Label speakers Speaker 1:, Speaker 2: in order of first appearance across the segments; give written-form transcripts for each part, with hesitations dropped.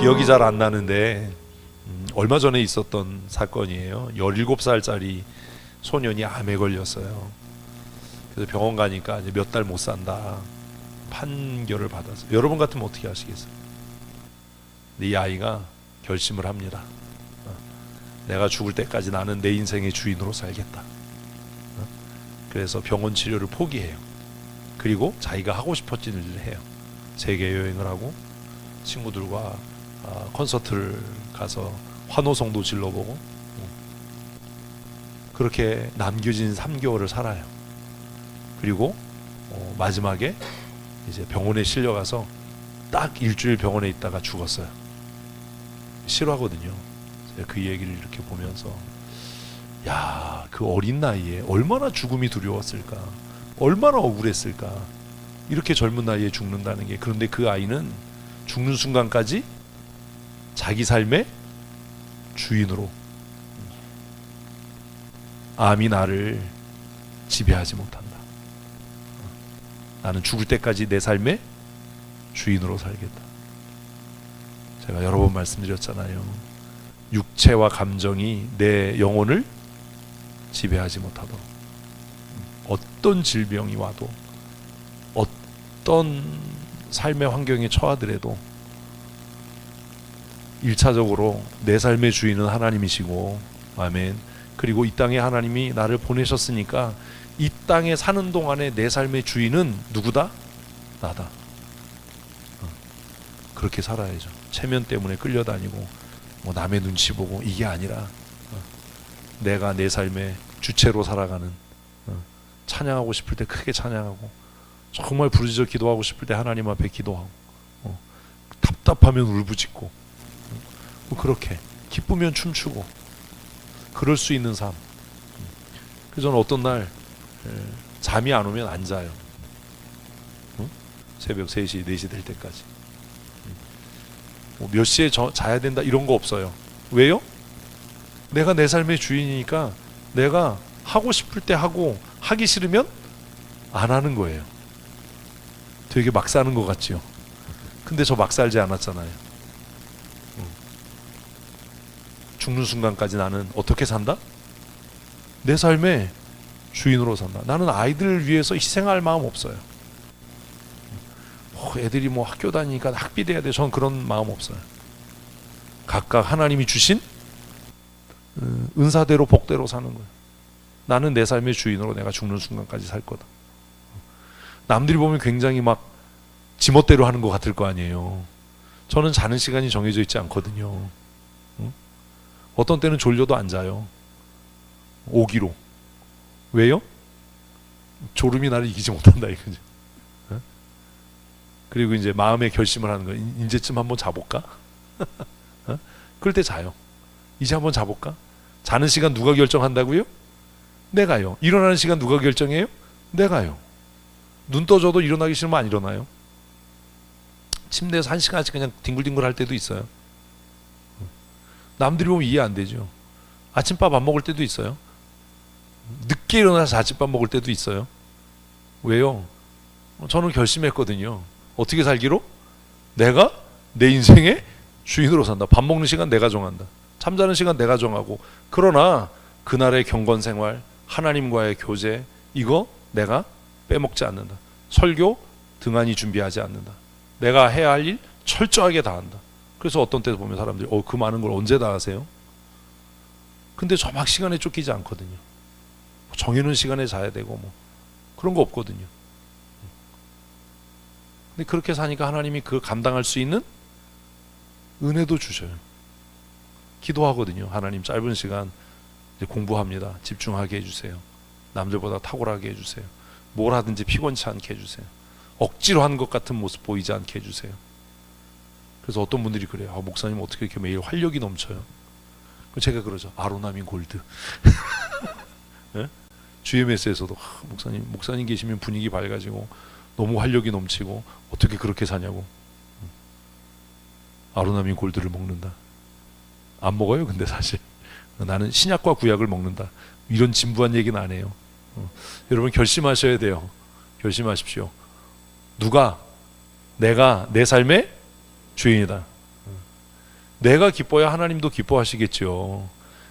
Speaker 1: 기억이 잘 안 나는데 얼마 전에 있었던 사건이에요. 17살짜리 소년이 암에 걸렸어요. 그래서 병원 가니까 이제 몇 달 못 산다 판결을 받았어요. 여러분 같으면 어떻게 하시겠어요? 근데 이 아이가 결심을 합니다. 내가 죽을 때까지 나는 내 인생의 주인으로 살겠다. 그래서 병원 치료를 포기해요. 그리고 자기가 하고 싶었던 일을 해요. 세계 여행을 하고 친구들과 콘서트를 가서 환호성도 질러보고 그렇게 남겨진 3개월을 살아요. 그리고 마지막에 이제 병원에 실려가서 딱 일주일 병원에 있다가 죽었어요. 싫어하거든요. 제가 그 얘기를 이렇게 보면서 야, 그 어린 나이에 얼마나 죽음이 두려웠을까, 얼마나 억울했을까. 이렇게 젊은 나이에 죽는다는 게. 그런데 그 아이는 죽는 순간까지 자기 삶의 주인으로, 암이 나를 지배하지 못한다. 나는 죽을 때까지 내 삶의 주인으로 살겠다. 제가 여러 번 말씀드렸잖아요. 육체와 감정이 내 영혼을 지배하지 못하도록. 어떤 질병이 와도, 어떤 삶의 환경에 처하더라도 1차적으로 내 삶의 주인은 하나님이시고, 아멘. 그리고 이 땅에 하나님이 나를 보내셨으니까 이 땅에 사는 동안에 내 삶의 주인은 누구다? 나다. 그렇게 살아야죠. 체면 때문에 끌려다니고 뭐 남의 눈치 보고 이게 아니라 내가 내 삶의 주체로 살아가는, 찬양하고 싶을 때 크게 찬양하고, 정말 부르짖어 기도하고 싶을 때 하나님 앞에 기도하고, 답답하면 울부짖고, 그렇게 기쁘면 춤추고, 그럴 수 있는 삶. 그래서 저는 어떤 날 잠이 안 오면 안 자요. 새벽 3시, 4시 될 때까지. 몇 시에 자야 된다 이런 거 없어요. 왜요? 내가 내 삶의 주인이니까 내가 하고 싶을 때 하고, 하기 싫으면 안 하는 거예요. 되게 막 사는 것 같지요. 근데 저 막 살지 않았잖아요. 죽는 순간까지 나는 어떻게 산다? 내 삶의 주인으로 산다. 나는 아이들을 위해서 희생할 마음 없어요. 애들이 뭐 학교 다니니까 학비 돼야 돼. 저는 그런 마음 없어요. 각각 하나님이 주신 은사대로 복대로 사는 거예요. 나는 내 삶의 주인으로 내가 죽는 순간까지 살 거다. 남들이 보면 굉장히 막 지멋대로 하는 것 같을 거 아니에요. 저는 자는 시간이 정해져 있지 않거든요. 어떤 때는 졸려도 안 자요. 오기로. 왜요? 졸음이 나를 이기지 못한다 이거죠. 그리고 이제 마음의 결심을 하는 거예요. 이제쯤 한번 자볼까? 그럴 때 자요. 이제 한번 자볼까? 자는 시간 누가 결정한다고요? 내가요. 일어나는 시간 누가 결정해요? 내가요. 눈 떠져도 일어나기 싫으면 안 일어나요. 침대에서 1시간씩 그냥 뒹굴뒹굴 할 때도 있어요. 남들이 보면 이해 안 되죠. 아침밥 안 먹을 때도 있어요. 늦게 일어나서 아침밥 먹을 때도 있어요. 왜요? 저는 결심했거든요. 어떻게 살기로? 내가 내 인생의 주인으로 산다. 밥 먹는 시간 내가 정한다. 잠자는 시간 내가 정하고. 그러나 그날의 경건생활, 하나님과의 교제, 이거 내가 빼먹지 않는다. 설교 등한히 준비하지 않는다. 내가 해야 할 일 철저하게 다 한다. 그래서 어떤 때 보면 사람들이 그 많은 걸 언제 다 하세요? 근데 저 막 시간에 쫓기지 않거든요. 정해놓은 시간에 자야 되고 뭐 그런 거 없거든요. 근데 그렇게 사니까 하나님이 그 감당할 수 있는 은혜도 주셔요. 기도하거든요. 하나님 짧은 시간 이제 공부합니다. 집중하게 해주세요. 남들보다 탁월하게 해주세요. 뭘 하든지 피곤치 않게 해주세요. 억지로 한 것 같은 모습 보이지 않게 해주세요. 그래서 어떤 분들이 그래요. 목사님 어떻게 이렇게 매일 활력이 넘쳐요? 제가 그러죠. 아로나민 골드. 네? GMS에서도 목사님 계시면 분위기 밝아지고 너무 활력이 넘치고 어떻게 그렇게 사냐고. 아로나민 골드를 먹는다. 안 먹어요. 근데 사실 나는 신약과 구약을 먹는다. 이런 진부한 얘기는 안 해요. 여러분 결심하셔야 돼요. 결심하십시오. 내가 내 삶의 주인이다. 내가 기뻐야 하나님도 기뻐하시겠죠.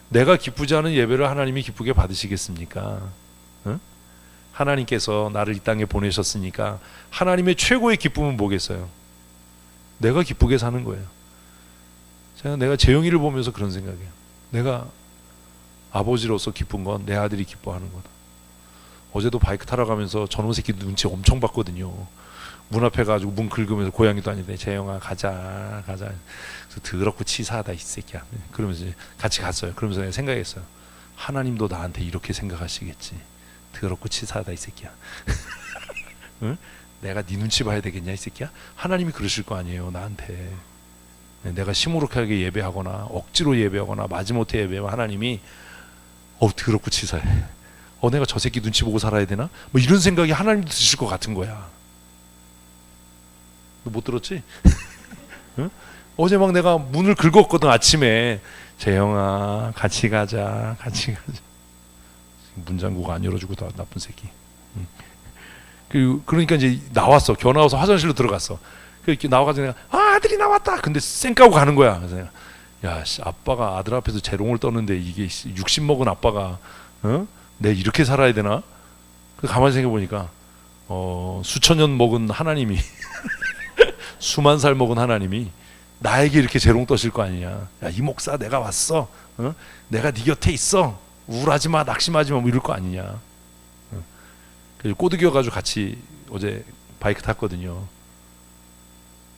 Speaker 1: 내가 기쁘지 않은 예배를 하나님이 기쁘게 받으시겠습니까? 응? 하나님께서 나를 이 땅에 보내셨으니까 하나님의 최고의 기쁨은 뭐겠어요? 내가 기쁘게 사는 거예요. 내가 재영이를 보면서 그런 생각이에요. 내가 아버지로서 기쁜 건 내 아들이 기뻐하는 거다. 어제도 바이크 타러 가면서 저놈 새끼 눈치 엄청 봤거든요. 문 앞에 가지고 문 긁으면서 고양이도 아닌데 재영아 가자 가자. 그래서 더럽고 치사하다 이 새끼야. 그러면서 같이 갔어요. 그러면서 내가 생각했어요. 하나님도 나한테 이렇게 생각하시겠지. 더럽고 치사하다 이 새끼야. 응? 내가 네 눈치 봐야 되겠냐 이 새끼야. 하나님이 그러실 거 아니에요 나한테. 내가 시무룩하게 예배하거나 억지로 예배하거나 마지못해 예배하면 하나님이 더럽고 치사해. 내가 저 새끼 눈치 보고 살아야 되나? 뭐 이런 생각이 하나님도 드실 것 같은 거야. 너 못 들었지? 응? 어제 막 내가 문을 긁었거든. 아침에 재영아 같이 가자 같이 가자. 문잠그고 안 열어주고 다 나쁜 새끼. 그러니까 이제 나왔어. 겨우 나와서 화장실로 들어갔어. 이렇게 나와가지고 내가 아들이 나왔다. 근데 쌩까고 가는 거야. 그래서 내가 야 아빠가 아들 앞에서 재롱을 떠는데 이게 60 먹은 아빠가 내 이렇게 살아야 되나? 가만히 생각해 보니까 수천 년 먹은 하나님이 수만 살 먹은 하나님이 나에게 이렇게 재롱 떠실 거 아니냐. 야 이 목사 내가 왔어. 내가 네 곁에 있어. 우울하지 마, 낙심하지 마, 뭐 이럴 거 아니냐. 그래서 꼬드겨가지고 같이 어제 바이크 탔거든요.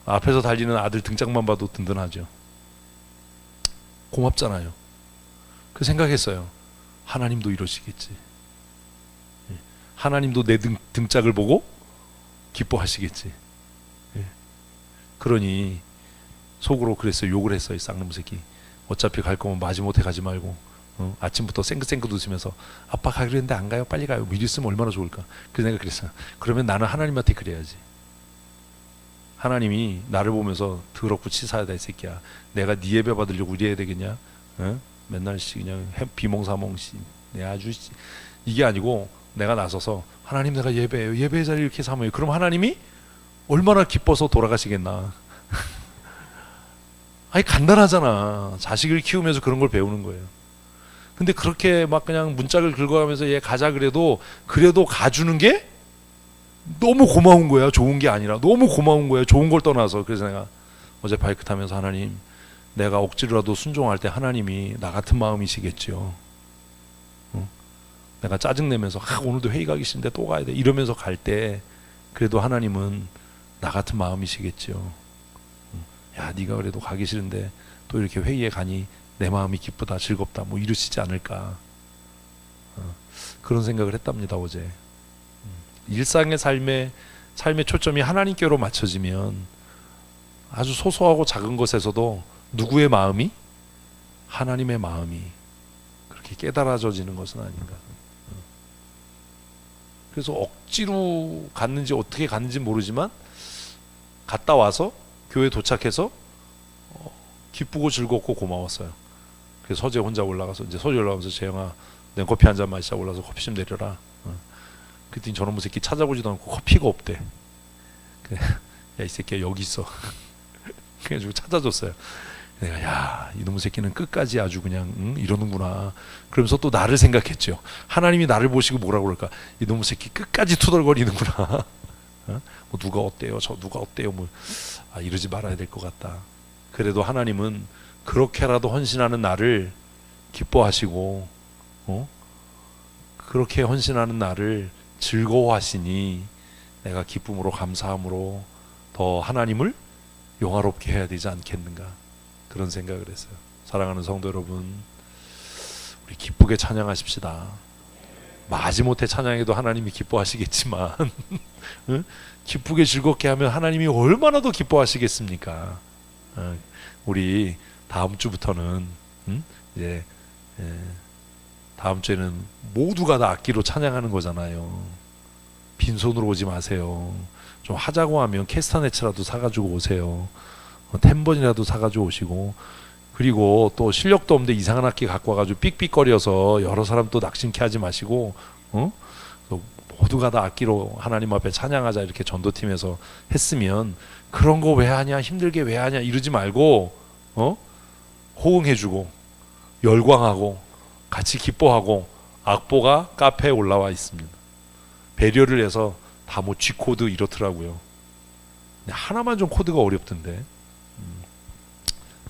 Speaker 1: 앞에서 달리는 아들 등짝만 봐도 든든하죠. 고맙잖아요. 그 생각했어요. 하나님도 이러시겠지. 하나님도 내 등짝을 보고 기뻐하시겠지. 그러니 속으로 그랬어요. 욕을 했어요. 쌍놈 새끼. 어차피 갈 거면 마지못해 가지 말고 아침부터 쌩긋쌩긋 웃으면서 아빠 가기로 했는데 안 가요? 빨리 가요. 미리 있으면 얼마나 좋을까. 그 생각 그랬어요. 그러면 나는 하나님한테 그래야지. 하나님이 나를 보면서 더럽고 치사하다 이 새끼야. 내가 네 예배 받으려고 이래야 되겠냐? 맨날 그냥 비몽사몽 내 아주 이게 아니고 내가 나서서 하나님 내가 예배해요. 예배의 자리 이렇게 삼아요. 그럼 하나님이 얼마나 기뻐서 돌아가시겠나. 아니 간단하잖아. 자식을 키우면서 그런 걸 배우는 거예요. 근데 그렇게 막 그냥 문짝을 긁어가면서 얘 가자 그래도 가주는 게 너무 고마운 거야. 좋은 게 아니라 너무 고마운 거야. 좋은 걸 떠나서. 그래서 내가 어제 바이크 타면서 하나님 내가 억지로라도 순종할 때 하나님이 나 같은 마음이시겠죠. 내가 짜증내면서 오늘도 회의 가기 싫은데 또 가야 돼 이러면서 갈 때 그래도 하나님은 나 같은 마음이시겠죠. 야 네가 그래도 가기 싫은데 또 이렇게 회의에 가니 내 마음이 기쁘다 즐겁다 뭐 이러시지 않을까. 그런 생각을 했답니다 어제. 일상의 삶의 초점이 하나님께로 맞춰지면 아주 소소하고 작은 것에서도 누구의 마음이? 하나님의 마음이 그렇게 깨달아져지는 것은 아닌가. 그래서 억지로 갔는지 어떻게 갔는지 모르지만 갔다 와서 교회 도착해서 기쁘고 즐겁고 고마웠어요. 그래서 서재 혼자 올라가서 이제 서재 올라가면서 재영아 내 커피 한 잔 마시자. 올라서 커피 좀 내려라. 그랬더니 저놈의 새끼 찾아보지도 않고 커피가 없대. 야 이 새끼야 여기 있어. 그래가지고 찾아줬어요. 내가 야 이놈의 새끼는 끝까지 아주 그냥 이러는구나. 그러면서 또 나를 생각했죠. 하나님이 나를 보시고 뭐라고 그럴까. 이놈의 새끼 끝까지 투덜거리는구나. 뭐 누가 어때요? 저 누가 어때요? 뭐 이러지 말아야 될 것 같다. 그래도 하나님은 그렇게라도 헌신하는 나를 기뻐하시고 그렇게 헌신하는 나를 즐거워하시니 내가 기쁨으로 감사함으로 더 하나님을 영화롭게 해야 되지 않겠는가. 그런 생각을 했어요. 사랑하는 성도 여러분, 우리 기쁘게 찬양하십시다. 마지못해 찬양해도 하나님이 기뻐하시겠지만 기쁘게 즐겁게 하면 하나님이 얼마나 더 기뻐하시겠습니까? 우리 다음 주부터는 이제 다음 주에는 모두가 다 악기로 찬양하는 거잖아요. 빈손으로 오지 마세요. 좀 하자고 하면 캐스터네츠라도 사가지고 오세요. 템번이라도 사가지고 오시고, 그리고 또 실력도 없는데 이상한 악기 갖고 와가지고 삑삑거려서 여러 사람 또 낙심케 하지 마시고 모두가 다 악기로 하나님 앞에 찬양하자 이렇게 전도팀에서 했으면 그런 거 왜 하냐 힘들게 왜 하냐 이러지 말고 호응해주고 열광하고 같이 기뻐하고 악보가 카페에 올라와 있습니다. 배려를 해서 다 뭐 G 코드 이렇더라고요. 하나만 좀 코드가 어렵던데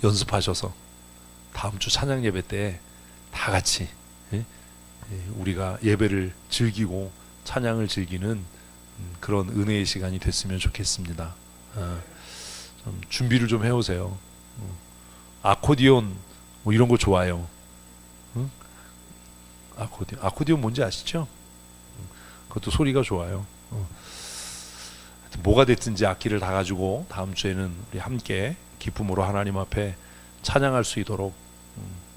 Speaker 1: 연습하셔서 다음 주 찬양 예배 때 다 같이 우리가 예배를 즐기고 찬양을 즐기는 그런 은혜의 시간이 됐으면 좋겠습니다. 좀 준비를 좀 해오세요. 아코디온 뭐 이런 거 좋아요. 아코디온 뭔지 아시죠? 그것도 소리가 좋아요. 뭐가 됐든지 악기를 다 가지고 다음 주에는 우리 함께 기쁨으로 하나님 앞에 찬양할 수 있도록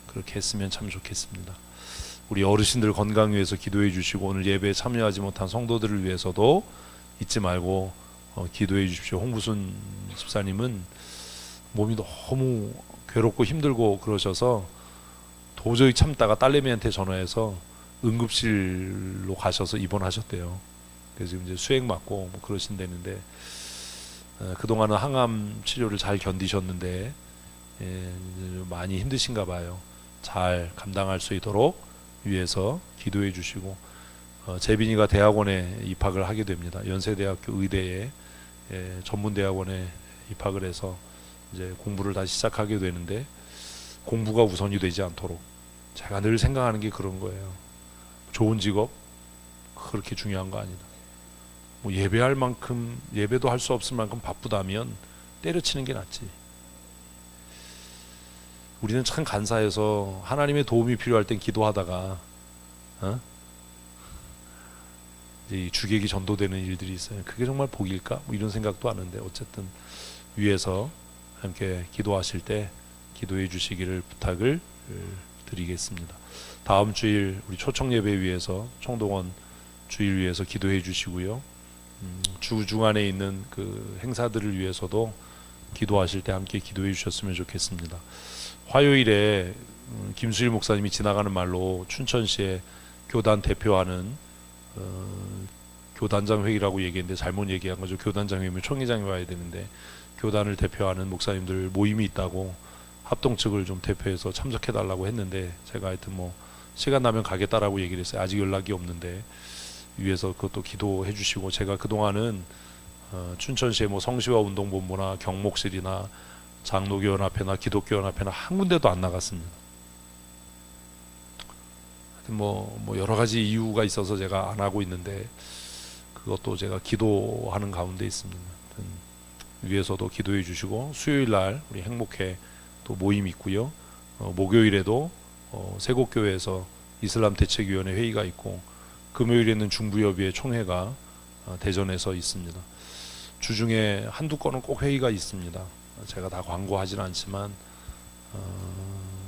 Speaker 1: 그렇게 했으면 참 좋겠습니다. 우리 어르신들 건강 위해서 기도해 주시고 오늘 예배에 참여하지 못한 성도들을 위해서도 잊지 말고 기도해 주십시오. 홍부순 집사님은 몸이 너무 괴롭고 힘들고 그러셔서 도저히 참다가 딸내미한테 전화해서 응급실로 가셔서 입원하셨대요. 그래서 이제 수액 맞고 뭐 그러신다는데 그동안은 항암 치료를 잘 견디셨는데 많이 힘드신가 봐요. 잘 감당할 수 있도록 위해서 기도해 주시고 재빈이가 대학원에 입학을 하게 됩니다. 연세대학교 의대에 전문대학원에 입학을 해서 이제 공부를 다시 시작하게 되는데 공부가 우선이 되지 않도록 제가 늘 생각하는 게 그런 거예요. 좋은 직업 그렇게 중요한 거 아니다. 뭐 예배할 만큼 예배도 할 수 없을 만큼 바쁘다면 때려치는 게 낫지. 우리는 참 간사해서 하나님의 도움이 필요할 땐 기도하다가 이제 주객이 전도되는 일들이 있어요. 그게 정말 복일까? 뭐 이런 생각도 하는데 어쨌든 위에서 함께 기도하실 때 기도해 주시기를 부탁을 드리겠습니다. 다음 주일 우리 초청 예배 위해서 총동원 주일 위해서 기도해 주시고요. 주 중안에 있는 그 행사들을 위해서도 기도하실 때 함께 기도해 주셨으면 좋겠습니다. 화요일에 김수일 목사님이 지나가는 말로 춘천시에 교단 대표하는 교단장 회의라고 얘기했는데 잘못 얘기한 거죠. 교단장 회의면 총회장이 와야 되는데 교단을 대표하는 목사님들 모임이 있다고 합동 측을 좀 대표해서 참석해 달라고 했는데 제가 하여튼 뭐 시간 나면 가겠다라고 얘기를 했어요. 아직 연락이 없는데 위에서 그것도 기도해 주시고 제가 그동안은 춘천시의 뭐 성시화 운동본부나 경목실이나 장로교연합회나 기독교연합회나 한 군데도 안 나갔습니다. 하여튼 뭐 여러 가지 이유가 있어서 제가 안 하고 있는데 그것도 제가 기도하는 가운데 있습니다. 위에서도 기도해 주시고 수요일 날 우리 행복회 또 모임 있고요. 목요일에도 세곡교회에서 이슬람 대책위원회 회의가 있고 금요일에는 중부협의회 총회가 대전에서 있습니다. 주중에 한두 건은 꼭 회의가 있습니다. 제가 다 광고하지는 않지만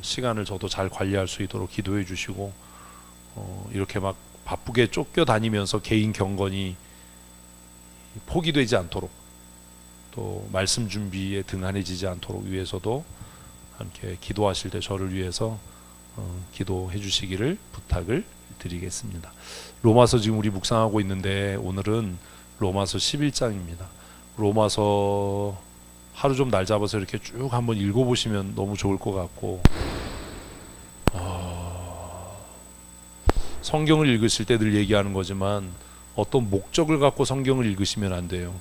Speaker 1: 시간을 저도 잘 관리할 수 있도록 기도해 주시고 이렇게 막 바쁘게 쫓겨 다니면서 개인 경건이 포기되지 않도록 또 말씀 준비에 등한해지지 않도록 위해서도 함께 기도하실 때 저를 위해서 기도해 주시기를 부탁을 드리겠습니다. 로마서 지금 우리 묵상하고 있는데 오늘은 로마서 11장입니다. 로마서 하루 좀 날 잡아서 이렇게 쭉 한번 읽어보시면 너무 좋을 것 같고 성경을 읽으실 때 늘 얘기하는 거지만 어떤 목적을 갖고 성경을 읽으시면 안 돼요.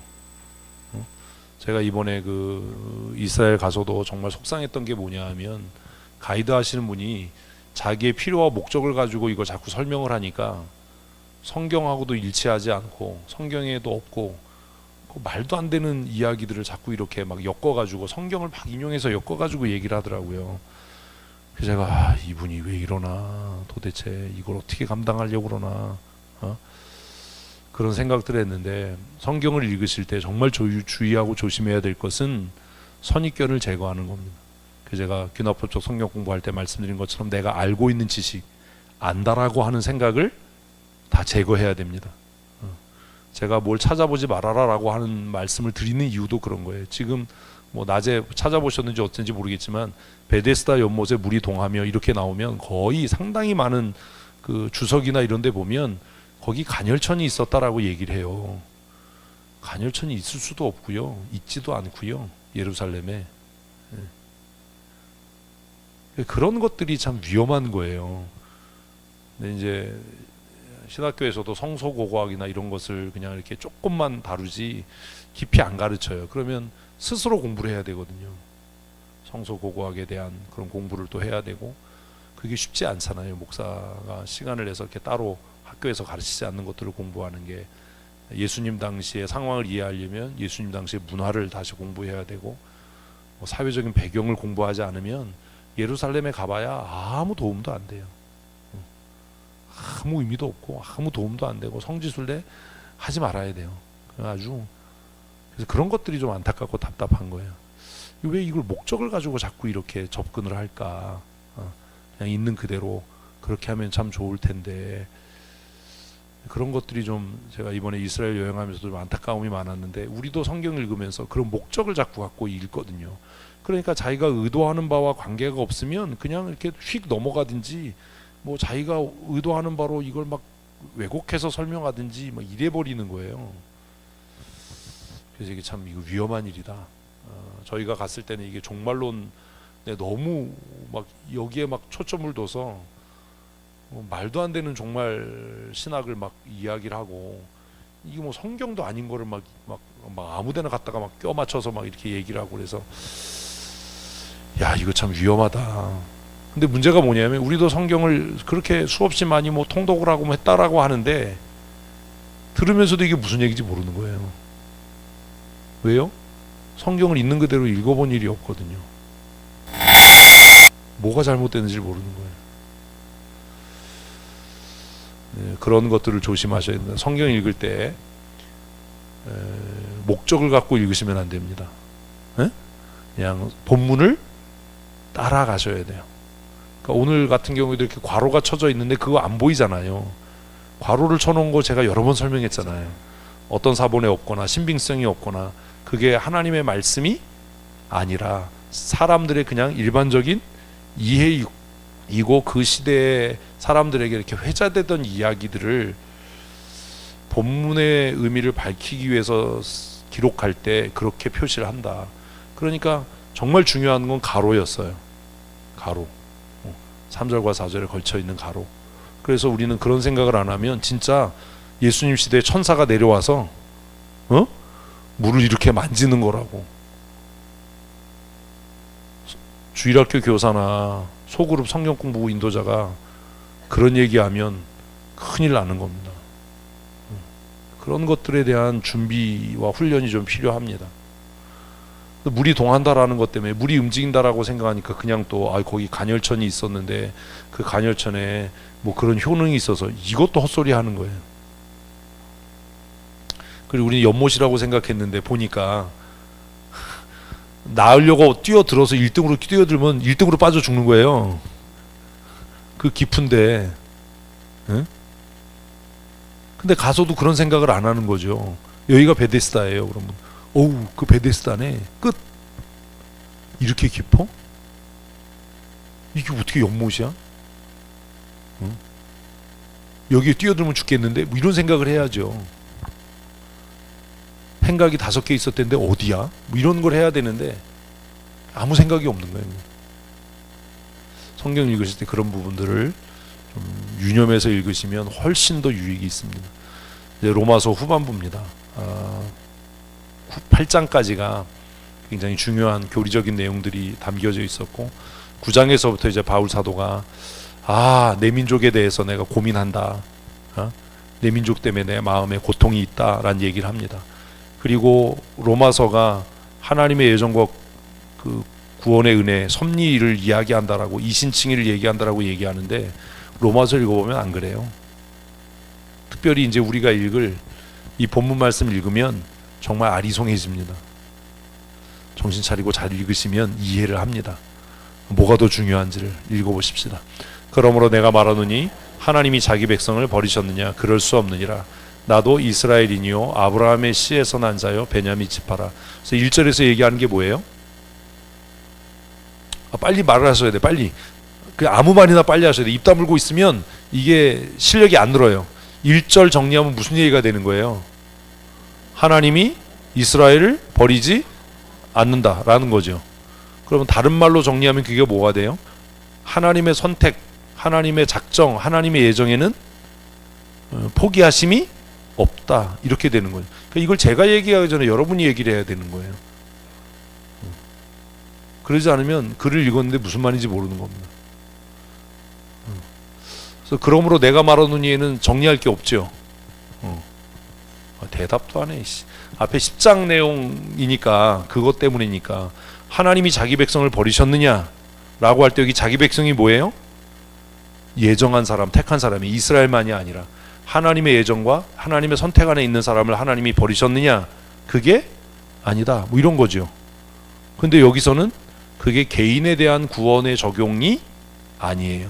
Speaker 1: 제가 이번에 그 이스라엘 가서도 정말 속상했던 게 뭐냐 하면 가이드 하시는 분이 자기의 필요와 목적을 가지고 이걸 자꾸 설명을 하니까 성경하고도 일치하지 않고 성경에도 없고 말도 안 되는 이야기들을 자꾸 이렇게 막 엮어가지고 성경을 막 인용해서 엮어가지고 얘기를 하더라고요. 그래서 제가 이분이 왜 이러나 도대체 이걸 어떻게 감당하려고 그러나 그런 생각들을 했는데 성경을 읽으실 때 정말 주의하고 조심해야 될 것은 선입견을 제거하는 겁니다. 그래서 제가 균합법적 성경 공부할 때 말씀드린 것처럼 내가 알고 있는 지식 안다라고 하는 생각을 다 제거해야 됩니다. 제가 뭘 찾아보지 말아라라고 하는 말씀을 드리는 이유도 그런 거예요. 지금 뭐 낮에 찾아보셨는지 어쩐지 모르겠지만 베데스다 연못에 물이 동하며 이렇게 나오면 거의 상당히 많은 그 주석이나 이런 데 보면 거기 간열천이 있었다라고 얘기를 해요. 간열천이 있을 수도 없고요. 있지도 않고요. 예루살렘에. 그런 것들이 참 위험한 거예요. 근데 이제 신학교에서도 성소고고학이나 이런 것을 그냥 이렇게 조금만 다루지 깊이 안 가르쳐요. 그러면 스스로 공부를 해야 되거든요. 성소고고학에 대한 그런 공부를 또 해야 되고, 그게 쉽지 않잖아요. 목사가 시간을 내서 이렇게 따로 학교에서 가르치지 않는 것들을 공부하는 게, 예수님 당시의 상황을 이해하려면 예수님 당시의 문화를 다시 공부해야 되고, 뭐 사회적인 배경을 공부하지 않으면 예루살렘에 가봐야 아무 도움도 안 돼요. 아무 의미도 없고 아무 도움도 안 되고 성지순례 하지 말아야 돼요. 아주 그래서 그런 것들이 좀 안타깝고 답답한 거예요. 왜 이걸 목적을 가지고 자꾸 이렇게 접근을 할까? 그냥 있는 그대로 그렇게 하면 참 좋을 텐데, 그런 것들이 좀 제가 이번에 이스라엘 여행하면서도 좀 안타까움이 많았는데, 우리도 성경 읽으면서 그런 목적을 자꾸 갖고 읽거든요. 그러니까 자기가 의도하는 바와 관계가 없으면 그냥 이렇게 휙 넘어가든지, 뭐 자기가 의도하는 바로 이걸 막 왜곡해서 설명하든지 막 이래 버리는 거예요. 그래서 이게 참 이거 위험한 일이다. 저희가 갔을 때는 이게 종말론에 너무 막 여기에 막 초점을 둬서 말도 안 되는 종말 신학을 막 이야기를 하고, 이게 뭐 성경도 아닌 거를 막 아무데나 갖다가 막 껴 맞춰서 막 이렇게 얘기를 하고, 그래서 야, 이거 참 위험하다. 근데 문제가 뭐냐면, 우리도 성경을 그렇게 수없이 많이 뭐 통독을 하고 뭐 했다라고 하는데, 들으면서도 이게 무슨 얘기인지 모르는 거예요. 왜요? 성경을 있는 그대로 읽어본 일이 없거든요. 뭐가 잘못됐는지 모르는 거예요. 네, 그런 것들을 조심하셔야 된다. 성경 읽을 때 목적을 갖고 읽으시면 안 됩니다. 에? 그냥 본문을 따라가셔야 돼요. 그러니까 오늘 같은 경우에도 이렇게 괄호가 쳐져 있는데 그거 안 보이잖아요. 괄호를 쳐놓은 거 제가 여러 번 설명했잖아요. 어떤 사본에 없거나 신빙성이 없거나, 그게 하나님의 말씀이 아니라 사람들의 그냥 일반적인 이해이고, 그 시대의 사람들에게 이렇게 회자되던 이야기들을 본문의 의미를 밝히기 위해서 기록할 때 그렇게 표시를 한다. 그러니까 정말 중요한 건 가로였어요. 가로. 3절과 4절에 걸쳐 있는 가로. 그래서 우리는 그런 생각을 안 하면 진짜 예수님 시대에 천사가 내려와서 물을 이렇게 만지는 거라고. 주일학교 교사나 소그룹 성경 공부 인도자가 그런 얘기하면 큰일 나는 겁니다. 그런 것들에 대한 준비와 훈련이 좀 필요합니다. 물이 동한다라는 것 때문에, 물이 움직인다라고 생각하니까 그냥 또 거기 간열천이 있었는데 그 간열천에 뭐 그런 효능이 있어서, 이것도 헛소리 하는 거예요. 그리고 우리는 연못이라고 생각했는데 보니까 나으려고 뛰어들어서 1등으로 뛰어들면 1등으로 빠져 죽는 거예요. 그 깊은데. 응? 근데 가서도 그런 생각을 안 하는 거죠. 여기가 베데스다예요. 그러면 어우, 그 베데스다네. 끝. 이렇게 깊어? 이게 어떻게 연못이야? 응? 여기에 뛰어들면 죽겠는데? 뭐 이런 생각을 해야죠. 생각이 5개 있었는데 어디야? 뭐 이런 걸 해야 되는데 아무 생각이 없는 거예요. 성경 읽으실 때 그런 부분들을 좀 유념해서 읽으시면 훨씬 더 유익이 있습니다. 이제 로마서 후반부입니다. 8장까지가 굉장히 중요한 교리적인 내용들이 담겨져 있었고, 9장에서부터 이제 바울 사도가 내 민족에 대해서 내가 고민한다. 내 민족 때문에 내 마음에 고통이 있다라는 얘기를 합니다. 그리고 로마서가 하나님의 예정과 그 구원의 은혜, 섭리를 이야기한다라고, 이신칭의를 얘기한다라고 얘기하는데, 로마서 읽어보면 안 그래요. 특별히 이제 우리가 읽을 이 본문 말씀 읽으면 정말 아리송해집니다. 정신 차리고 잘 읽으시면 이해를 합니다. 뭐가 더 중요한지를 읽어보십시다. 그러므로 내가 말하노니 하나님이 자기 백성을 버리셨느냐? 그럴 수 없느니라. 나도 이스라엘이니요 아브라함의 씨에서 난 자요 베냐민 지파라. 그래서 1절에서 얘기하는 게 뭐예요? 빨리 말을 하셔야 돼. 빨리. 아무 말이나 빨리 하셔야 돼. 입 다물고 있으면 이게 실력이 안 늘어요. 1절 정리하면 무슨 얘기가 되는 거예요? 하나님이 이스라엘을 버리지 않는다라는 거죠. 그러면 다른 말로 정리하면 그게 뭐가 돼요? 하나님의 선택, 하나님의 작정, 하나님의 예정에는 포기하심이 없다. 이렇게 되는 거예요. 그러니까 이걸 제가 얘기하기 전에 여러분이 얘기를 해야 되는 거예요. 그러지 않으면 글을 읽었는데 무슨 말인지 모르는 겁니다. 그래서 그러므로 내가 말하노니에는 정리할 게 없죠. 대답도 안 해. 앞에 10장 내용이니까, 그것 때문이니까. 하나님이 자기 백성을 버리셨느냐 라고 할 때 여기 자기 백성이 뭐예요? 예정한 사람, 택한 사람이, 이스라엘만이 아니라 하나님의 예정과 하나님의 선택 안에 있는 사람을 하나님이 버리셨느냐? 그게 아니다. 뭐 이런 거죠. 근데 여기서는 그게 개인에 대한 구원의 적용이 아니에요.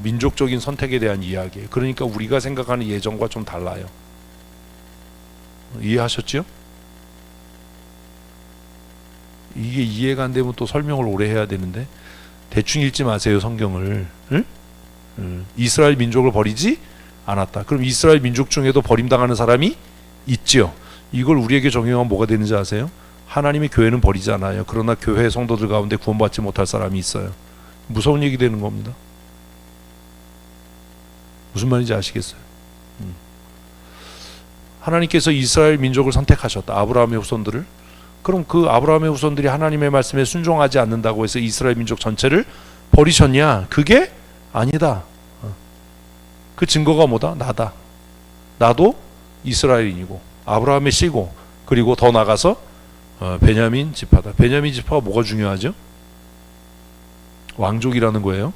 Speaker 1: 민족적인 선택에 대한 이야기예요. 그러니까 우리가 생각하는 예정과 좀 달라요. 이해하셨죠? 이게 이해가 안 되면 또 설명을 오래 해야 되는데, 대충 읽지 마세요, 성경을. 응? 이스라엘 민족을 버리지 않았다. 그럼 이스라엘 민족 중에도 버림당하는 사람이 있죠. 이걸 우리에게 적용하면 뭐가 되는지 아세요? 하나님의 교회는 버리지 않아요. 그러나 교회 성도들 가운데 구원받지 못할 사람이 있어요. 무서운 얘기 되는 겁니다. 무슨 말인지 아시겠어요? 하나님께서 이스라엘 민족을 선택하셨다. 아브라함의 후손들을. 그럼 그 아브라함의 후손들이 하나님의 말씀에 순종하지 않는다고 해서 이스라엘 민족 전체를 버리셨냐? 그게 아니다. 그 증거가 뭐다? 나다. 나도 이스라엘인이고 아브라함의 씨고, 그리고 더 나가서 베냐민 지파다. 베냐민 지파가 뭐가 중요하죠? 왕족이라는 거예요.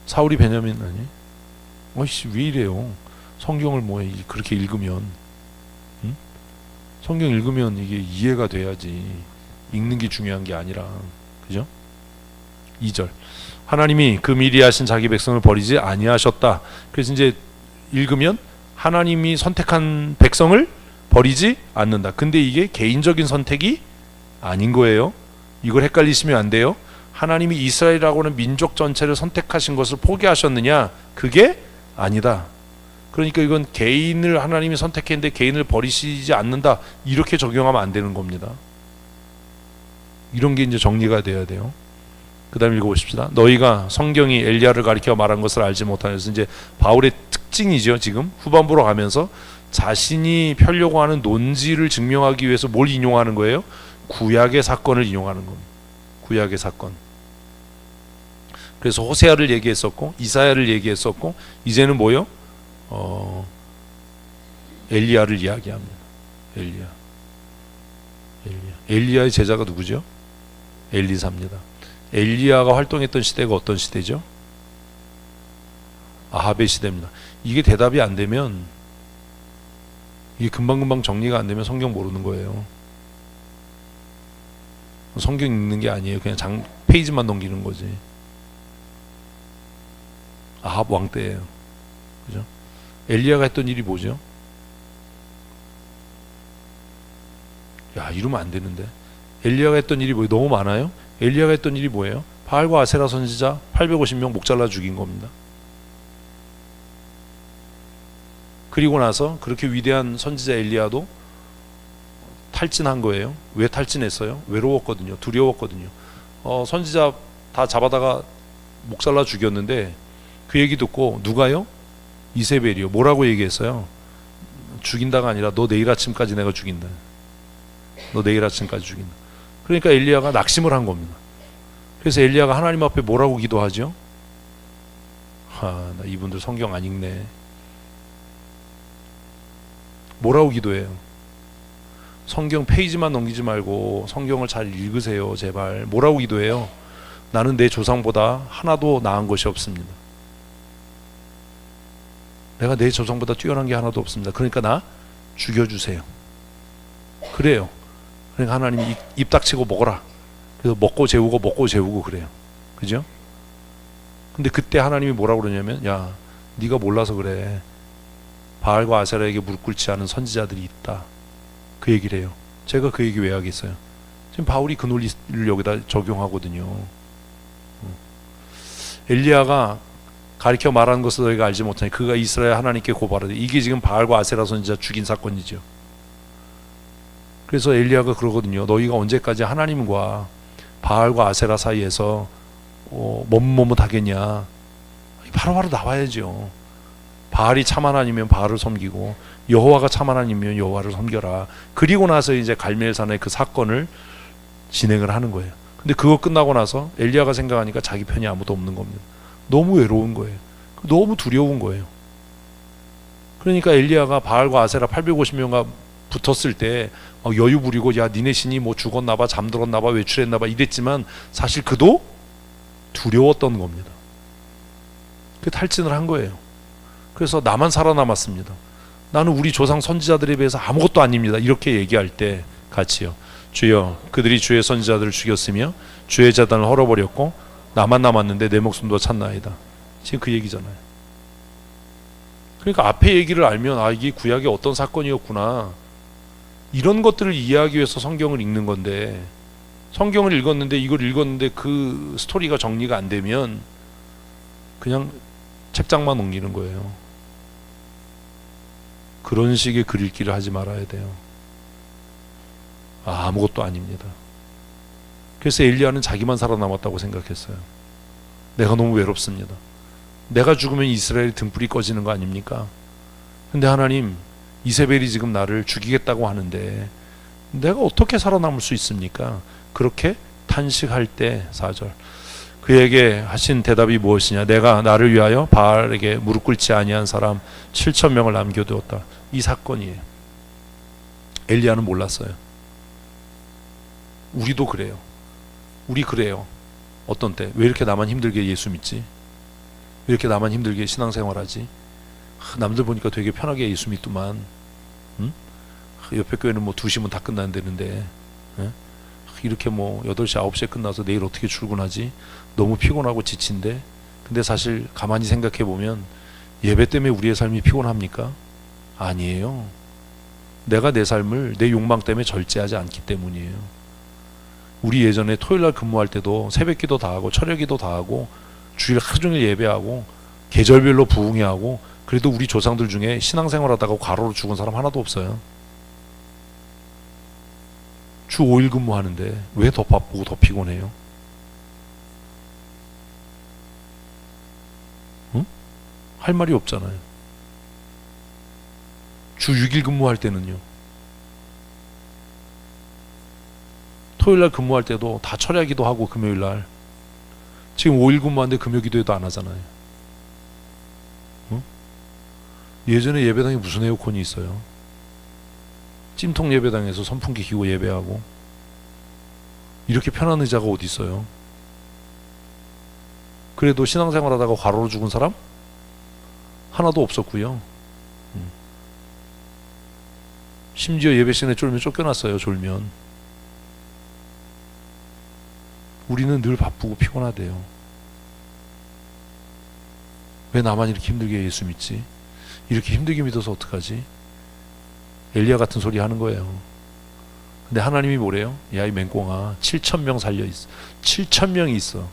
Speaker 1: 사울이 베냐민 아니? 어이씨 왜 이래요? 성경을 뭐 그렇게 읽으면, 응? 성경 읽으면 이게 이해가 돼야지. 읽는 게 중요한 게 아니라, 그죠? 2절. 하나님이 그 미리 하신 자기 백성을 버리지 아니하셨다. 그래서 이제 읽으면 하나님이 선택한 백성을 버리지 않는다. 근데 이게 개인적인 선택이 아닌 거예요. 이걸 헷갈리시면 안 돼요. 하나님이 이스라엘이라고 하는 민족 전체를 선택하신 것을 포기하셨느냐? 그게 아니다. 그러니까 이건 개인을 하나님이 선택했는데 개인을 버리시지 않는다. 이렇게 적용하면 안 되는 겁니다. 이런 게 이제 정리가 돼야 돼요. 그 다음 읽어보십시다. 너희가 성경이 엘리야를 가리켜 말한 것을 알지 못하여서, 이제 바울의 특징이죠. 지금 후반부로 가면서 자신이 펴려고 하는 논지를 증명하기 위해서 뭘 인용하는 거예요? 구약의 사건을 인용하는 겁니다. 구약의 사건. 그래서 호세아를 얘기했었고 이사야를 얘기했었고, 이제는 뭐요? 엘리야를 이야기합니다. 엘리야의 제자가 누구죠? 엘리사입니다. 엘리야가 활동했던 시대가 어떤 시대죠? 아합의 시대입니다. 이게 대답이 안 되면, 이게 금방금방 정리가 안 되면 성경 모르는 거예요. 성경 읽는 게 아니에요. 그냥 페이지만 넘기는 거지. 아합 왕 때예요. 그죠? 엘리야가 했던 일이 뭐죠? 야, 이러면 안 되는데. 엘리야가 했던 일이 뭐예요? 너무 많아요. 엘리야가 했던 일이 뭐예요? 바알과 아세라 선지자 850명 목 잘라 죽인 겁니다. 그리고 나서 그렇게 위대한 선지자 엘리야도 탈진한 거예요. 왜 탈진했어요? 외로웠거든요. 두려웠거든요. 선지자 다 잡아다가 목 잘라 죽였는데, 그 얘기 듣고 누가요? 이세벨이요. 뭐라고 얘기했어요? 죽인다가 아니라 너 내일 아침까지 내가 죽인다. 너 내일 아침까지 죽인다. 그러니까 엘리야가 낙심을 한 겁니다. 그래서 엘리야가 하나님 앞에 뭐라고 기도하죠? 나 이분들 성경 안 읽네. 뭐라고 기도해요? 성경 페이지만 넘기지 말고 성경을 잘 읽으세요, 제발. 뭐라고 기도해요? 나는 내 조상보다 하나도 나은 것이 없습니다. 내가 내 조상보다 뛰어난 게 하나도 없습니다. 그러니까 나 죽여주세요. 그래요. 그러니까 하나님이 입 닥치고 먹어라. 그래서 먹고 재우고 그래요. 그죠? 근데 그때 하나님이 뭐라고 그러냐면, 야, 네가 몰라서 그래. 바알과 아세라에게 무릎 꿇지 않은 선지자들이 있다. 그 얘기를 해요. 제가 그 얘기 왜 하겠어요? 지금 바울이 그 논리를 여기다 적용하거든요. 엘리야가 가리켜 말하는 것을 너희가 알지 못하니 그가 이스라엘 하나님께 고발하되, 이게 지금 바알과 아세라 선지자 죽인 사건이죠. 그래서 엘리야가 그러거든요. 너희가 언제까지 하나님과 바알과 아세라 사이에서 머뭇머뭇하겠냐? 바로바로 나와야죠. 바알이 참 하나님이면 바알을 섬기고 여호와가 참 하나님이면 여호와를 섬겨라. 그리고 나서 이제 갈멜산의 그 사건을 진행을 하는 거예요. 근데 그거 끝나고 나서 엘리야가 생각하니까 자기 편이 아무도 없는 겁니다. 너무 외로운 거예요. 너무 두려운 거예요. 그러니까 엘리야가 바알과 아세라 850명과 붙었을 때 여유 부리고 야 니네 신이 뭐 죽었나봐, 잠들었나봐, 외출했나봐 이랬지만 사실 그도 두려웠던 겁니다. 그 탈진을 한 거예요. 그래서 나만 살아남았습니다. 나는 우리 조상 선지자들에 비해서 아무것도 아닙니다. 이렇게 얘기할 때 같이요. 주여, 그들이 주의 선지자들을 죽였으며 주의 제단을 헐어버렸고 나만 남았는데 내 목숨도 찾나이다. 지금 그 얘기잖아요. 그러니까 앞에 얘기를 알면 이게 구약의 어떤 사건이었구나, 이런 것들을 이해하기 위해서 성경을 읽는 건데, 성경을 읽었는데 이걸 읽었는데 그 스토리가 정리가 안 되면 그냥 책장만 옮기는 거예요. 그런 식의 글 읽기를 하지 말아야 돼요. 아무것도 아닙니다. 그래서 엘리야는 자기만 살아남았다고 생각했어요. 내가 너무 외롭습니다. 내가 죽으면 이스라엘이 등불이 꺼지는 거 아닙니까? 근데 하나님, 이세벨이 지금 나를 죽이겠다고 하는데 내가 어떻게 살아남을 수 있습니까? 그렇게 탄식할 때 4절 그에게 하신 대답이 무엇이냐? 내가 나를 위하여 바알에게 무릎 꿇지 아니한 사람 7,000명을 남겨두었다. 이 사건이에요. 엘리야는 몰랐어요. 우리도 그래요. 우리 그래요. 어떤 때 왜 이렇게 나만 힘들게 예수 믿지? 왜 이렇게 나만 힘들게 신앙생활하지? 남들 보니까 되게 편하게 예수 믿더만, 응? 옆에 교회는 뭐 2시면 다 끝난다는데, 응? 이렇게 뭐 8시 9시에 끝나서 내일 어떻게 출근하지? 너무 피곤하고 지친데. 근데 사실 가만히 생각해 보면 예배 때문에 우리의 삶이 피곤합니까? 아니에요. 내가 내 삶을 내 욕망 때문에 절제하지 않기 때문이에요. 우리 예전에 토요일날 근무할 때도 새벽기도 다 하고 철야기도 다 하고 주일 하루 종일 예배하고 계절별로 부흥회하고, 그래도 우리 조상들 중에 신앙생활하다가 과로로 죽은 사람 하나도 없어요. 주 5일 근무하는데 왜 더 바쁘고 더 피곤해요? 응? 할 말이 없잖아요. 주 6일 근무할 때는요, 토요일날 근무할 때도 다 철야기도 하고 금요일날, 지금 5일 근무하는데 금요기도에도 안 하잖아요. 응? 예전에 예배당에 무슨 에어컨이 있어요? 찜통 예배당에서 선풍기 켜고 예배하고, 이렇게 편한 의자가 어디 있어요? 그래도 신앙생활 하다가 과로로 죽은 사람? 하나도 없었고요. 심지어 예배 시간에 쫄면 쫓겨났어요. 졸면. 우리는 늘 바쁘고 피곤하대요. 왜 나만 이렇게 힘들게 예수 믿지? 이렇게 힘들게 믿어서 어떡하지? 엘리야 같은 소리 하는 거예요. 근데 하나님이 뭐래요? 야, 이 맹꽁아, 7,000명 살려 있어. 7,000명이 있어.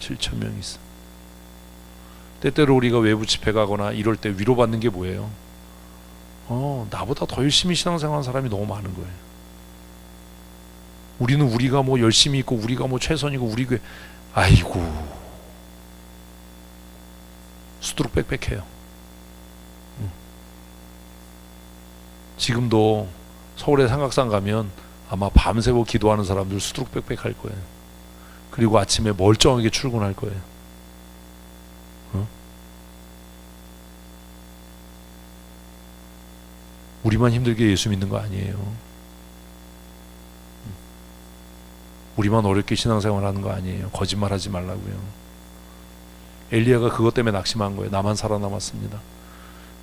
Speaker 1: 7,000명이 있어. 때때로 우리가 외부 집회 가거나 이럴 때 위로받는 게 뭐예요? 나보다 더 열심히 신앙생활하는 사람이 너무 많은 거예요. 우리는 우리가 뭐 열심히 있고 우리가 뭐 최선이고 우리 교회, 아이고, 수두룩 빽빽해요. 지금도 서울의 삼각산 가면 아마 밤새고 기도하는 사람들 수두룩 빽빽할 거예요. 그리고 아침에 멀쩡하게 출근할 거예요. 우리만 힘들게 예수 믿는 거 아니에요. 우리만 어렵게 신앙생활하는 거 아니에요. 거짓말하지 말라고요. 엘리야가 그것 때문에 낙심한 거예요. 나만 살아남았습니다.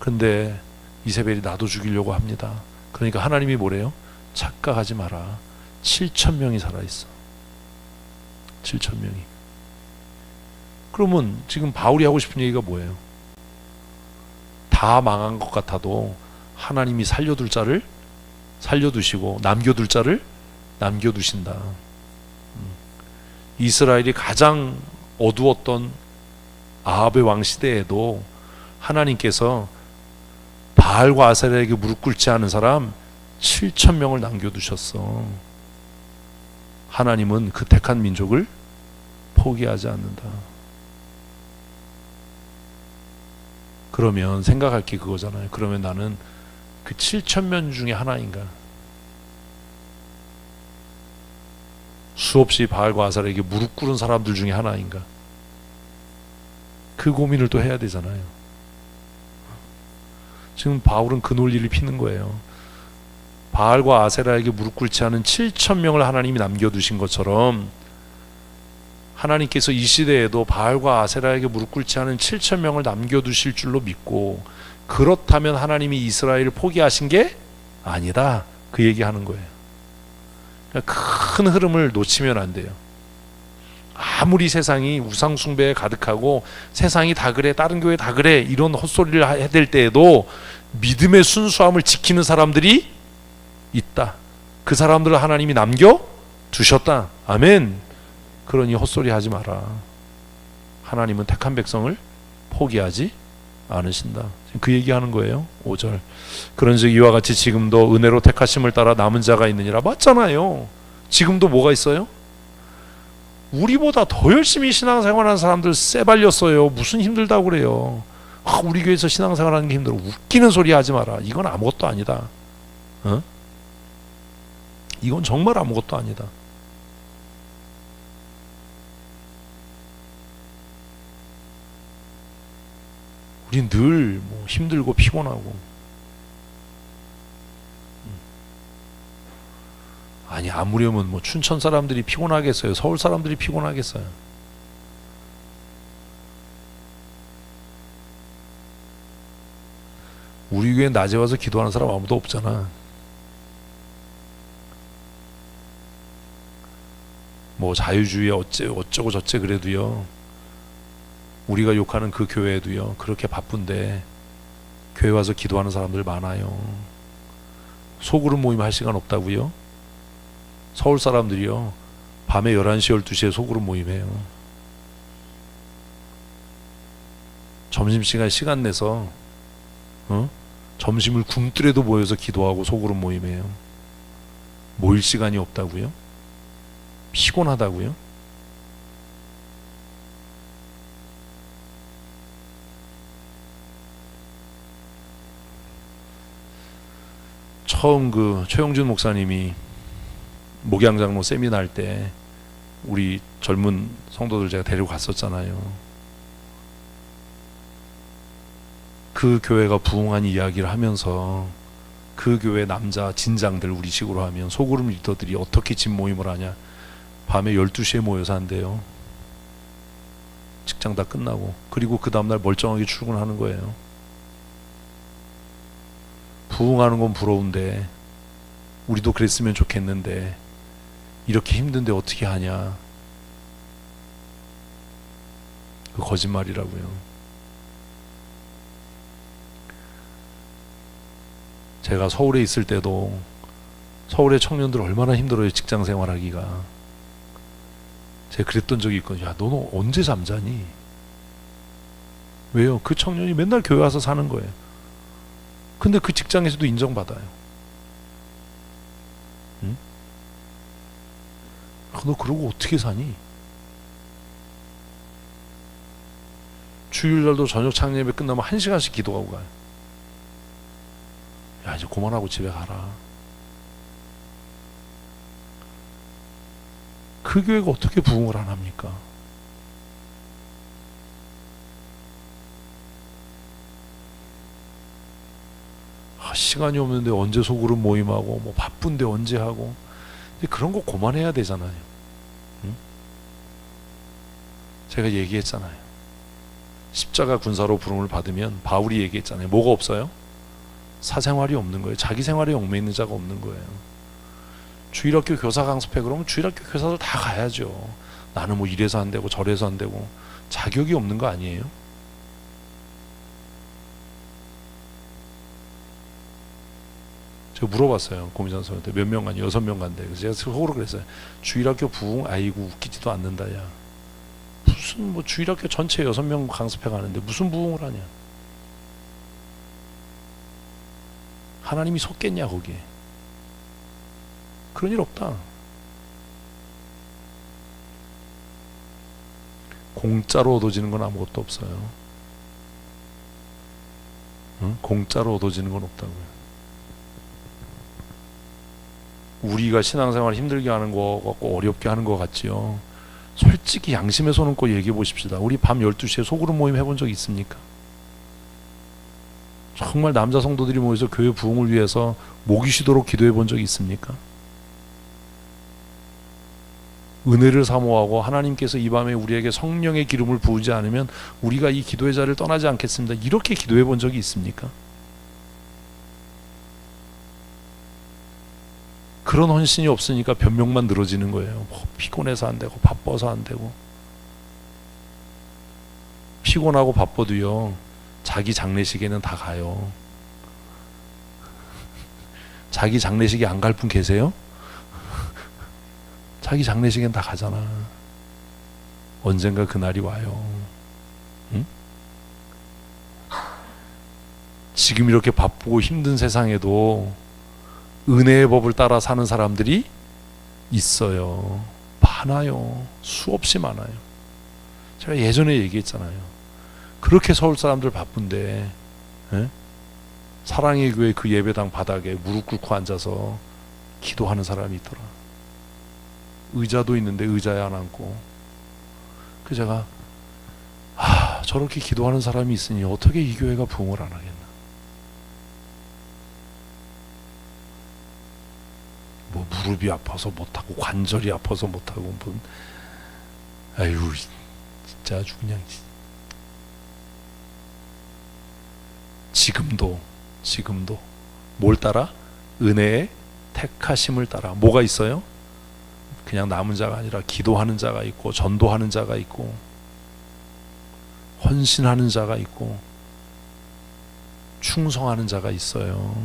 Speaker 1: 근데 이세벨이 나도 죽이려고 합니다. 그러니까 하나님이 뭐래요? 착각하지 마라. 7,000명이 살아있어. 7,000명이. 그러면 지금 바울이 하고 싶은 얘기가 뭐예요? 다 망한 것 같아도 하나님이 살려둘 자를 살려두시고 남겨둘 자를 남겨두신다. 이스라엘이 가장 어두웠던 아합의 왕 시대에도 하나님께서 바알과 아세라에게 무릎 꿇지 않은 사람 7,000명을 남겨두셨어. 하나님은 그 택한 민족을 포기하지 않는다. 그러면 생각할 게 그거잖아요. 그러면 나는 그 7,000명 중에 하나인가? 수없이 바알과 아사르에게 무릎 꿇은 사람들 중에 하나인가? 그 고민을 또 해야 되잖아요. 지금 바울은 그 논리를 피는 거예요. 바알과 아세라에게 무릎 꿇지 않은 7,000명을 하나님이 남겨두신 것처럼 하나님께서 이 시대에도 바알과 아세라에게 무릎 꿇지 않은 7,000명을 남겨두실 줄로 믿고, 그렇다면 하나님이 이스라엘을 포기하신 게 아니다, 그 얘기하는 거예요. 그러니까 큰 흐름을 놓치면 안 돼요. 아무리 세상이 우상 숭배에 가득하고 세상이 다 그래, 다른 교회 다 그래, 이런 헛소리를 해댈 때에도 믿음의 순수함을 지키는 사람들이 있다. 그 사람들을 하나님이 남겨두셨다. 아멘. 그러니 헛소리 하지 마라. 하나님은 택한 백성을 포기하지 않으신다. 그 얘기하는 거예요. 5절. 그런즉 이와 같이 지금도 은혜로 택하심을 따라 남은 자가 있느니라. 맞잖아요. 지금도 뭐가 있어요? 우리보다 더 열심히 신앙생활하는 사람들 쎄발렸어요. 무슨 힘들다고 그래요. 우리 교회에서 신앙생활하는 게 힘들어. 웃기는 소리 하지 마라. 이건 아무것도 아니다. 어? 이건 정말 아무것도 아니다. 우린 늘 뭐 힘들고 피곤하고. 아니, 아무려면 뭐 춘천 사람들이 피곤하겠어요? 서울 사람들이 피곤하겠어요? 우리 교회 낮에 와서 기도하는 사람 아무도 없잖아. 뭐 자유주의 어쩌고 저쩌고 그래도요, 우리가 욕하는 그 교회도요, 그렇게 바쁜데 교회 와서 기도하는 사람들 많아요. 소그룹 모임 할 시간 없다고요? 서울 사람들이요, 밤에 11시 12시에 소그룹 모임해요. 점심시간 시간 내서 점심을 굶더라도 모여서 기도하고 소그룹 모임해요. 모일 시간이 없다고요? 피곤하다고요? 처음 그 최용준 목사님이 목양장로 세미나 할 때 우리 젊은 성도들 제가 데리고 갔었잖아요. 그 교회가 부흥한 이야기를 하면서 그 교회 남자 진장들, 우리 식으로 하면 소그룹 리더들이 어떻게 집 모임을 하냐, 밤에 12시에 모여서 한대요. 직장 다 끝나고. 그리고 그 다음날 멀쩡하게 출근하는 거예요. 부흥하는 건 부러운데, 우리도 그랬으면 좋겠는데 이렇게 힘든데 어떻게 하냐. 그 거짓말이라고요. 제가 서울에 있을 때도 서울의 청년들 얼마나 힘들어요, 직장 생활하기가. 제가 그랬던 적이 있거든요. 야, 너는 언제 잠자니? 왜요? 그 청년이 맨날 교회 와서 사는 거예요. 근데 그 직장에서도 인정받아요. 응? 너 그러고 어떻게 사니? 주일날도 저녁 창례배 끝나면 1시간씩 기도하고 가요. 야, 이제 그만하고 집에 가라. 그 교회가 어떻게 부흥을 안 합니까? 시간이 없는데 언제 소그룹 모임하고, 뭐 바쁜데 언제 하고. 근데 그런 거 그만해야 되잖아요. 응? 제가 얘기했잖아요. 십자가 군사로 부름을 받으면 바울이 얘기했잖아요. 뭐가 없어요? 사생활이 없는 거예요. 자기 생활에 얽매이는 자가 없는 거예요. 주일학교 교사 강습회 그러면 주일학교 교사들 다 가야죠. 나는 뭐 이래서 안 되고 저래서 안 되고. 자격이 없는 거 아니에요? 제가 물어봤어요. 고민장 선생님한테 몇 명 간대? 6명 간대. 그래서 제가 속으로 그랬어요. 주일학교 부흥, 아이고 웃기지도 않는다 야. 무슨 뭐 주일학교 전체 6명 강습회 가는데 무슨 부흥을 하냐. 하나님이 속겠냐 거기에. 그런 일 없다. 공짜로 얻어지는 건 아무것도 없어요. 응? 공짜로 얻어지는 건 없다고요. 우리가 신앙생활 힘들게 하는 거 같고 어렵게 하는 거 같지요. 솔직히 양심의 손은 꼭 얘기해 보십시다. 우리 밤 12시에 소그룹 모임 해본 적 있습니까? 정말 남자 성도들이 모여서 교회 부흥을 위해서 목이 쉬도록 기도해 본 적이 있습니까? 은혜를 사모하고 하나님께서 이 밤에 우리에게 성령의 기름을 부으지 않으면 우리가 이 기도의 자리를 떠나지 않겠습니다. 이렇게 기도해 본 적이 있습니까? 그런 헌신이 없으니까 변명만 늘어지는 거예요. 뭐 피곤해서 안 되고 바빠서 안 되고. 피곤하고 바빠도요, 자기 장례식에는 다 가요. 자기 장례식에 안 갈 분 계세요? 자기 장례식엔 다 가잖아. 언젠가 그날이 와요. 응? 지금 이렇게 바쁘고 힘든 세상에도 은혜의 법을 따라 사는 사람들이 있어요. 많아요. 수없이 많아요. 제가 예전에 얘기했잖아요. 그렇게 서울 사람들 바쁜데, 에? 사랑의 교회 그 예배당 바닥에 무릎 꿇고 앉아서 기도하는 사람이 있더라. 의자도 있는데 의자에 안 앉고. 그 제가 저렇게 기도하는 사람이 있으니 어떻게 이 교회가 부흥을 안 하겠나. 뭐 무릎이 아파서 못하고 관절이 아파서 못하고 뭐, 아유 진짜 아주 그냥. 지금도 뭘 따라? 은혜의 택하심을 따라. 뭐가 있어요? 그냥 남은 자가 아니라 기도하는 자가 있고, 전도하는 자가 있고, 헌신하는 자가 있고, 충성하는 자가 있어요.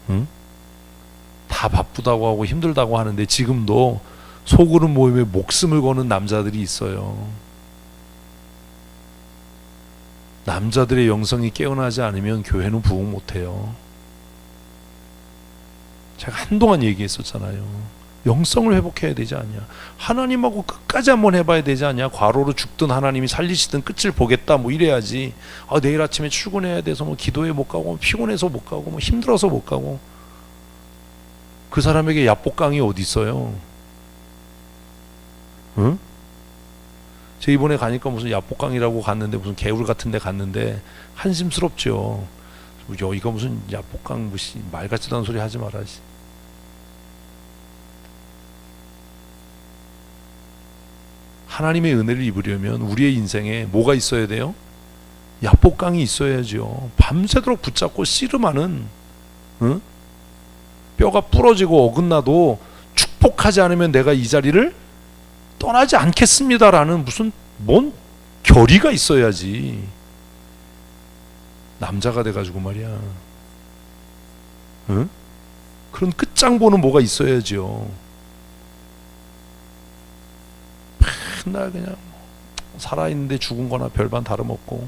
Speaker 1: 응? 다 바쁘다고 하고 힘들다고 하는데 지금도 소그룹 모임에 목숨을 거는 남자들이 있어요. 남자들의 영성이 깨어나지 않으면 교회는 부흥 못해요. 제가 한동안 얘기했었잖아요. 영성을 회복해야 되지 않냐. 하나님하고 끝까지 한번 해봐야 되지 않냐. 과로로 죽든 하나님이 살리시든 끝을 보겠다 뭐 이래야지. 내일 아침에 출근해야 돼서 뭐 기도에 못 가고, 피곤해서 못 가고, 뭐 힘들어서 못 가고. 그 사람에게 야복강이 어디 있어요? 응? 제 이번에 가니까 무슨 야복강이라고 갔는데, 무슨 개울 같은 데 갔는데 한심스럽죠. 여기가 무슨 야복강, 무슨 말 같지도 않은 소리 하지 말아야지. 하나님의 은혜를 입으려면 우리의 인생에 뭐가 있어야 돼요? 야복강이 있어야죠. 밤새도록 붙잡고 씨름하는, 응? 뼈가 부러지고 어긋나도 축복하지 않으면 내가 이 자리를 떠나지 않겠습니다라는 무슨 뭔 결의가 있어야지. 남자가 돼가지고 말이야. 응? 그런 끝장보는 뭐가 있어야죠. 맨날 그냥 살아있는데 죽은 거나 별반 다름없고,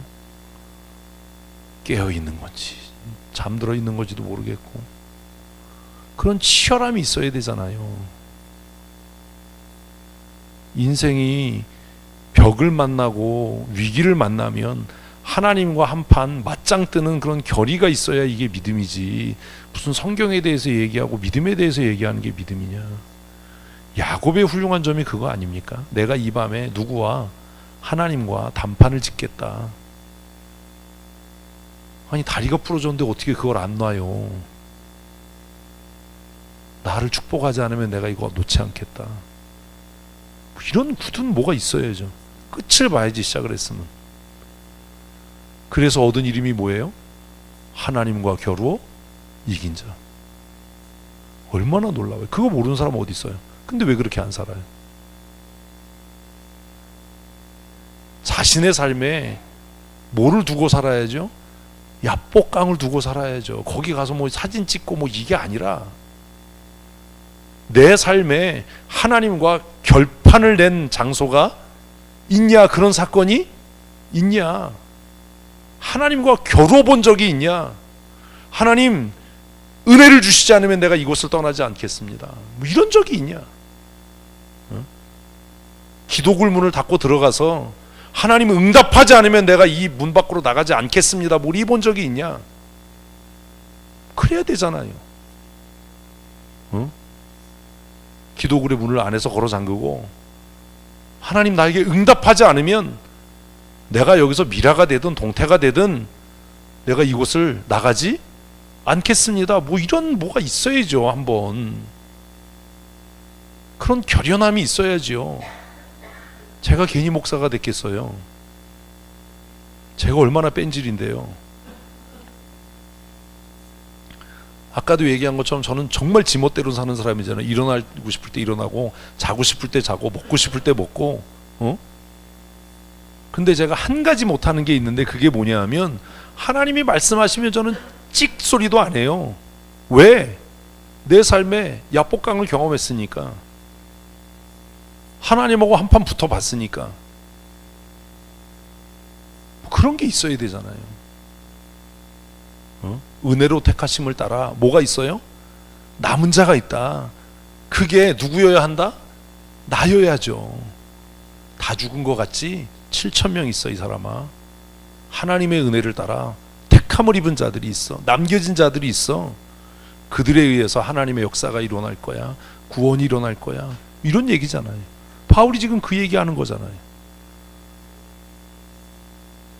Speaker 1: 깨어있는 건지 잠들어 있는 건지도 모르겠고, 그런 치열함이 있어야 되잖아요. 인생이 벽을 만나고 위기를 만나면 하나님과 한판 맞짱 뜨는 그런 결의가 있어야 이게 믿음이지. 무슨 성경에 대해서 얘기하고 믿음에 대해서 얘기하는 게 믿음이냐. 야곱의 훌륭한 점이 그거 아닙니까? 내가 이 밤에 누구와? 하나님과 단판을 짓겠다. 아니 다리가 부러졌는데 어떻게 그걸 안 놔요? 나를 축복하지 않으면 내가 이거 놓지 않겠다. 이런 굳은 뭐가 있어야죠. 끝을 봐야지 시작을 했으면. 그래서 얻은 이름이 뭐예요? 하나님과 겨루어 이긴 자. 얼마나 놀라워요. 그거 모르는 사람 어디 있어요? 근데 왜 그렇게 안 살아요? 자신의 삶에 뭐를 두고 살아야죠? 야복강을 두고 살아야죠. 거기 가서 뭐 사진 찍고 뭐 이게 아니라 내 삶에 하나님과 결판을 낸 장소가 있냐? 그런 사건이 있냐? 하나님과 겨루어 본 적이 있냐? 하나님 은혜를 주시지 않으면 내가 이곳을 떠나지 않겠습니다. 뭐 이런 적이 있냐? 기도굴 문을 닫고 들어가서 하나님 응답하지 않으면 내가 이 문 밖으로 나가지 않겠습니다, 뭐 우리 본 적이 있냐? 그래야 되잖아요. 응? 기도굴의 문을 안에서 걸어 잠그고 하나님 나에게 응답하지 않으면 내가 여기서 미라가 되든 동태가 되든 내가 이곳을 나가지 않겠습니다, 뭐 이런 뭐가 있어야죠. 한번 그런 결연함이 있어야지요. 제가 괜히 목사가 됐겠어요? 제가 얼마나 뺀질인데요. 아까도 얘기한 것처럼 저는 정말 지멋대로 사는 사람이잖아요. 일어나고 싶을 때 일어나고 자고 싶을 때 자고 먹고 싶을 때 먹고. 근데 제가 한 가지 못하는 게 있는데 그게 뭐냐 하면 하나님이 말씀하시면 저는 찍 소리도 안 해요. 왜? 내 삶에 야복강을 경험했으니까, 하나님하고 한판 붙어봤으니까. 그런 게 있어야 되잖아요. 은혜로 택하심을 따라 뭐가 있어요? 남은 자가 있다. 그게 누구여야 한다? 나여야죠. 다 죽은 것 같지? 7,000명 있어 이 사람아. 하나님의 은혜를 따라 택함을 입은 자들이 있어. 남겨진 자들이 있어. 그들에 의해서 하나님의 역사가 일어날 거야. 구원이 일어날 거야. 이런 얘기잖아요. 바울이 지금 그 얘기하는 거잖아요.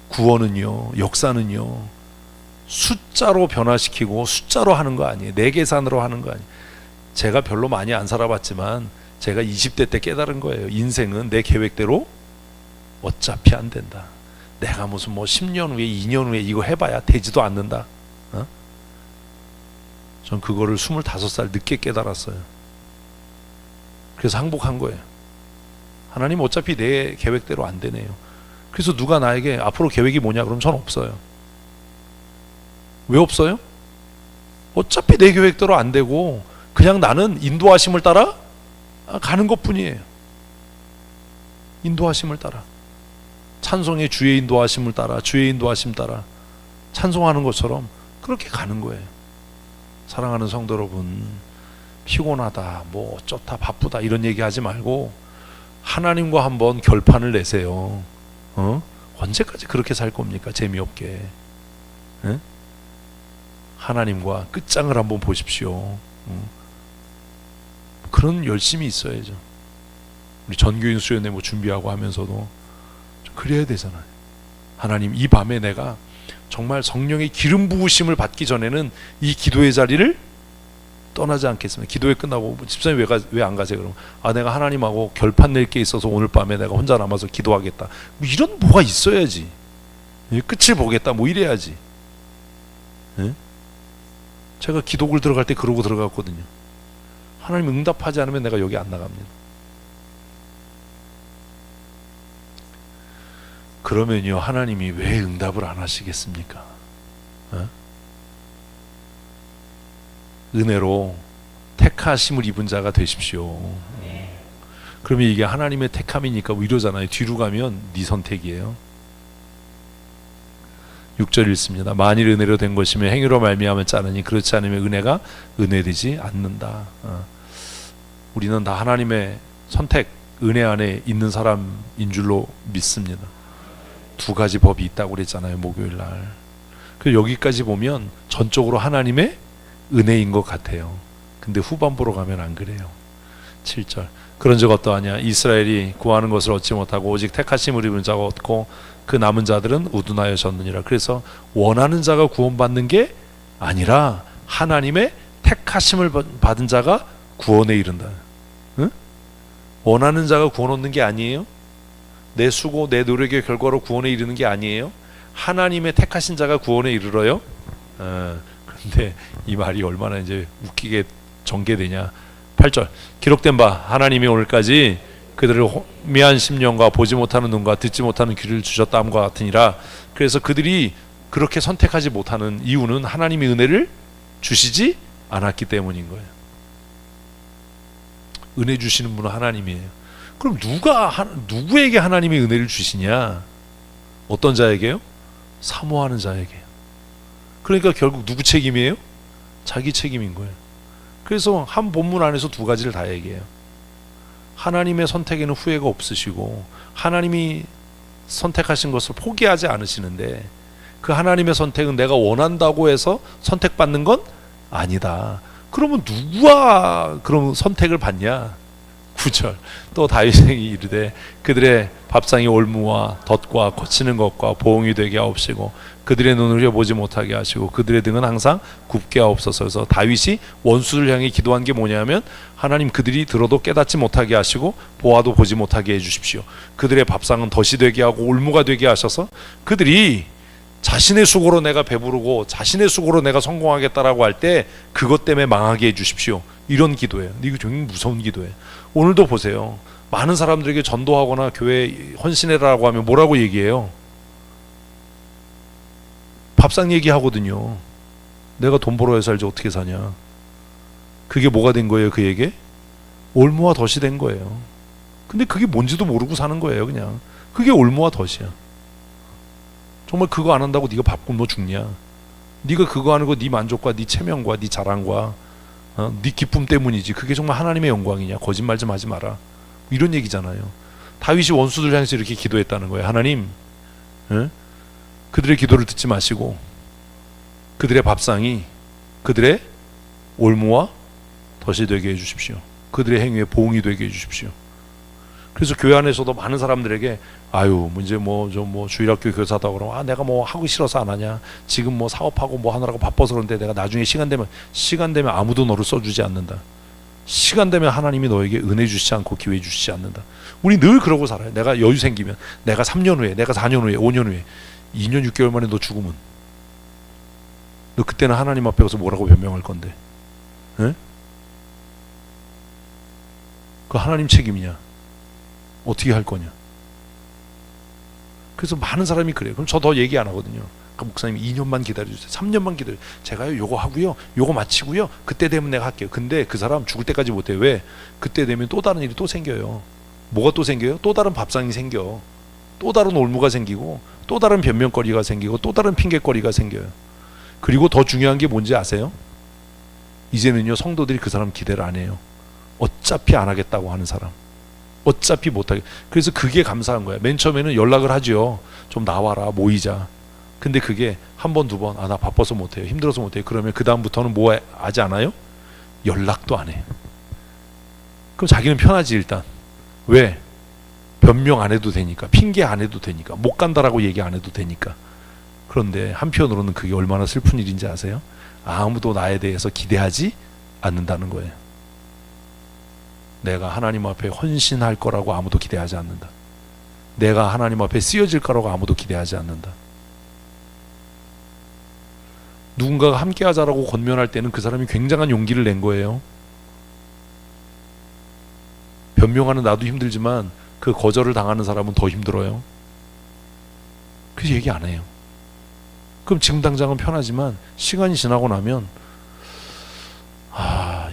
Speaker 1: 구원은요, 역사는요, 숫자로 변화시키고 숫자로 하는 거 아니에요. 내 계산으로 하는 거 아니에요. 제가 별로 많이 안 살아봤지만 제가 20대 때 깨달은 거예요. 인생은 내 계획대로 어차피 안 된다. 내가 무슨 뭐 10년 후에 2년 후에 이거 해봐야 되지도 않는다. 전 그거를 25살 늦게 깨달았어요. 그래서 항복한 거예요. 하나님 어차피 내 계획대로 안 되네요. 그래서 누가 나에게 앞으로 계획이 뭐냐 그러면 전 없어요. 왜 없어요? 어차피 내 계획대로 안 되고 그냥 나는 인도하심을 따라 가는 것뿐이에요. 인도하심을 따라, 찬송의 주의 인도하심을 따라, 주의 인도하심 따라 찬송하는 것처럼 그렇게 가는 거예요. 사랑하는 성도 여러분, 피곤하다, 뭐 어쩌다, 바쁘다 이런 얘기하지 말고 하나님과 한번 결판을 내세요. 언제까지 그렇게 살 겁니까? 재미없게. 하나님과 끝장을 한번 보십시오. 그런 열심이 있어야죠. 우리 전교인 수련회 뭐 준비하고 하면서도 그래야 되잖아요. 하나님, 이 밤에 내가 정말 성령의 기름 부으심을 받기 전에는 이 기도의 자리를 떠나지 않겠습니다. 기도회 끝나고 집사님 왜 안 가세요? 그러면 내가 하나님하고 결판 낼 게 있어서 오늘 밤에 내가 혼자 남아서 기도하겠다. 뭐 이런 뭐가 있어야지. 끝을 보겠다. 뭐 이래야지. 제가 기도굴 들어갈 때 그러고 들어갔거든요. 하나님 응답하지 않으면 내가 여기 안 나갑니다. 그러면요, 하나님이 왜 응답을 안 하시겠습니까? 은혜로 택하심을 입은 자가 되십시오. 그러면 이게 하나님의 택함이니까 이러잖아요. 뒤로 가면 네 선택이에요. 6절 읽습니다. 만일 은혜로 된 것이면 행위로 말미암아 짜느니 그렇지 않으면 은혜가 은혜되지 않는다. 우리는 다 하나님의 선택, 은혜 안에 있는 사람인 줄로 믿습니다. 두 가지 법이 있다고 그랬잖아요, 목요일 날. 그래서 여기까지 보면 전적으로 하나님의 은혜인 것 같아요. 근데 후반부로 가면 안 그래요. 7절. 그런즉 어떠하냐? 이스라엘이 구하는 것을 얻지 못하고 오직 택하심을 입은 자가 얻고 그 남은 자들은 우둔하여 졌느니라. 그래서 원하는 자가 구원받는 게 아니라 하나님의 택하심을 받은 자가 구원에 이른다. 응? 원하는 자가 구원 얻는 게 아니에요. 내 수고 내 노력의 결과로 구원에 이르는 게 아니에요. 하나님의 택하신 자가 구원에 이르러요. 근데 이 말이 얼마나 이제 웃기게 전개되냐. 8절. 기록된 바 하나님이 오늘까지 그들을 미한 심령과 보지 못하는 눈과 듣지 못하는 귀를 주셨다함과 같으니라. 그래서 그들이 그렇게 선택하지 못하는 이유는 하나님이 은혜를 주시지 않았기 때문인 거예요. 은혜 주시는 분은 하나님이에요. 그럼 누구에게 하나님이 은혜를 주시냐? 어떤 자에게요? 사모하는 자에게요. 그러니까 결국 누구 책임이에요? 자기 책임인 거예요. 그래서 한 본문 안에서 두 가지를 다 얘기해요. 하나님의 선택에는 후회가 없으시고 하나님이 선택하신 것을 포기하지 않으시는데 그 하나님의 선택은 내가 원한다고 해서 선택받는 건 아니다. 그러면 누가 그럼 선택을 받냐? 9절 또 다윗이 이르되 그들의 밥상이 올무와 덫과 거치는 것과 보응이 되게 하옵시고 그들의 눈을 흘려보지 못하게 하시고 그들의 등은 항상 굽게 하옵소서. 그래서 다윗이 원수를 향해 기도한 게 뭐냐면 하나님 그들이 들어도 깨닫지 못하게 하시고 보아도 보지 못하게 해주십시오. 그들의 밥상은 덫이 되게 하고 올무가 되게 하셔서 그들이 자신의 수고로 내가 배부르고 자신의 수고로 내가 성공하겠다라고 할 때 그것 때문에 망하게 해주십시오. 이런 기도예요. 이거 굉장히 무서운 기도예요. 오늘도 보세요. 많은 사람들에게 전도하거나 교회 헌신해라고 하면 뭐라고 얘기해요? 밥상 얘기하거든요. 내가 돈 벌어야 살지 어떻게 사냐. 그게 뭐가 된 거예요? 그에게 올무와 덫이 된 거예요. 근데 그게 뭔지도 모르고 사는 거예요. 그냥 그게 올무와 덫이야. 정말 그거 안 한다고 네가 밥 굶어 죽냐? 네가 그거 하는 거 네 만족과 네 체면과 네 자랑과 네 기쁨 때문이지. 그게 정말 하나님의 영광이냐? 거짓말 좀 하지 마라. 이런 얘기잖아요. 다윗이 원수들 향해서 이렇게 기도했다는 거예요. 하나님, 그들의 기도를 듣지 마시고 그들의 밥상이 그들의 올무와 덫이 되게 해주십시오. 그들의 행위에 보응이 되게 해주십시오. 그래서 교회 안에서도 많은 사람들에게 아유 이제 좀 주일학교 교사다 그러면 내가 뭐 하기 싫어서 안 하냐, 지금 뭐 사업하고 뭐 하느라고 바빠서 그런데 내가 나중에 시간 되면 아무도 너를 써주지 않는다. 시간 되면 하나님이 너에게 은혜 주시지 않고 기회 주시지 않는다. 우리 늘 그러고 살아요. 내가 여유 생기면 내가 3년 후에, 내가 4년 후에, 5년 후에, 2년 6개월 만에 너 죽으면 너 그때는 하나님 앞에 가서 뭐라고 변명할 건데? 에? 그 하나님 책임이냐? 어떻게 할 거냐? 그래서 많은 사람이 그래요. 그럼 저 더 얘기 안 하거든요. 그 목사님 2년만 기다려주세요. 3년만 기다려. 제가요 요거 하고요, 요거 마치고요, 그때 되면 내가 할게요. 근데 그 사람 죽을 때까지 못해요. 왜? 그때 되면 또 다른 일이 또 생겨요. 뭐가 또 생겨요? 또 다른 밥상이 생겨. 또 다른 올무가 생기고 또 다른 변명거리가 생기고 또 다른 핑계거리가 생겨요. 그리고 더 중요한 게 뭔지 아세요? 이제는요 성도들이 그 사람 기대를 안 해요. 어차피 안 하겠다고 하는 사람, 어차피 못하게. 그래서 그게 감사한 거야. 맨 처음에는 연락을 하죠. 좀 나와라, 모이자. 근데 그게 한 번, 두 번, 나 바빠서 못해요, 힘들어서 못해요. 그러면 그 다음부터는 뭐 하지 않아요? 연락도 안 해요. 그럼 자기는 편하지 일단. 왜? 변명 안 해도 되니까, 핑계 안 해도 되니까, 못 간다라고 얘기 안 해도 되니까. 그런데 한편으로는 그게 얼마나 슬픈 일인지 아세요? 아무도 나에 대해서 기대하지 않는다는 거예요. 내가 하나님 앞에 헌신할 거라고 아무도 기대하지 않는다. 내가 하나님 앞에 쓰여질 거라고 아무도 기대하지 않는다. 누군가가 함께 하자라고 권면할 때는 그 사람이 굉장한 용기를 낸 거예요. 변명하는 나도 힘들지만 그 거절을 당하는 사람은 더 힘들어요. 그래서 얘기 안 해요. 그럼 지금 당장은 편하지만 시간이 지나고 나면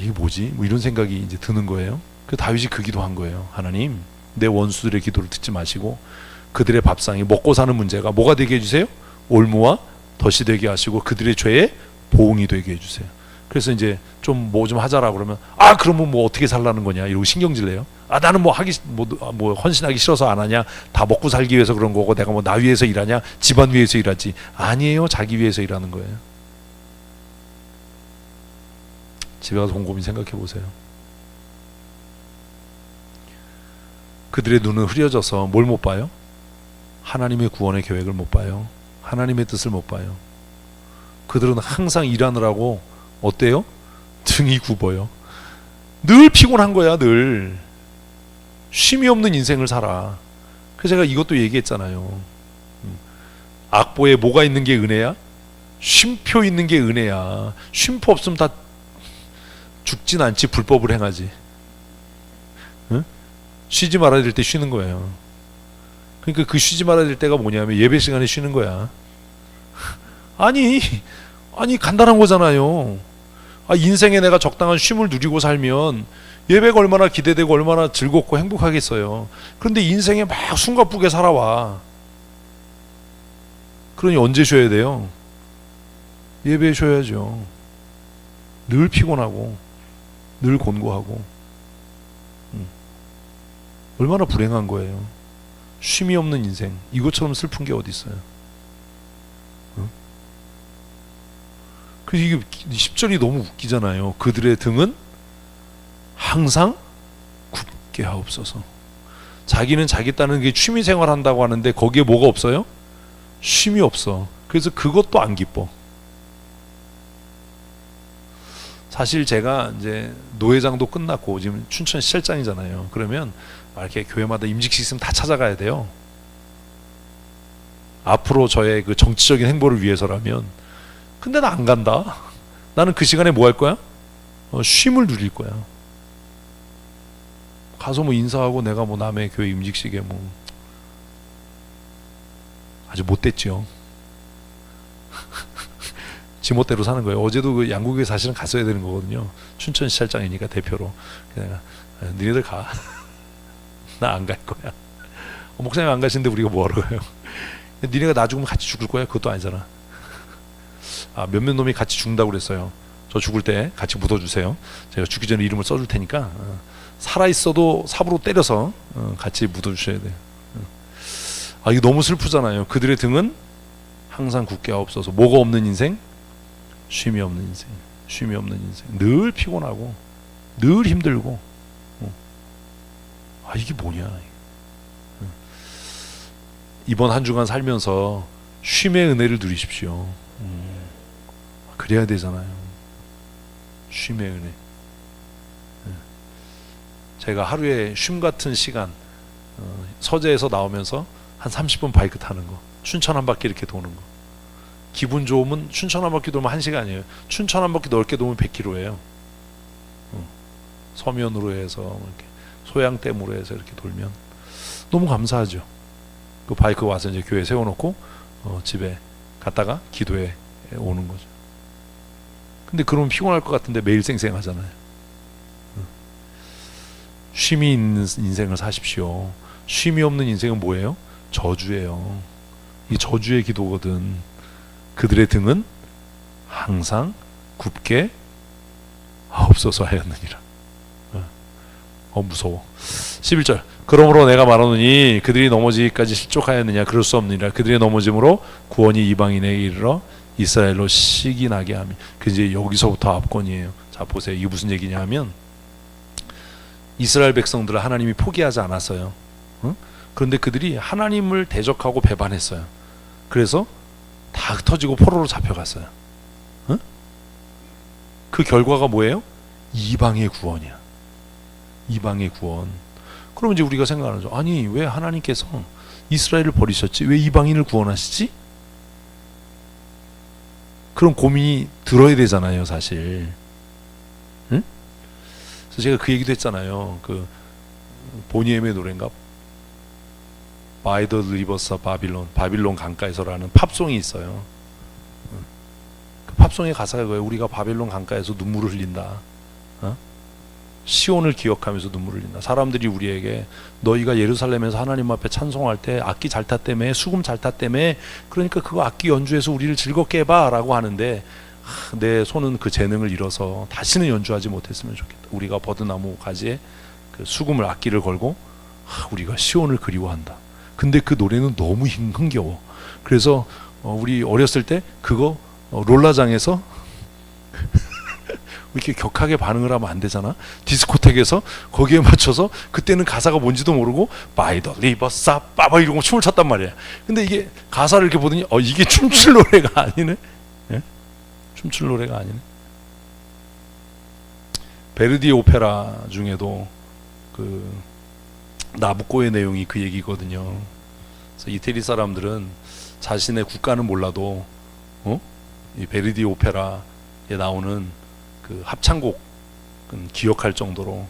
Speaker 1: 이게 뭐지? 뭐 이런 생각이 이제 드는 거예요. 그 다윗이 그 기도한 거예요. 하나님, 내 원수들의 기도를 듣지 마시고 그들의 밥상이 먹고 사는 문제가 뭐가 되게 해주세요? 올무와 덫이 되게 하시고 그들의 죄에 보응이 되게 해주세요. 그래서 이제 좀 뭐 좀 하자라 그러면 그러면 뭐 어떻게 살라는 거냐 이러고 신경질 내요. 나는 뭐 헌신하기 싫어서 안 하냐, 다 먹고 살기 위해서 그런 거고 내가 뭐 나 위해서 일하냐, 집안 위해서 일하지. 아니에요, 자기 위해서 일하는 거예요. 집에 가서 곰곰이 생각해 보세요. 그들의 눈은 흐려져서 뭘 못 봐요? 하나님의 구원의 계획을 못 봐요. 하나님의 뜻을 못 봐요. 그들은 항상 일하느라고 어때요? 등이 굽어요. 늘 피곤한 거야. 늘 쉼이 없는 인생을 살아. 그래서 제가 이것도 얘기했잖아요. 악보에 뭐가 있는 게 은혜야? 쉼표 있는 게 은혜야. 쉼표 없으면 다 죽진 않지, 불법을 행하지. 응? 쉬지 말아야 될 때 쉬는 거예요. 그러니까 그 쉬지 말아야 될 때가 뭐냐면 예배 시간에 쉬는 거야. 아니 간단한 거잖아요. 인생에 내가 적당한 쉼을 누리고 살면 예배가 얼마나 기대되고 얼마나 즐겁고 행복하겠어요. 그런데 인생에 막 숨가쁘게 살아와. 그러니 언제 쉬어야 돼요? 예배에 쉬어야죠. 늘 피곤하고 늘 곤고하고. 얼마나 불행한 거예요. 쉼이 없는 인생. 이것처럼 슬픈 게 어디 있어요? 응? 그래서 이게 10절이 너무 웃기잖아요. 그들의 등은 항상 굳게 하옵소서. 자기는 자기 따는 게 취미생활 한다고 하는데 거기에 뭐가 없어요? 쉼이 없어. 그래서 그것도 안 기뻐. 사실 제가 이제 노회장도 끝났고 지금 춘천 시찰장이잖아요. 그러면 이렇게 교회마다 임직식 있으면 다 찾아가야 돼요. 앞으로 저의 그 정치적인 행보를 위해서라면. 근데 나 안 간다. 나는 그 시간에 뭐 할 거야? 쉼을 누릴 거야. 가서 뭐 인사하고 내가 뭐 남의 교회 임직식에 뭐 아주 못됐죠. 지멋대로 사는 거예요. 어제도 그 양국에 사실은 갔어야 되는 거거든요. 춘천 시찰장이니까 대표로. 그냥 너희들 가. 나 안 갈 거야. 목사님 안 가시는데 우리가 뭐하러 가요? 니네가 나 죽으면 같이 죽을 거야? 그것도 아니잖아. 몇몇 놈이 같이 죽는다고 그랬어요. 저 죽을 때 같이 묻어주세요. 제가 죽기 전에 이름을 써줄 테니까 살아있어도 삽으로 때려서 같이 묻어주셔야 돼요. 이거 너무 슬프잖아요. 그들의 등은 항상 굳게 하옵소서. 뭐가 없는 인생? 쉼이 없는 인생. 쉼이 없는 인생. 늘 피곤하고 늘 힘들고 이게 뭐냐. 이번 한 주간 살면서 쉼의 은혜를 누리십시오. 그래야 되잖아요. 쉼의 은혜. 제가 하루에 쉼 같은 시간 서재에서 나오면서 한 30분 바이크 타는 거, 춘천 한 바퀴 이렇게 도는 거. 기분 좋으면 춘천 한 바퀴 돌면 1시간이에요. 춘천 한 바퀴 넓게 돌면 100km예요. 서면으로 해서 이렇게 소양댐으로 해서 이렇게 돌면 너무 감사하죠. 그 바이크 와서 이제 교회에 세워놓고 집에 갔다가 기도에 오는 거죠. 근데 그러면 피곤할 것 같은데 매일 쌩쌩하잖아요. 쉼이 있는 인생을 사십시오. 쉼이 없는 인생은 뭐예요? 저주예요. 이 저주의 기도거든. 그들의 등은 항상 굽게 하옵소서 하였느니라. 무서워. 11절. 그러므로 내가 말하노니 그들이 넘어지기까지 실족하였느냐? 그럴 수 없느니라. 그들의 넘어짐으로 구원이 이방인에게 이르러 이스라엘로 시기나게 하며. 그 이제 여기서부터 압권이에요. 자 보세요. 이게 무슨 얘기냐 하면 이스라엘 백성들을 하나님이 포기하지 않았어요. 그런데 그들이 하나님을 대적하고 배반했어요. 그래서 다 흩어지고 포로로 잡혀갔어요. 그 결과가 뭐예요? 이방의 구원이야. 이방의 구원. 그럼 이제 우리가 생각하는 거죠. 아니 왜 하나님께서 이스라엘을 버리셨지? 왜 이방인을 구원하시지? 그런 고민이 들어야 되잖아요, 사실. 응? 그래서 제가 그 얘기도 했잖아요. 그 보니엠의 노래인가? By the Rivers of Babylon, 바빌론 강가에서라는 팝송이 있어요. 그 팝송의 가사가 그거예요. 우리가 바빌론 강가에서 눈물을 흘린다. 시온을 기억하면서 눈물을 흘린다. 사람들이 우리에게 너희가 예루살렘에서 하나님 앞에 찬송할 때 악기 잘 탔다며, 수금 잘 탔다며, 그러니까 그거 악기 연주해서 우리를 즐겁게 해봐 라고 하는데 내 손은 그 재능을 잃어서 다시는 연주하지 못했으면 좋겠다. 우리가 버드나무 가지에 그 수금을 악기를 걸고 우리가 시온을 그리워한다. 근데 그 노래는 너무 흥겨워. 그래서 우리 어렸을 때 그거 롤라장에서 이렇게 격하게 반응을 하면 안 되잖아. 디스코텍에서 거기에 맞춰서 그때는 가사가 뭔지도 모르고 By the Rivers of Babylon 이러고 춤을 췄단 말이야. 근데 이게 가사를 이렇게 보더니 이게 춤출 노래가 아니네. 예? 춤출 노래가 아니네. 베르디 오페라 중에도 그 나부코의 내용이 그 얘기거든요. 그래서 이태리 사람들은 자신의 국가는 몰라도 이 베르디 오페라에 나오는 그 합창곡은 기억할 정도로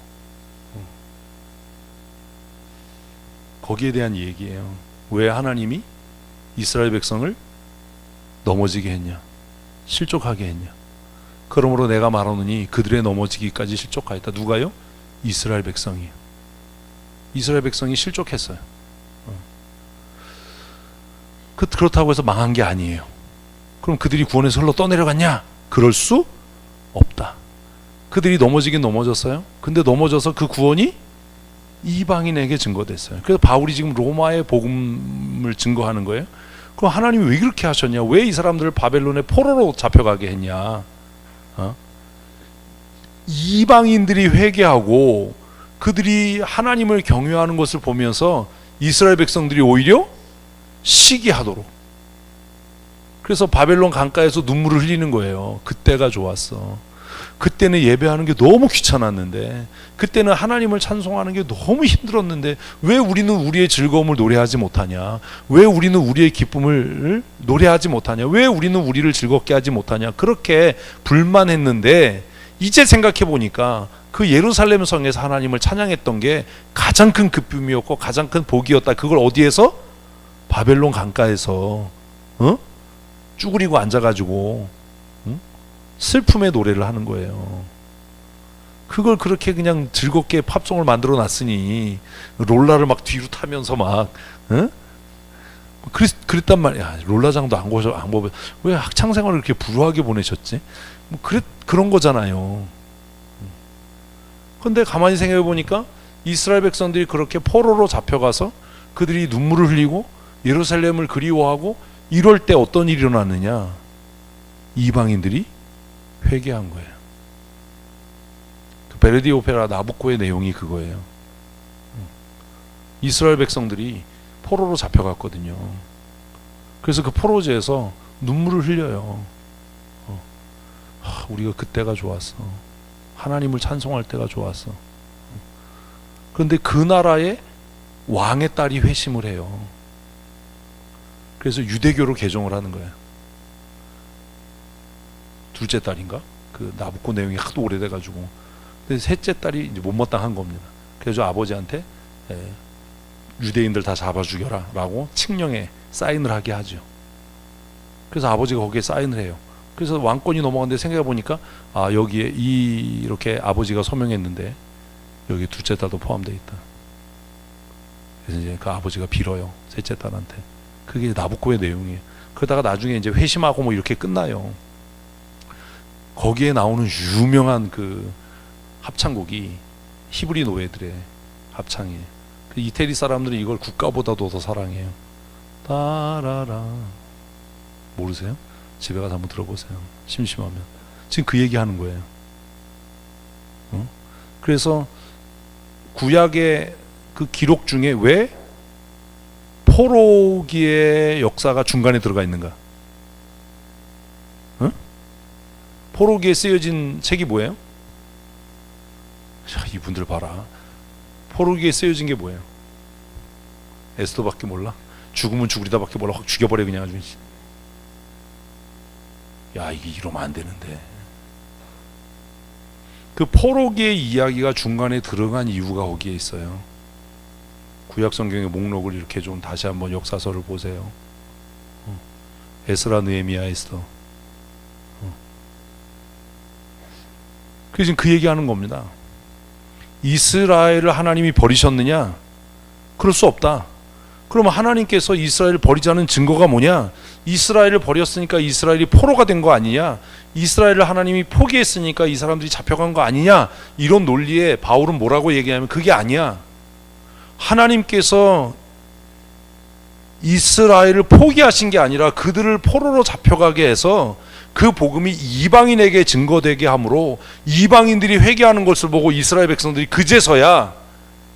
Speaker 1: 거기에 대한 얘기예요. 왜 하나님이 이스라엘 백성을 넘어지게 했냐? 실족하게 했냐? 그러므로 내가 말하노니 그들의 넘어지기까지 실족하였다. 누가요? 이스라엘 백성이에요. 이스라엘 백성이 실족했어요. 그렇다고 해서 망한 게 아니에요. 그럼 그들이 구원에서 흘러 떠내려갔냐? 그럴 수 없다. 그들이 넘어지긴 넘어졌어요. 근데 넘어져서 그 구원이 이방인에게 증거됐어요. 그래서 바울이 지금 로마의 복음을 증거하는 거예요. 그럼 하나님이 왜 그렇게 하셨냐? 왜 이 사람들을 바벨론의 포로로 잡혀가게 했냐? 이방인들이 회개하고 그들이 하나님을 경외하는 것을 보면서 이스라엘 백성들이 오히려 시기하도록, 그래서 바벨론 강가에서 눈물을 흘리는 거예요. 그때가 좋았어. 그때는 예배하는 게 너무 귀찮았는데, 그때는 하나님을 찬송하는 게 너무 힘들었는데 왜 우리는 우리의 즐거움을 노래하지 못하냐? 왜 우리는 우리의 기쁨을 노래하지 못하냐? 왜 우리는 우리를 즐겁게 하지 못하냐? 그렇게 불만했는데 이제 생각해 보니까 그 예루살렘 성에서 하나님을 찬양했던 게 가장 큰 기쁨이었고 가장 큰 복이었다. 그걸 어디에서? 바벨론 강가에서 쭈그리고 앉아가지고 슬픔의 노래를 하는 거예요. 그걸 그렇게 그냥 즐겁게 팝송을 만들어 놨으니 롤라를 막 뒤로 타면서 막 그랬단 말이야. 롤라장도 안 보고 왜 학창 생활을 그렇게 불우하게 보내셨지? 그런 거잖아요. 근데 가만히 생각해 보니까 이스라엘 백성들이 그렇게 포로로 잡혀가서 그들이 눈물을 흘리고 예루살렘을 그리워하고 이럴 때 어떤 일이 일어났느냐? 이방인들이 회개한 거예요. 그 베르디 오페라 나부코의 내용이 그거예요. 이스라엘 백성들이 포로로 잡혀갔거든요. 그래서 그 포로지에서 눈물을 흘려요. 우리가 그때가 좋았어. 하나님을 찬송할 때가 좋았어. 그런데 그 나라의 왕의 딸이 회심을 해요. 그래서 유대교로 개종을 하는 거예요. 둘째 딸인가? 그 나부코 내용이 하도 오래돼가지고. 근데 셋째 딸이 이제 못마땅한 겁니다. 그래서 아버지한테 유대인들 다 잡아 죽여라 라고 칙령에 사인을 하게 하죠. 그래서 아버지가 거기에 사인을 해요. 그래서 왕권이 넘어갔는데 생각해 보니까 여기에 이렇게 아버지가 서명했는데 여기 둘째 딸도 포함되어 있다. 그래서 이제 그 아버지가 빌어요, 셋째 딸한테. 그게 나부코의 내용이에요. 그러다가 나중에 이제 회심하고 뭐 이렇게 끝나요. 거기에 나오는 유명한 그 합창곡이 히브리 노예들의 합창이에요. 그 이태리 사람들은 이걸 국가보다도 더 사랑해요. 따라라. 모르세요? 집에 가서 한번 들어보세요. 심심하면. 지금 그 얘기 하는 거예요. 그래서 구약의 그 기록 중에 왜 포로기의 역사가 중간에 들어가 있는가? 포로기에 쓰여진 책이 뭐예요? 자, 이분들 봐라. 포로기에 쓰여진 게 뭐예요? 에스더밖에 몰라? 죽으면 죽으리다밖에 몰라. 확 죽여버려 그냥 아주. 야, 이게 이러면 안 되는데. 그 포로기의 이야기가 중간에 들어간 이유가 거기에 있어요. 구약 성경의 목록을 이렇게 좀 다시 한번 역사서를 보세요. 에스라, 느헤미야, 에스더. 그래서 지금 그 얘기하는 겁니다. 이스라엘을 하나님이 버리셨느냐? 그럴 수 없다. 그러면 하나님께서 이스라엘을 버리자는 증거가 뭐냐? 이스라엘을 버렸으니까 이스라엘이 포로가 된 거 아니냐? 이스라엘을 하나님이 포기했으니까 이 사람들이 잡혀간 거 아니냐? 이런 논리에 바울은 뭐라고 얘기하냐면 그게 아니야. 하나님께서 이스라엘을 포기하신 게 아니라 그들을 포로로 잡혀가게 해서 그 복음이 이방인에게 증거되게 함으로 이방인들이 회개하는 것을 보고 이스라엘 백성들이 그제서야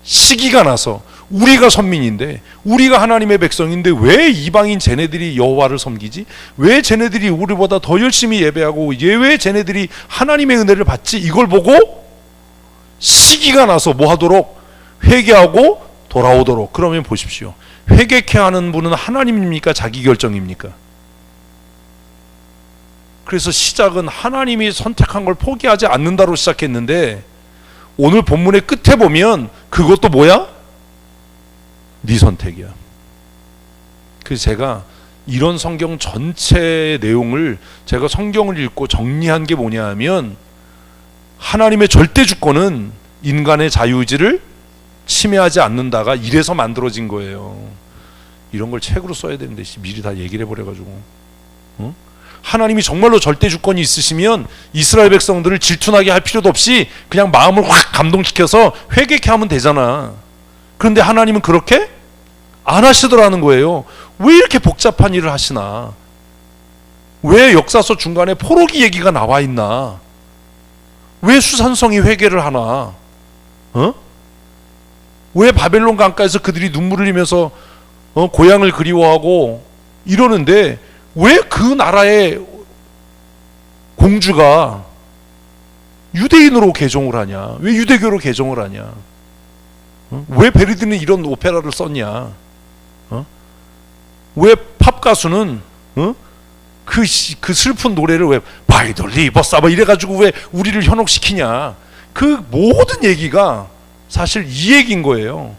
Speaker 1: 시기가 나서 우리가 선민인데 우리가 하나님의 백성인데 왜 이방인 쟤네들이 여호와를 섬기지? 왜 쟤네들이 우리보다 더 열심히 예배하고 왜 쟤네들이 하나님의 은혜를 받지? 이걸 보고 시기가 나서 뭐 하도록? 회개하고 돌아오도록. 그러면 보십시오. 회개케 하는 분은 하나님입니까? 자기 결정입니까? 그래서 시작은 하나님이 선택한 걸 포기하지 않는다로 시작했는데 오늘 본문의 끝에 보면 그것도 뭐야? 네 선택이야. 그래서 제가 이런 성경 전체의 내용을 제가 성경을 읽고 정리한 게 뭐냐 하면 하나님의 절대 주권은 인간의 자유의지를 침해하지 않는다가 이래서 만들어진 거예요. 이런 걸 책으로 써야 되는데 미리 다 얘기를 해버려가지고 하나님이 정말로 절대 주권이 있으시면 이스라엘 백성들을 질투나게 할 필요도 없이 그냥 마음을 확 감동시켜서 회개케 하면 되잖아. 그런데 하나님은 그렇게 안 하시더라는 거예요. 왜 이렇게 복잡한 일을 하시나? 왜 역사서 중간에 포로기 얘기가 나와 있나? 왜 수산성이 회개를 하나? 왜 바벨론 강가에서 그들이 눈물을 흘리면서 고향을 그리워하고 이러는데 왜 그 나라의 공주가 유대인으로 개종을 하냐? 왜 유대교로 개종을 하냐? 왜 베르디는 이런 오페라를 썼냐? 왜 팝 가수는 그 슬픈 노래를 왜 바이돌 리버사 뭐 이래가지고 왜 우리를 현혹시키냐? 그 모든 얘기가 사실 이 얘기인 거예요.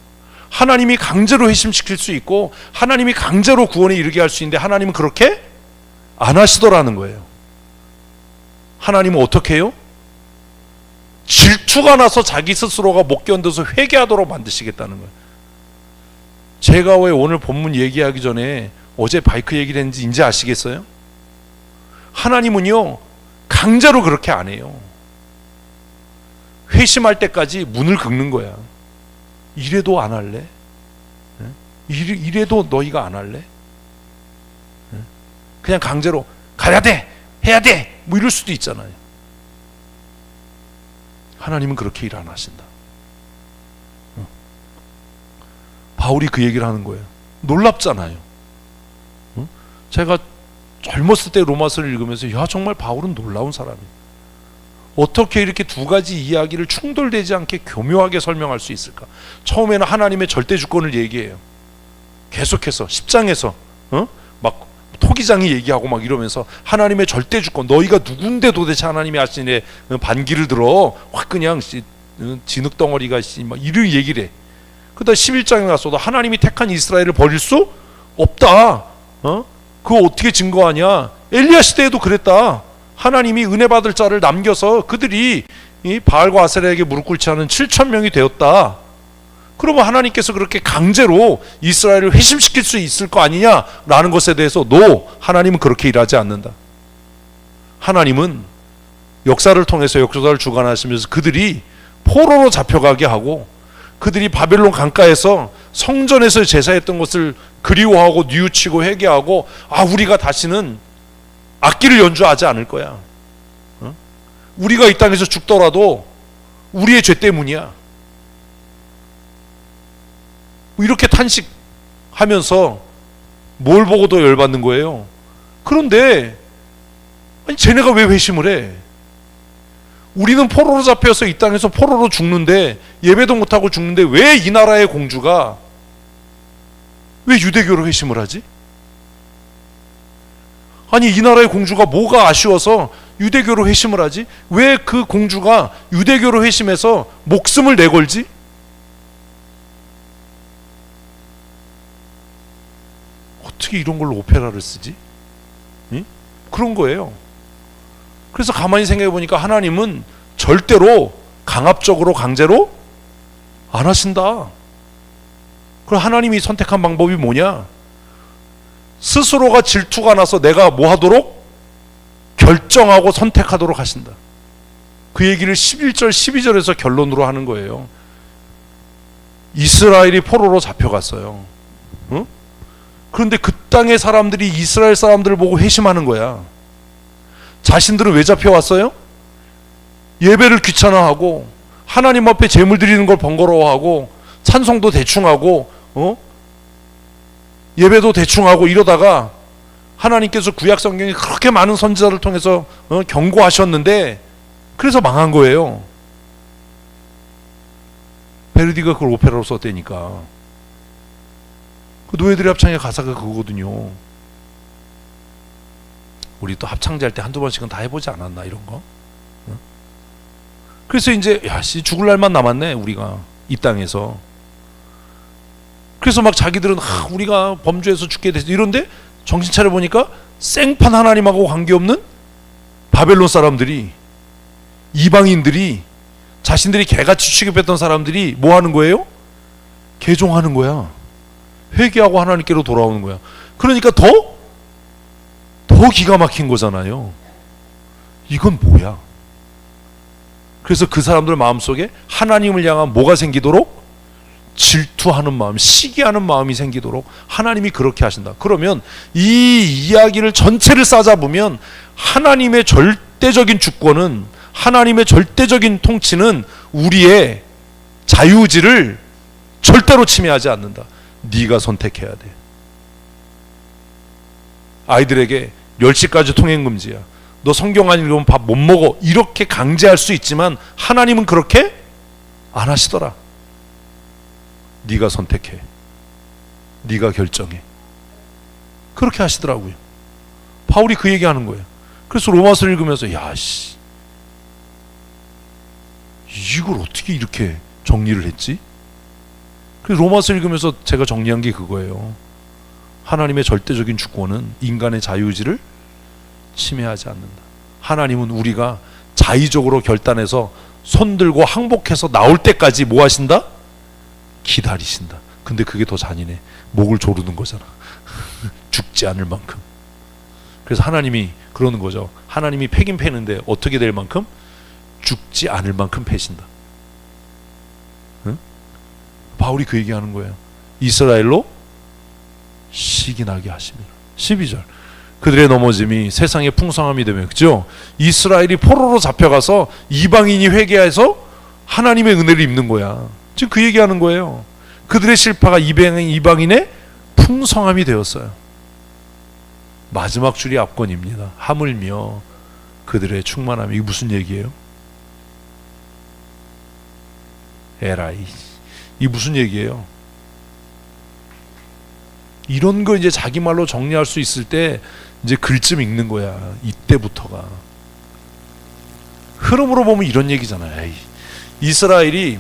Speaker 1: 하나님이 강제로 회심시킬 수 있고 하나님이 강제로 구원에 이르게 할 수 있는데 하나님은 그렇게 안 하시더라는 거예요. 하나님은 어떻게 해요? 질투가 나서 자기 스스로가 못 견뎌서 회개하도록 만드시겠다는 거예요. 제가 왜 오늘 본문 얘기하기 전에 어제 바이크 얘기를 했는지 이제 아시겠어요? 하나님은요 강제로 그렇게 안 해요. 회심할 때까지 문을 긁는 거야. 이래도 안 할래? 이래도 너희가 안 할래? 그냥 강제로 가야 돼! 해야 돼! 뭐 이럴 수도 있잖아요. 하나님은 그렇게 일 안 하신다. 바울이 그 얘기를 하는 거예요. 놀랍잖아요. 제가 젊었을 때 로마서를 읽으면서 야 정말 바울은 놀라운 사람이에요. 어떻게 이렇게 두 가지 이야기를 충돌되지 않게 교묘하게 설명할 수 있을까? 처음에는 하나님의 절대 주권을 얘기해요. 계속해서 10장에서 막 토기장이 얘기하고 막 이러면서 하나님의 절대 주권, 너희가 누군데 도대체 하나님이 하시네 반기를 들어 확 그냥 진흙덩어리가 막 이런 얘기를 해. 그다음 11장에 가서도 하나님이 택한 이스라엘을 버릴 수 없다. 그거 어떻게 증거하냐? 엘리야 시대에도 그랬다. 하나님이 은혜 받을 자를 남겨서 그들이 이 바알과 아세라에게 무릎 꿇지 않은 7,000명이 되었다. 그러면 하나님께서 그렇게 강제로 이스라엘을 회심시킬 수 있을 거 아니냐라는 것에 대해서 하나님은 그렇게 일하지 않는다. 하나님은 역사를 통해서 역사를 주관하시면서 그들이 포로로 잡혀가게 하고 그들이 바벨론 강가에서 성전에서 제사했던 것을 그리워하고 뉘우치고 회개하고 우리가 다시는 악기를 연주하지 않을 거야. 우리가 이 땅에서 죽더라도 우리의 죄 때문이야. 이렇게 탄식하면서 뭘 보고도 열받는 거예요. 그런데 쟤네가 왜 회심을 해? 우리는 포로로 잡혀서 이 땅에서 포로로 죽는데 예배도 못하고 죽는데 왜 이 나라의 공주가 왜 유대교로 회심을 하지? 아니 이 나라의 공주가 뭐가 아쉬워서 유대교로 회심을 하지? 왜 그 공주가 유대교로 회심해서 목숨을 내걸지? 어떻게 이런 걸로 오페라를 쓰지? 응? 그런 거예요. 그래서 가만히 생각해 보니까 하나님은 절대로 강압적으로 강제로 안 하신다. 그럼 하나님이 선택한 방법이 뭐냐? 스스로가 질투가 나서 내가 뭐 하도록 결정하고 선택하도록 하신다. 그 얘기를 11절 12절에서 결론으로 하는 거예요. 이스라엘이 포로로 잡혀갔어요. 응? 그런데 그 땅의 사람들이 이스라엘 사람들을 보고 회심하는 거야. 자신들은 왜 잡혀왔어요? 예배를 귀찮아하고 하나님 앞에 제물 드리는 걸 번거로워하고 찬송도 대충하고 예배도 대충하고 이러다가 하나님께서 구약 성경에 그렇게 많은 선지자를 통해서 경고하셨는데 그래서 망한 거예요. 베르디가 그걸 오페라로 썼다니까. 그 노예들의 합창의 가사가 그거거든요. 우리 또 합창제 할 때 한두 번씩은 다 해보지 않았나 이런 거? 그래서 이제 죽을 날만 남았네 우리가 이 땅에서. 그래서 막 자기들은 우리가 범죄해서 죽게 됐어 이런데 정신 차려 보니까 생판 하나님하고 관계없는 바벨론 사람들이, 이방인들이, 자신들이 개같이 취급했던 사람들이 뭐 하는 거예요? 개종하는 거야. 회개하고 하나님께로 돌아오는 거야. 그러니까 더 기가 막힌 거잖아요. 이건 뭐야? 그래서 그 사람들 마음속에 하나님을 향한 뭐가 생기도록? 질투하는 마음, 시기하는 마음이 생기도록 하나님이 그렇게 하신다. 그러면 이 이야기를 전체를 싸잡으면 하나님의 절대적인 주권은, 하나님의 절대적인 통치는 우리의 자유의지를 절대로 침해하지 않는다. 네가 선택해야 돼. 아이들에게 10시까지 통행금지야, 너 성경 안 읽으면 밥 못 먹어, 이렇게 강제할 수 있지만 하나님은 그렇게 안 하시더라. 네가 선택해, 네가 결정해, 그렇게 하시더라고요. 바울이 그 얘기하는 거예요. 그래서 로마서를 읽으면서 야씨, 이걸 어떻게 이렇게 정리를 했지? 그래서 로마서 읽으면서 제가 정리한 게 그거예요. 하나님의 절대적인 주권은 인간의 자유의지를 침해하지 않는다. 하나님은 우리가 자의적으로 결단해서 손들고 항복해서 나올 때까지 뭐 하신다? 기다리신다. 근데 그게 더 잔인해. 목을 조르는 거잖아. 죽지 않을 만큼. 그래서 하나님이 그러는 거죠. 하나님이 패긴 패는데 어떻게 될 만큼? 죽지 않을 만큼 패신다. 응? 바울이 그 얘기하는 거예요. 이스라엘로 시기나게 하시며. 12절. 그들의 넘어짐이 세상의 풍성함이 되며, 그죠? 이스라엘이 포로로 잡혀가서 이방인이 회개해서 하나님의 은혜를 입는 거야. 지금 그 얘기하는 거예요. 그들의 실파가 이방인의 풍성함이 되었어요. 마지막 줄이 압권입니다. 하물며 그들의 충만함이. 이게 무슨 얘기예요? 에라이, 이게 무슨 얘기예요? 이런 거 이제 자기 말로 정리할 수 있을 때 이제 글쯤 읽는 거야. 이때부터가. 흐름으로 보면 이런 얘기잖아요. 에이, 이스라엘이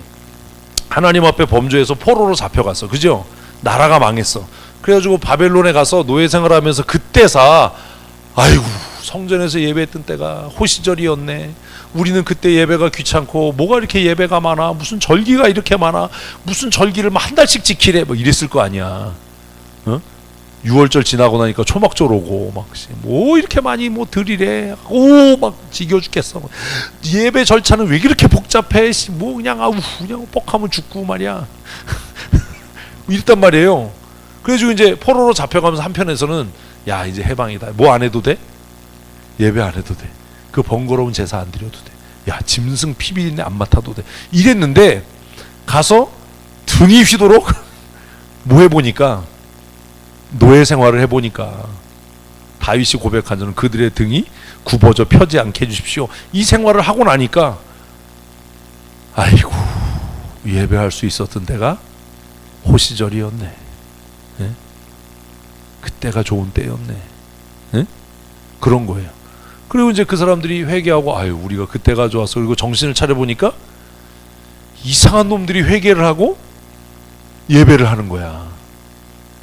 Speaker 1: 하나님 앞에 범죄해서 포로로 잡혀갔어, 그죠? 나라가 망했어. 그래가지고 바벨론에 가서 노예 생활하면서 그때사, 아이고 성전에서 예배했던 때가 호시절이었네. 우리는 그때 예배가 귀찮고, 뭐가 이렇게 예배가 많아, 무슨 절기가 이렇게 많아, 무슨 절기를 한 달씩 지키래, 뭐 이랬을 거 아니야. 어? 6월절 지나고 나니까 초막절 오고, 막 뭐 이렇게 많이 뭐 드리래, 오 막 지겨 죽겠어. 예배 절차는 왜 이렇게 복잡해? 뭐 그냥 아우 그냥 뻑하면 죽고 말이야. 이랬단 말이에요. 그래가지고 이제 포로로 잡혀가면서 한편에서는 야 이제 해방이다. 뭐 안 해도 돼? 예배 안 해도 돼. 그 번거로운 제사 안 드려도 돼. 야 짐승 피비린내 안 맡아도 돼. 이랬는데 가서 등이 휘도록 뭐 해보니까, 노예 생활을 해보니까 다윗이 고백한 저는 그들의 등이 굽어져 펴지 않게 해주십시오. 이 생활을 하고 나니까 아이고 예배할 수 있었던 때가 호시절이었네. 네? 그때가 좋은 때였네. 네? 그런 거예요. 그리고 이제 그 사람들이 회개하고 아유 우리가 그때가 좋았어. 그리고 정신을 차려보니까 이상한 놈들이 회개를 하고 예배를 하는 거야.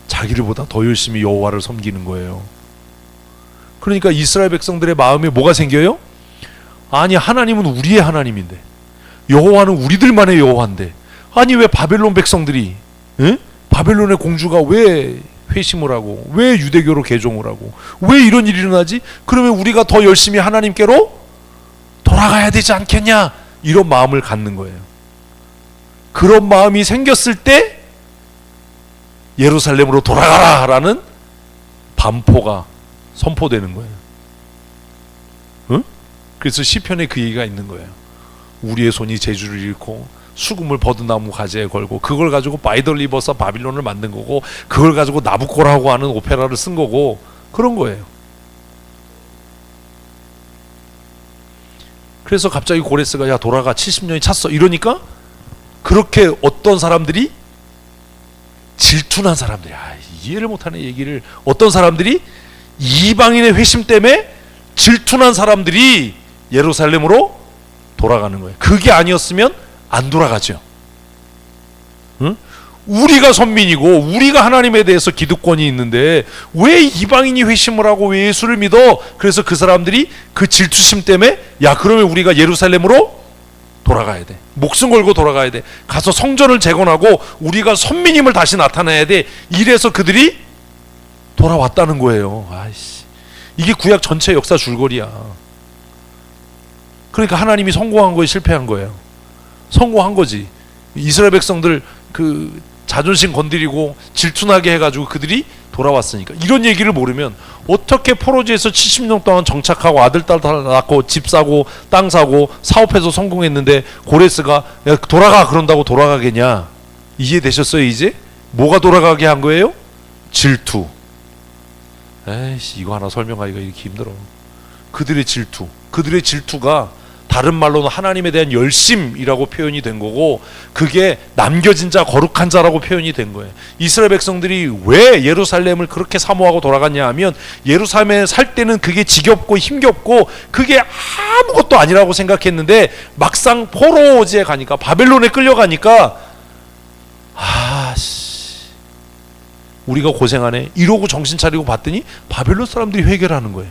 Speaker 1: 자기들보다 더 열심히 여호와를 섬기는 거예요. 그러니까 이스라엘 백성들의 마음에 뭐가 생겨요? 아니 하나님은 우리의 하나님인데, 여호와는 우리들만의 여호와인데, 아니 왜 바벨론 백성들이, 에? 바벨론의 공주가 왜 회심을 하고, 왜 유대교로 개종을 하고, 왜 이런 일이 일어나지? 그러면 우리가 더 열심히 하나님께로 돌아가야 되지 않겠냐? 이런 마음을 갖는 거예요. 그런 마음이 생겼을 때 예루살렘으로 돌아가라 라는 반포가 선포되는 거예요. 응? 그래서 시편에 그 얘기가 있는 거예요. 우리의 손이 제주를 잃고 수금을 버드나무 가지에 걸고, 그걸 가지고 바이덜 리버서 바빌론을 만든 거고, 그걸 가지고 나부코라고 하는 오페라를 쓴 거고, 그런 거예요. 그래서 갑자기 고레스가 야 돌아가 70년이 찼어 이러니까, 그렇게 어떤 사람들이, 질투난 사람들이, 이해를 못하는 얘기를, 어떤 사람들이 이방인의 회심 때문에 질투난 사람들이 예루살렘으로 돌아가는 거예요. 그게 아니었으면 안 돌아가죠. 응? 우리가 선민이고 우리가 하나님에 대해서 기득권이 있는데 왜 이방인이 회심을 하고 왜 예수를 믿어? 그래서 그 사람들이 그 질투심 때문에 야 그러면 우리가 예루살렘으로 돌아가야 돼. 목숨 걸고 돌아가야 돼. 가서 성전을 재건하고 우리가 선민임을 다시 나타내야 돼. 이래서 그들이 돌아왔다는 거예요. 아이씨, 이게 구약 전체 역사 줄거리야. 그러니까 하나님이 성공한 거에 실패한 거예요. 성공한 거지. 이스라엘 백성들 그 자존심 건드리고 질투나게 해가지고 그들이 돌아왔으니까. 이런 얘기를 모르면 어떻게 포로지에서 70년 동안 정착하고 아들 딸 낳고 집 사고 땅 사고 사업해서 성공했는데 고레스가 야, 돌아가 그런다고 돌아가겠냐. 이해되셨어요 이제? 뭐가 돌아가게 한 거예요? 질투. 에이씨, 이거 하나 설명하기가 이렇게 힘들어. 그들의 질투. 그들의 질투가 다른 말로는 하나님에 대한 열심이라고 표현이 된 거고, 그게 남겨진 자, 거룩한 자라고 표현이 된 거예요. 이스라엘 백성들이 왜 예루살렘을 그렇게 사모하고 돌아갔냐 하면, 예루살렘에 살 때는 그게 지겹고 힘겹고 그게 아무것도 아니라고 생각했는데, 막상 포로지에 가니까, 바벨론에 끌려가니까, 우리가 고생하네 이러고 정신 차리고 봤더니 바벨론 사람들이 회개를 하는 거예요.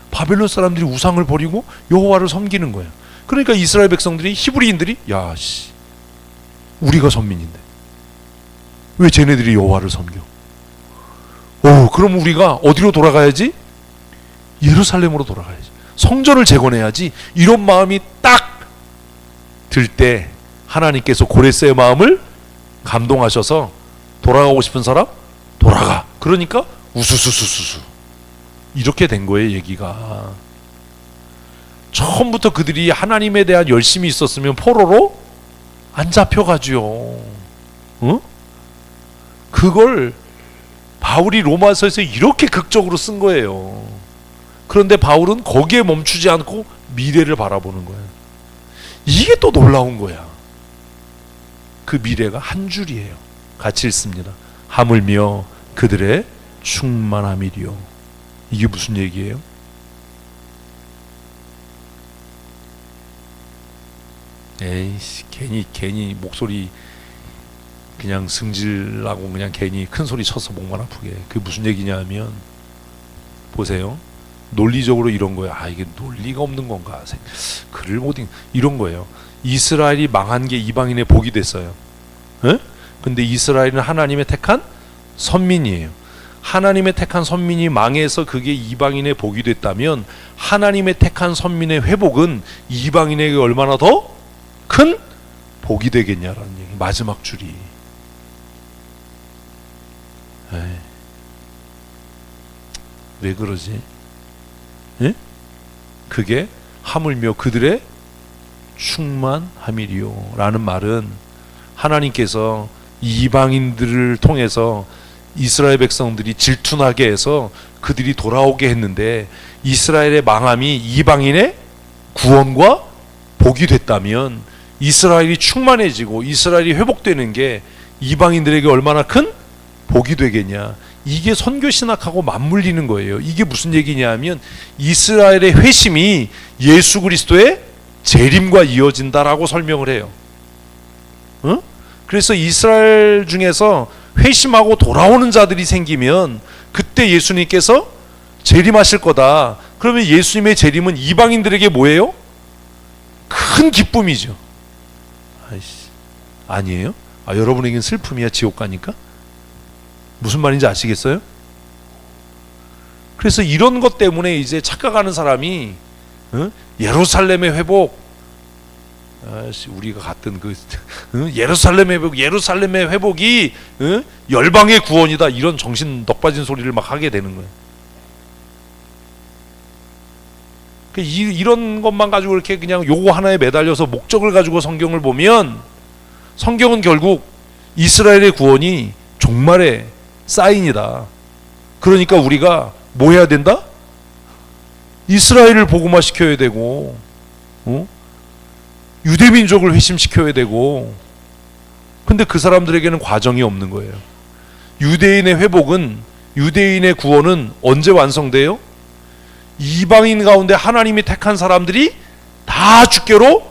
Speaker 1: 바벨론 사람들이 우상을 버리고 여호와를 섬기는 거예요. 그러니까 이스라엘 백성들이, 히브리인들이, 야, 우리가 선민인데 왜 쟤네들이 여호와를 섬겨? 그럼 우리가 어디로 돌아가야지? 예루살렘으로 돌아가야지. 성전을 재건해야지. 이런 마음이 딱 들 때 하나님께서 고레스의 마음을 감동하셔서, 돌아가고 싶은 사람 돌아가. 그러니까 우수수수수수 이렇게 된 거예요. 얘기가 처음부터 그들이 하나님에 대한 열심이 있었으면 포로로 안 잡혀가지요. 그걸 바울이 로마서에서 이렇게 극적으로 쓴 거예요. 그런데 바울은 거기에 멈추지 않고 미래를 바라보는 거예요. 이게 또 놀라운 거야. 그 미래가 한 줄이에요. 같이 읽습니다. 하물며 그들의 충만함이리요. 이게 무슨 얘기예요? 에이씨, 괜히 목소리 그냥 승질나고 그냥 괜히 큰 소리 쳐서 목만 아프게. 그게 무슨 얘기냐 하면, 보세요. 논리적으로 이런 거예요. 이게 논리가 없는 건가? 글을 못 읽... 이런 거예요. 이스라엘이 망한 게 이방인의 복이 됐어요. 에? 근데 이스라엘은 하나님의 택한 선민이에요. 하나님의 택한 선민이 망해서 그게 이방인의 복이 됐다면, 하나님의 택한 선민의 회복은 이방인에게 얼마나 더 큰 복이 되겠냐라는 얘기. 마지막 줄이. 왜 그러지? 에? 그게 하물며 그들의 충만함이리요 라는 말은, 하나님께서 이방인들을 통해서 이스라엘 백성들이 질투나게 해서 그들이 돌아오게 했는데, 이스라엘의 망함이 이방인의 구원과 복이 됐다면, 이스라엘이 충만해지고 이스라엘이 회복되는 게 이방인들에게 얼마나 큰 복이 되겠냐. 이게 선교 신학하고 맞물리는 거예요. 이게 무슨 얘기냐 하면, 이스라엘의 회심이 예수 그리스도의 재림과 이어진다라고 설명을 해요. 그래서 이스라엘 중에서 회심하고 돌아오는 자들이 생기면 그때 예수님께서 재림하실 거다. 그러면 예수님의 재림은 이방인들에게 뭐예요? 큰 기쁨이죠. 아니에요? 여러분에겐 슬픔이야, 지옥 가니까? 무슨 말인지 아시겠어요? 그래서 이런 것 때문에 이제 착각하는 사람이, 예루살렘의 회복, 우리가 갔던 그 예루살렘의 회복, 예루살렘의 회복이 열방의 구원이다, 이런 정신 넋 빠진 소리를 막 하게 되는 거예요. 이런 것만 가지고 이렇게 그냥 요거 하나에 매달려서 목적을 가지고 성경을 보면, 성경은 결국 이스라엘의 구원이 종말의 사인이다. 그러니까 우리가 뭐 해야 된다? 이스라엘을 복음화 시켜야 되고, 유대민족을 회심시켜야 되고. 근데 그 사람들에게는 과정이 없는 거예요. 유대인의 회복은, 유대인의 구원은 언제 완성돼요? 이방인 가운데 하나님이 택한 사람들이 다 주께로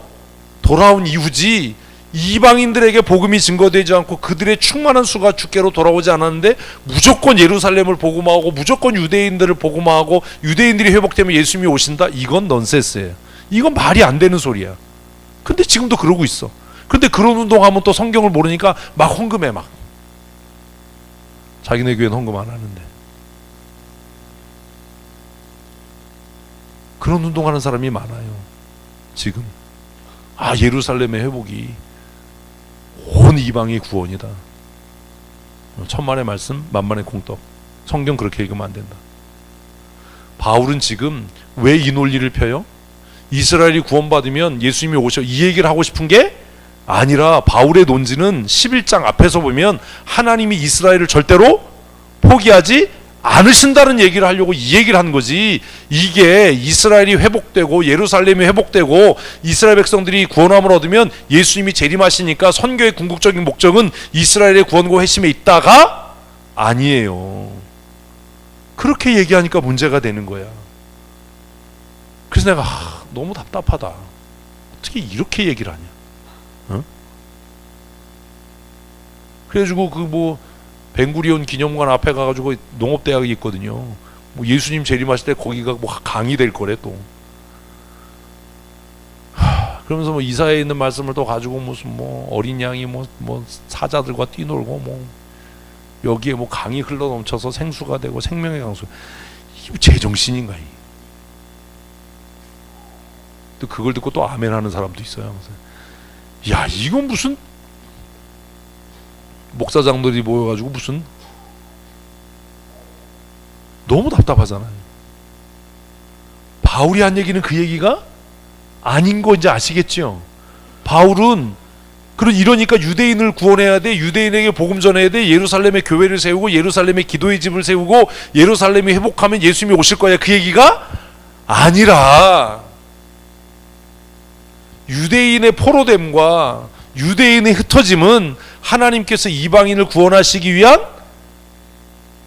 Speaker 1: 돌아온 이후지, 이방인들에게 복음이 증거되지 않고 그들의 충만한 수가 주께로 돌아오지 않았는데 무조건 예루살렘을 복음화하고 무조건 유대인들을 복음화하고 유대인들이 회복되면 예수님이 오신다? 이건 넌센스예요. 이건 말이 안 되는 소리야. 근데 지금도 그러고 있어. 근데 그런 운동하면 또 성경을 모르니까 막 헌금해. 막 자기네 교회는 헌금 안 하는데. 그런 운동하는 사람이 많아요 지금. 예루살렘의 회복이 온 이방이 구원이다. 천만의 말씀 만만의 공덕. 성경 그렇게 읽으면 안 된다. 바울은 지금 왜 이 논리를 펴요? 이스라엘이 구원받으면 예수님이 오셔, 이 얘기를 하고 싶은 게 아니라, 바울의 논지는 11장 앞에서 보면 하나님이 이스라엘을 절대로 포기하지 않으신다는 얘기를 하려고 이 얘기를 한 거지. 이게 이스라엘이 회복되고 예루살렘이 회복되고 이스라엘 백성들이 구원함을 얻으면 예수님이 재림하시니까 선교의 궁극적인 목적은 이스라엘의 구원과 회심에 있다가 아니에요. 그렇게 얘기하니까 문제가 되는 거야. 그래서 내가 너무 답답하다. 어떻게 이렇게 얘기를 하냐. 어? 그래가지고 그 벤구리온 기념관 앞에 가가지고 농업대학이 있거든요. 예수님 재림하실 때 거기가 강의 될 거래 또. 그러면서 이사야에 있는 말씀을 또 가지고 무슨 어린 양이 사자들과 뛰놀고 여기에 강이 흘러 넘쳐서 생수가 되고 생명의 강수. 이게 제정신인가? 또 그걸 듣고 또 아멘하는 사람도 있어요. 야, 이건 무슨 목사장들이 모여가지고 무슨, 너무 답답하잖아요. 바울이 한 얘기는 그 얘기가 아닌 거 이제 아시겠죠? 바울은 이러니까 유대인을 구원해야 돼, 유대인에게 복음 전해야 돼, 예루살렘에 교회를 세우고 예루살렘에 기도의 집을 세우고 예루살렘이 회복하면 예수님이 오실 거야, 그 얘기가 아니라, 유대인의 포로됨과 유대인의 흩어짐은 하나님께서 이방인을 구원하시기 위한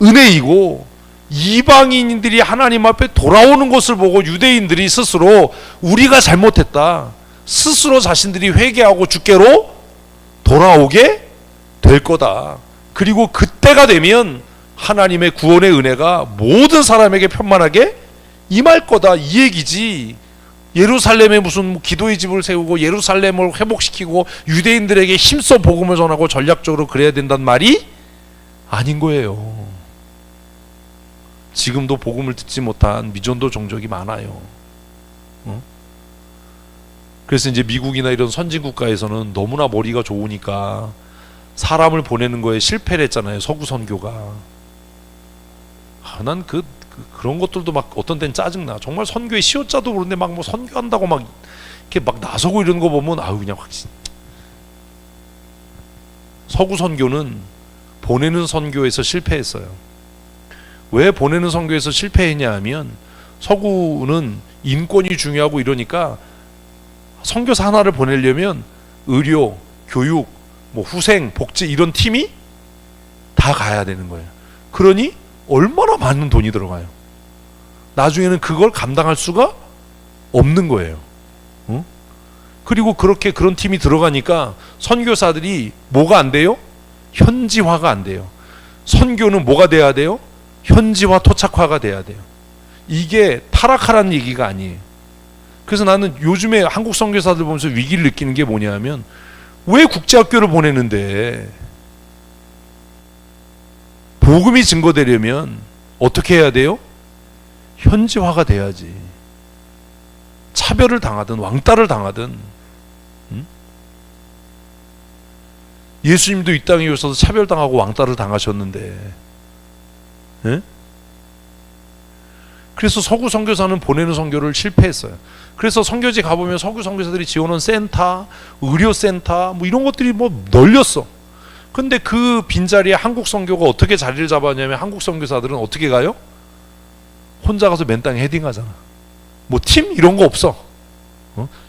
Speaker 1: 은혜이고, 이방인들이 하나님 앞에 돌아오는 것을 보고 유대인들이 스스로 우리가 잘못했다, 스스로 자신들이 회개하고 주께로 돌아오게 될 거다. 그리고 그때가 되면 하나님의 구원의 은혜가 모든 사람에게 편만하게 임할 거다, 이 얘기지. 예루살렘에 무슨 기도의 집을 세우고 예루살렘을 회복시키고 유대인들에게 힘써 복음을 전하고 전략적으로 그래야 된다는 말이 아닌 거예요. 지금도 복음을 듣지 못한 미전도 종족이 많아요. 그래서 이제 미국이나 이런 선진 국가에서는 너무나 머리가 좋으니까 사람을 보내는 거에 실패를 했잖아요, 서구 선교가. 난 그런 것들도 어떤 땐 짜증나. 정말 선교의 시효자도 그런데 선교한다고 이렇게 나서고 이러는 거 보면 그냥 확신. 서구 선교는 보내는 선교에서 실패했어요. 왜 보내는 선교에서 실패했냐 하면, 서구는 인권이 중요하고 이러니까 선교사 하나를 보내려면 의료, 교육, 후생, 복지 이런 팀이 다 가야 되는 거예요. 그러니 얼마나 많은 돈이 들어가요. 나중에는 그걸 감당할 수가 없는 거예요. 그리고 그런 팀이 들어가니까 선교사들이 뭐가 안 돼요? 현지화가 안 돼요. 선교는 뭐가 돼야 돼요? 현지화, 토착화가 돼야 돼요. 이게 타락하라는 얘기가 아니에요. 그래서 나는 요즘에 한국 선교사들 보면서 위기를 느끼는 게 뭐냐면, 왜 국제학교를 보내는데 복음이 증거되려면 어떻게 해야 돼요? 현지화가 돼야지. 차별을 당하든 왕따를 당하든. 예수님도 이 땅에 오셔서 차별당하고 왕따를 당하셨는데, 그래서 서구 선교사는 보내는 선교를 실패했어요. 그래서 선교지 가보면 서구 선교사들이 지원한 센터, 의료센터 이런 것들이 널렸어. 근데 그 빈자리에 한국 선교가 어떻게 자리를 잡았냐면, 한국 선교사들은 어떻게 가요? 혼자 가서 맨 땅에 헤딩하잖아. 팀 이런 거 없어.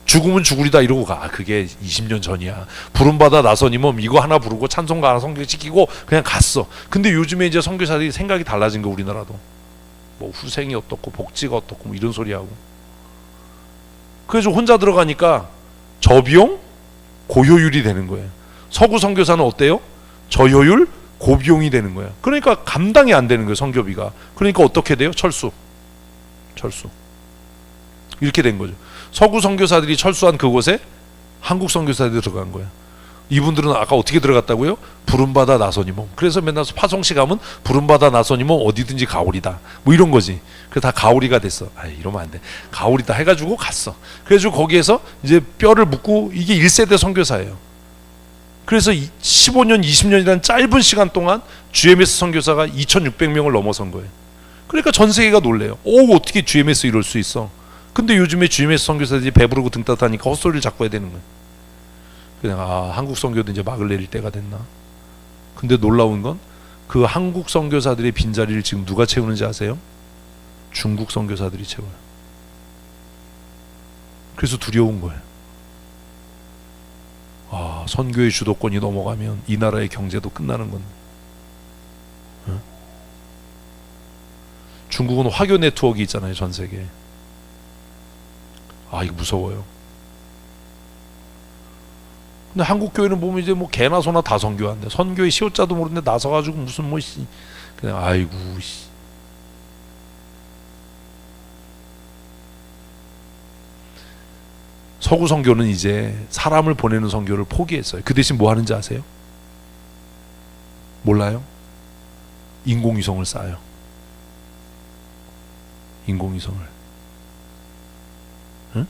Speaker 1: 죽으면 죽으리다 이러고 가. 그게 20년 전이야. 부름받아 나서니면 이거 하나 부르고 찬송가 하나 성경시키고 그냥 갔어. 근데 요즘에 이제 선교사들이 생각이 달라진 거, 우리나라도. 후생이 어떻고 복지가 어떻고 이런 소리 하고. 그래서 혼자 들어가니까 저비용 고효율이 되는 거예요. 서구 선교사는 어때요? 저효율 고비용이 되는 거야. 그러니까 감당이 안 되는 거예요, 선교비가. 그러니까 어떻게 돼요? 철수. 이렇게 된 거죠. 서구 선교사들이 철수한 그곳에 한국 선교사들이 들어간 거야. 이분들은 아까 어떻게 들어갔다고요? 부름받아 나서니 그래서 맨날 파송시 가면 부름받아 나서니 어디든지 가오리다 이런 거지. 그래서 다 가오리가 됐어. 이러면 안 돼. 가오리다 해가지고 갔어. 그래가지고 거기에서 이제 뼈를 묻고, 이게 1세대 선교사예요. 그래서 15년, 20년이라는 짧은 시간 동안 GMS 선교사가 2,600명을 넘어선 거예요. 그러니까 전 세계가 놀래요. 오, 어떻게 GMS 이럴 수 있어? 근데 요즘에 GMS 선교사들이 배부르고 등 따뜻하니까 헛소리를 자꾸 해야 되는 거예요. 그냥 한국 선교도 이제 막을 내릴 때가 됐나? 근데 놀라운 건 그 한국 선교사들의 빈자리를 지금 누가 채우는지 아세요? 중국 선교사들이 채워요. 그래서 두려운 거예요. 선교의 주도권이 넘어가면 이 나라의 경제도 끝나는 건데. 중국은 화교 네트워크 있잖아요, 전 세계에. 이거 무서워요. 근데 한국 교회는 보면 이제 뭐 개나 소나 다 선교한대. 선교의 시효자도 모르는데 나서가지고 무슨 그냥 아이고 서구 선교는 이제 사람을 보내는 선교를 포기했어요. 그 대신 뭐 하는지 아세요? 몰라요? 인공위성을 쏴요. 인공위성을. 응?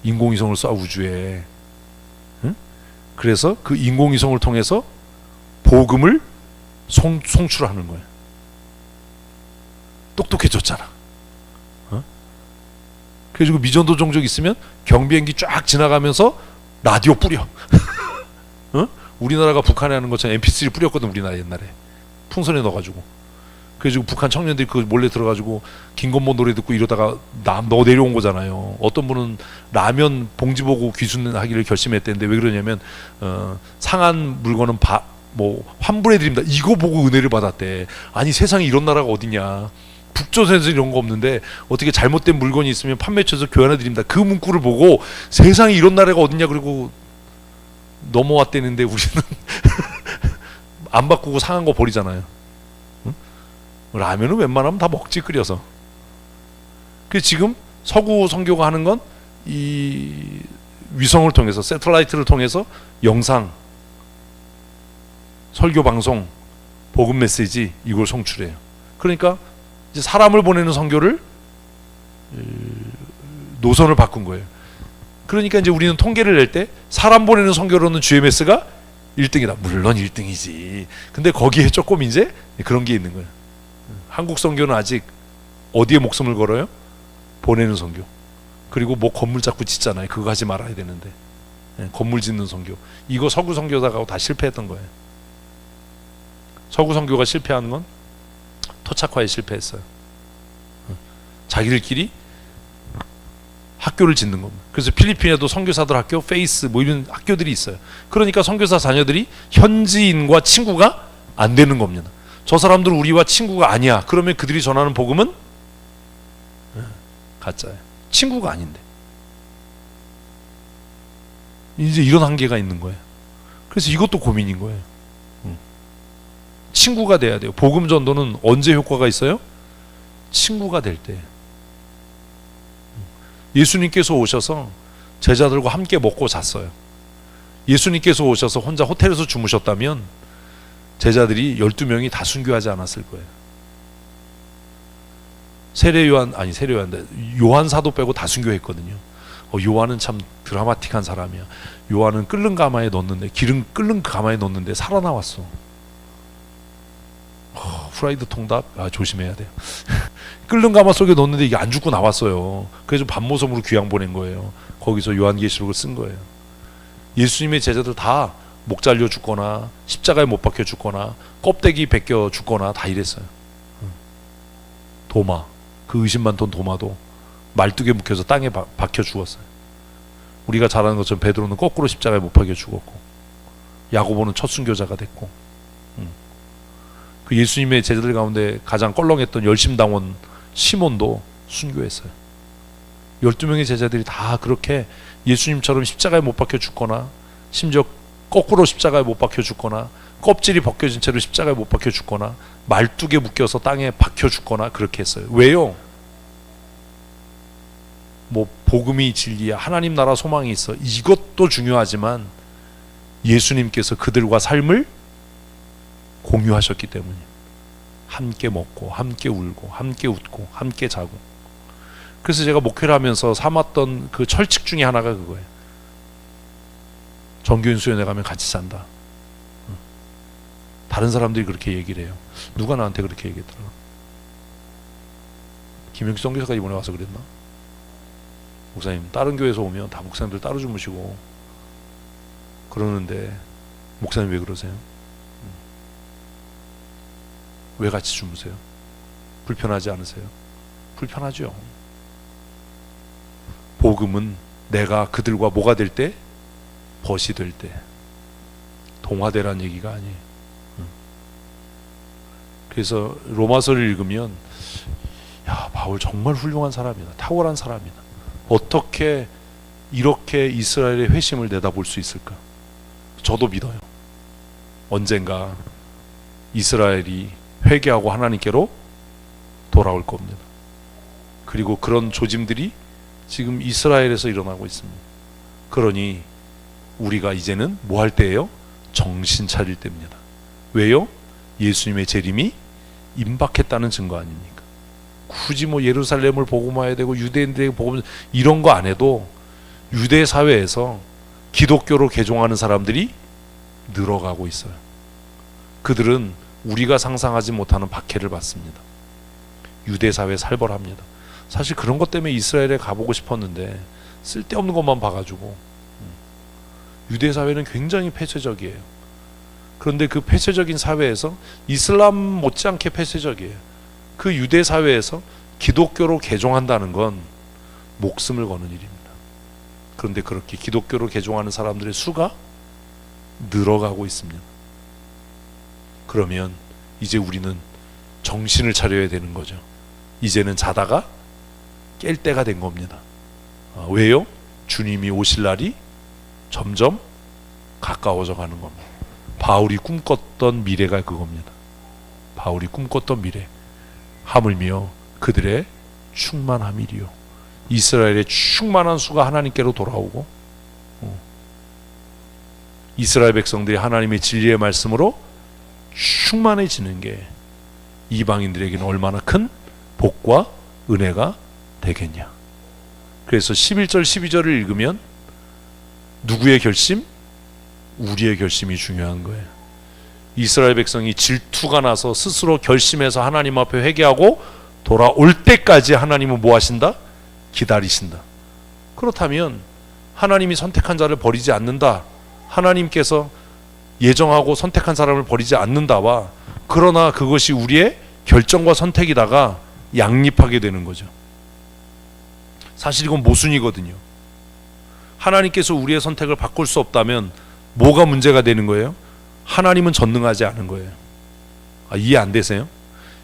Speaker 1: 인공위성을 쏴 우주에. 응? 그래서 그 인공위성을 통해서 복음을 송출하는 거예요. 똑똑해졌잖아. 그래가지고 미전도 종족 있으면 경비행기 쫙 지나가면서 라디오 뿌려. 우리나라가 북한에 하는 것처럼 MP3 뿌렸거든, 우리나라 옛날에. 풍선에 넣어가지고. 그래가지고 북한 청년들이 그 몰래 들어가지고 김건모 노래 듣고 이러다가 너 내려온 거잖아요. 어떤 분은 라면 봉지 보고 귀순하기를 결심했대는데 왜 그러냐면 상한 물건은 환불해드립니다. 이거 보고 은혜를 받았대. 아니 세상에 이런 나라가 어디냐. 북조선에서 이런 거 없는데 어떻게 잘못된 물건이 있으면 판매처에서 교환해드립니다. 그 문구를 보고 세상에 이런 나라가 어딨냐 그리고 넘어왔대는데 우리는 안 바꾸고 상한 거 버리잖아요. 응? 라면은 웬만하면 다 먹지, 끓여서. 그래서 지금 서구 선교가 하는 건 이 위성을 통해서, 새틀라이트를 통해서 영상, 설교 방송, 복음 메시지 이걸 송출해요. 그러니까 이제 사람을 보내는 선교를 노선을 바꾼 거예요. 그러니까 이제 우리는 통계를 낼 때 사람 보내는 선교로는 GMS가 1등이다. 물론 1등이지. 근데 거기에 조금 이제 그런 게 있는 거예요. 한국 선교는 아직 어디에 목숨을 걸어요? 보내는 선교. 그리고 뭐 건물 자꾸 짓잖아요. 그거 하지 말아야 되는데. 건물 짓는 선교. 이거 서구 선교사가 다 실패했던 거예요. 서구 선교가 실패하는 건 토착화에 실패했어요. 자기들끼리 학교를 짓는 겁니다. 그래서 필리핀에도 선교사들 학교, 페이스 뭐 이런 학교들이 있어요. 그러니까 선교사 자녀들이 현지인과 친구가 안 되는 겁니다. 저 사람들은 우리와 친구가 아니야. 그러면 그들이 전하는 복음은 가짜예요. 친구가 아닌데. 이제 이런 한계가 있는 거예요. 그래서 이것도 고민인 거예요. 친구가 돼야 돼요. 복음 전도는 언제 효과가 있어요? 친구가 될 때. 예수님께서 오셔서 제자들과 함께 먹고 잤어요. 예수님께서 오셔서 혼자 호텔에서 주무셨다면 제자들이 12명이 다 순교하지 않았을 거예요. 요한 사도 빼고 다 순교했거든요. 요한은 참 드라마틱한 사람이야. 요한은 끓는 가마에 넣었는데, 기름 끓는 가마에 넣었는데 살아나왔어. 프라이드 통닭 조심해야 돼요. 끓는 가마 속에 넣었는데 이게 안 죽고 나왔어요. 그래서 반모섬으로 귀양 보낸 거예요. 거기서 요한계시록을 쓴 거예요. 예수님의 제자들 다 목 잘려 죽거나 십자가에 못 박혀 죽거나 껍데기 벗겨 죽거나 다 이랬어요. 도마, 그 의심 많던 도마도 말뚝에 묶여서 땅에 박혀 죽었어요. 우리가 잘 아는 것처럼 베드로는 거꾸로 십자가에 못 박혀 죽었고, 야고보는 첫 순교자가 됐고, 그 예수님의 제자들 가운데 가장 껄렁했던 열심당원 시몬도 순교했어요. 12명의 제자들이 다 그렇게 예수님처럼 십자가에 못 박혀 죽거나, 심지어 거꾸로 십자가에 못 박혀 죽거나, 껍질이 벗겨진 채로 십자가에 못 박혀 죽거나, 말뚝에 묶여서 땅에 박혀 죽거나 그렇게 했어요. 왜요? 뭐 복음이 진리야, 하나님 나라 소망이 있어, 이것도 중요하지만 예수님께서 그들과 삶을 공유하셨기 때문이에요. 함께 먹고 함께 울고 함께 웃고 함께 자고. 그래서 제가 목회를 하면서 삼았던 그 철칙 중에 하나가 그거예요. 정교인 수련회 가면 같이 산다. 다른 사람들이 그렇게 얘기를 해요. 누가 나한테 그렇게 얘기했더라? 김영기 선교사가 이번에 와서 그랬나? 목사님, 다른 교회에서 오면 다 목사님들 따로 주무시고 그러는데 목사님 왜 그러세요? 왜 같이 주무세요? 불편하지 않으세요? 불편하죠. 복음은 내가 그들과 뭐가 될 때? 벗이 될 때. 동화되란 얘기가 아니에요. 그래서 로마서를 읽으면 야, 바울 정말 훌륭한 사람이다. 탁월한 사람이다. 어떻게 이렇게 이스라엘의 회심을 내다볼 수 있을까? 저도 믿어요. 언젠가 이스라엘이 회개하고 하나님께로 돌아올 겁니다. 그리고 그런 조짐들이 지금 이스라엘에서 일어나고 있습니다. 그러니 우리가 이제는 뭐 할 때예요? 정신 차릴 때입니다. 왜요? 예수님의 재림이 임박했다는 증거 아닙니까? 굳이 뭐 예루살렘을 복음화해야 되고 유대인들에게 복음 이런 거 안 해도 유대 사회에서 기독교로 개종하는 사람들이 늘어가고 있어요. 그들은 우리가 상상하지 못하는 박해를 받습니다. 유대 사회 살벌합니다. 사실 그런 것 때문에 이스라엘에 가보고 싶었는데 쓸데없는 것만 봐가지고 유대 사회는 굉장히 폐쇄적이에요. 그런데 그 폐쇄적인 사회에서 이슬람 못지않게 폐쇄적이에요. 그 유대 사회에서 기독교로 개종한다는 건 목숨을 거는 일입니다. 그런데 그렇게 기독교로 개종하는 사람들의 수가 늘어가고 있습니다. 그러면 이제 우리는 정신을 차려야 되는 거죠. 이제는 자다가 깰 때가 된 겁니다. 왜요? 주님이 오실 날이 점점 가까워져 가는 겁니다. 바울이 꿈꿨던 미래가 그겁니다. 바울이 꿈꿨던 미래. 하물며 그들의 충만함이리요. 이스라엘의 충만한 수가 하나님께로 돌아오고 이스라엘 백성들이 하나님의 진리의 말씀으로 충만해지는 게 이방인들에게는 얼마나 큰 복과 은혜가 되겠냐. 그래서 11절 12절을 읽으면 누구의 결심? 우리의 결심이 중요한 거예요. 이스라엘 백성이 질투가 나서 스스로 결심해서 하나님 앞에 회개하고 돌아올 때까지 하나님은 뭐 하신다? 기다리신다. 그렇다면 하나님이 선택한 자를 버리지 않는다. 하나님께서 예정하고 선택한 사람을 버리지 않는다와 그러나 그것이 우리의 결정과 선택이다가 양립하게 되는 거죠. 사실 이건 모순이거든요. 하나님께서 우리의 선택을 바꿀 수 없다면 뭐가 문제가 되는 거예요? 하나님은 전능하지 않은 거예요. 이해 안 되세요?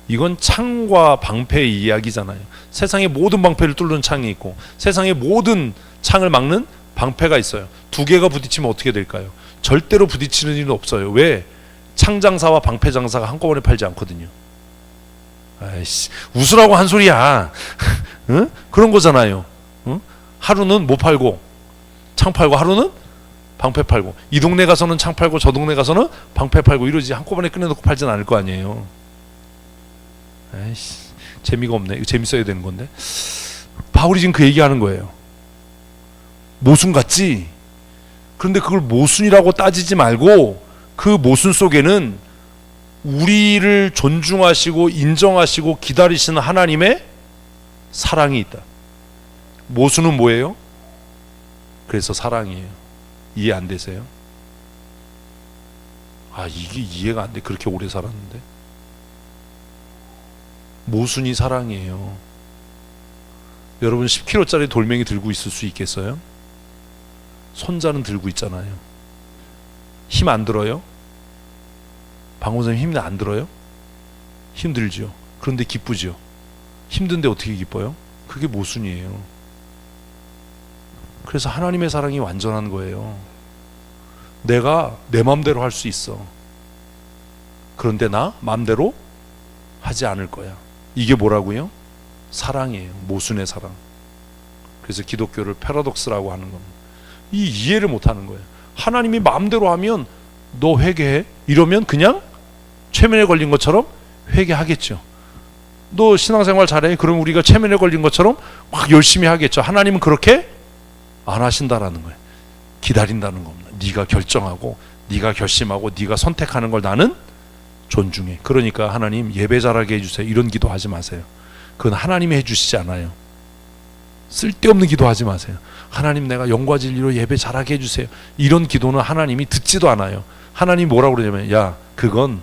Speaker 1: 이건 창과 방패의 이야기잖아요. 세상의 모든 방패를 뚫는 창이 있고 세상의 모든 창을 막는 방패가 있어요. 두 개가 부딪히면 어떻게 될까요? 절대로 부딪히는 일은 없어요. 왜? 창장사와 방패장사가 한꺼번에 팔지 않거든요. 아이씨, 웃으라고 한 소리야. 응? 그런 거잖아요. 응? 하루는 뭐 팔고 창 팔고 하루는 방패 팔고 이 동네 가서는 창 팔고 저 동네 가서는 방패 팔고 이러지 한꺼번에 꺼내놓고 팔진 않을 거 아니에요. 아이씨, 재미가 없네. 이거 재밌어야 되는 건데. 바울이 지금 그 얘기하는 거예요. 모순 같지? 그런데 그걸 모순이라고 따지지 말고 그 모순 속에는 우리를 존중하시고 인정하시고 기다리시는 하나님의 사랑이 있다. 모순은 뭐예요? 그래서 사랑이에요. 이해 안 되세요? 이게 이해가 안 돼. 그렇게 오래 살았는데. 모순이 사랑이에요. 여러분 10kg짜리 돌멩이 들고 있을 수 있겠어요? 손자는 들고 있잖아요. 힘 안 들어요? 방원사님 힘이 안 들어요? 힘들죠. 그런데 기쁘죠. 힘든데 어떻게 기뻐요? 그게 모순이에요. 그래서 하나님의 사랑이 완전한 거예요. 내가 내 맘대로 할 수 있어. 그런데 나 맘대로 하지 않을 거야. 이게 뭐라고요? 사랑이에요. 모순의 사랑. 그래서 기독교를 패러독스라고 하는 겁니다. 이 이해를 못하는 거예요. 하나님이 마음대로 하면 너 회개해? 이러면 그냥 최면에 걸린 것처럼 회개하겠죠. 너 신앙생활 잘해? 그럼 우리가 최면에 걸린 것처럼 막 열심히 하겠죠. 하나님은 그렇게 안 하신다라는 거예요. 기다린다는 겁니다. 네가 결정하고 네가 결심하고 네가 선택하는 걸 나는 존중해. 그러니까 하나님 예배 잘하게 해주세요. 이런 기도하지 마세요. 그건 하나님이 해주시지 않아요. 쓸데없는 기도하지 마세요. 하나님 내가 영과 진리로 예배 잘하게 해주세요. 이런 기도는 하나님이 듣지도 않아요. 하나님 뭐라고 그러냐면 야 그건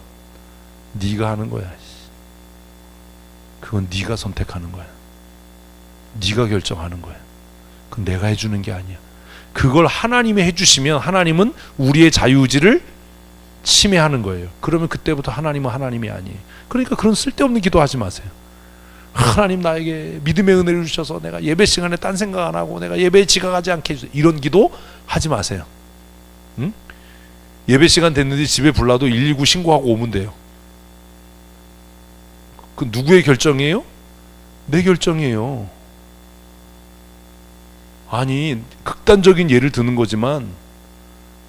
Speaker 1: 네가 하는 거야. 그건 네가 선택하는 거야. 네가 결정하는 거야. 그건 내가 해주는 게 아니야. 그걸 하나님이 해주시면 하나님은 우리의 자유의지를 침해하는 거예요. 그러면 그때부터 하나님은 하나님이 아니에요. 그러니까 그런 쓸데없는 기도하지 마세요. 하나님 나에게 믿음의 은혜를 주셔서 내가 예배 시간에 딴 생각 안 하고 내가 예배에 지각하지 않게 해주세요. 이런 기도 하지 마세요. 응? 예배 시간 됐는데 집에 불러도 119 신고하고 오면 돼요. 그 누구의 결정이에요? 내 결정이에요. 아니 극단적인 예를 드는 거지만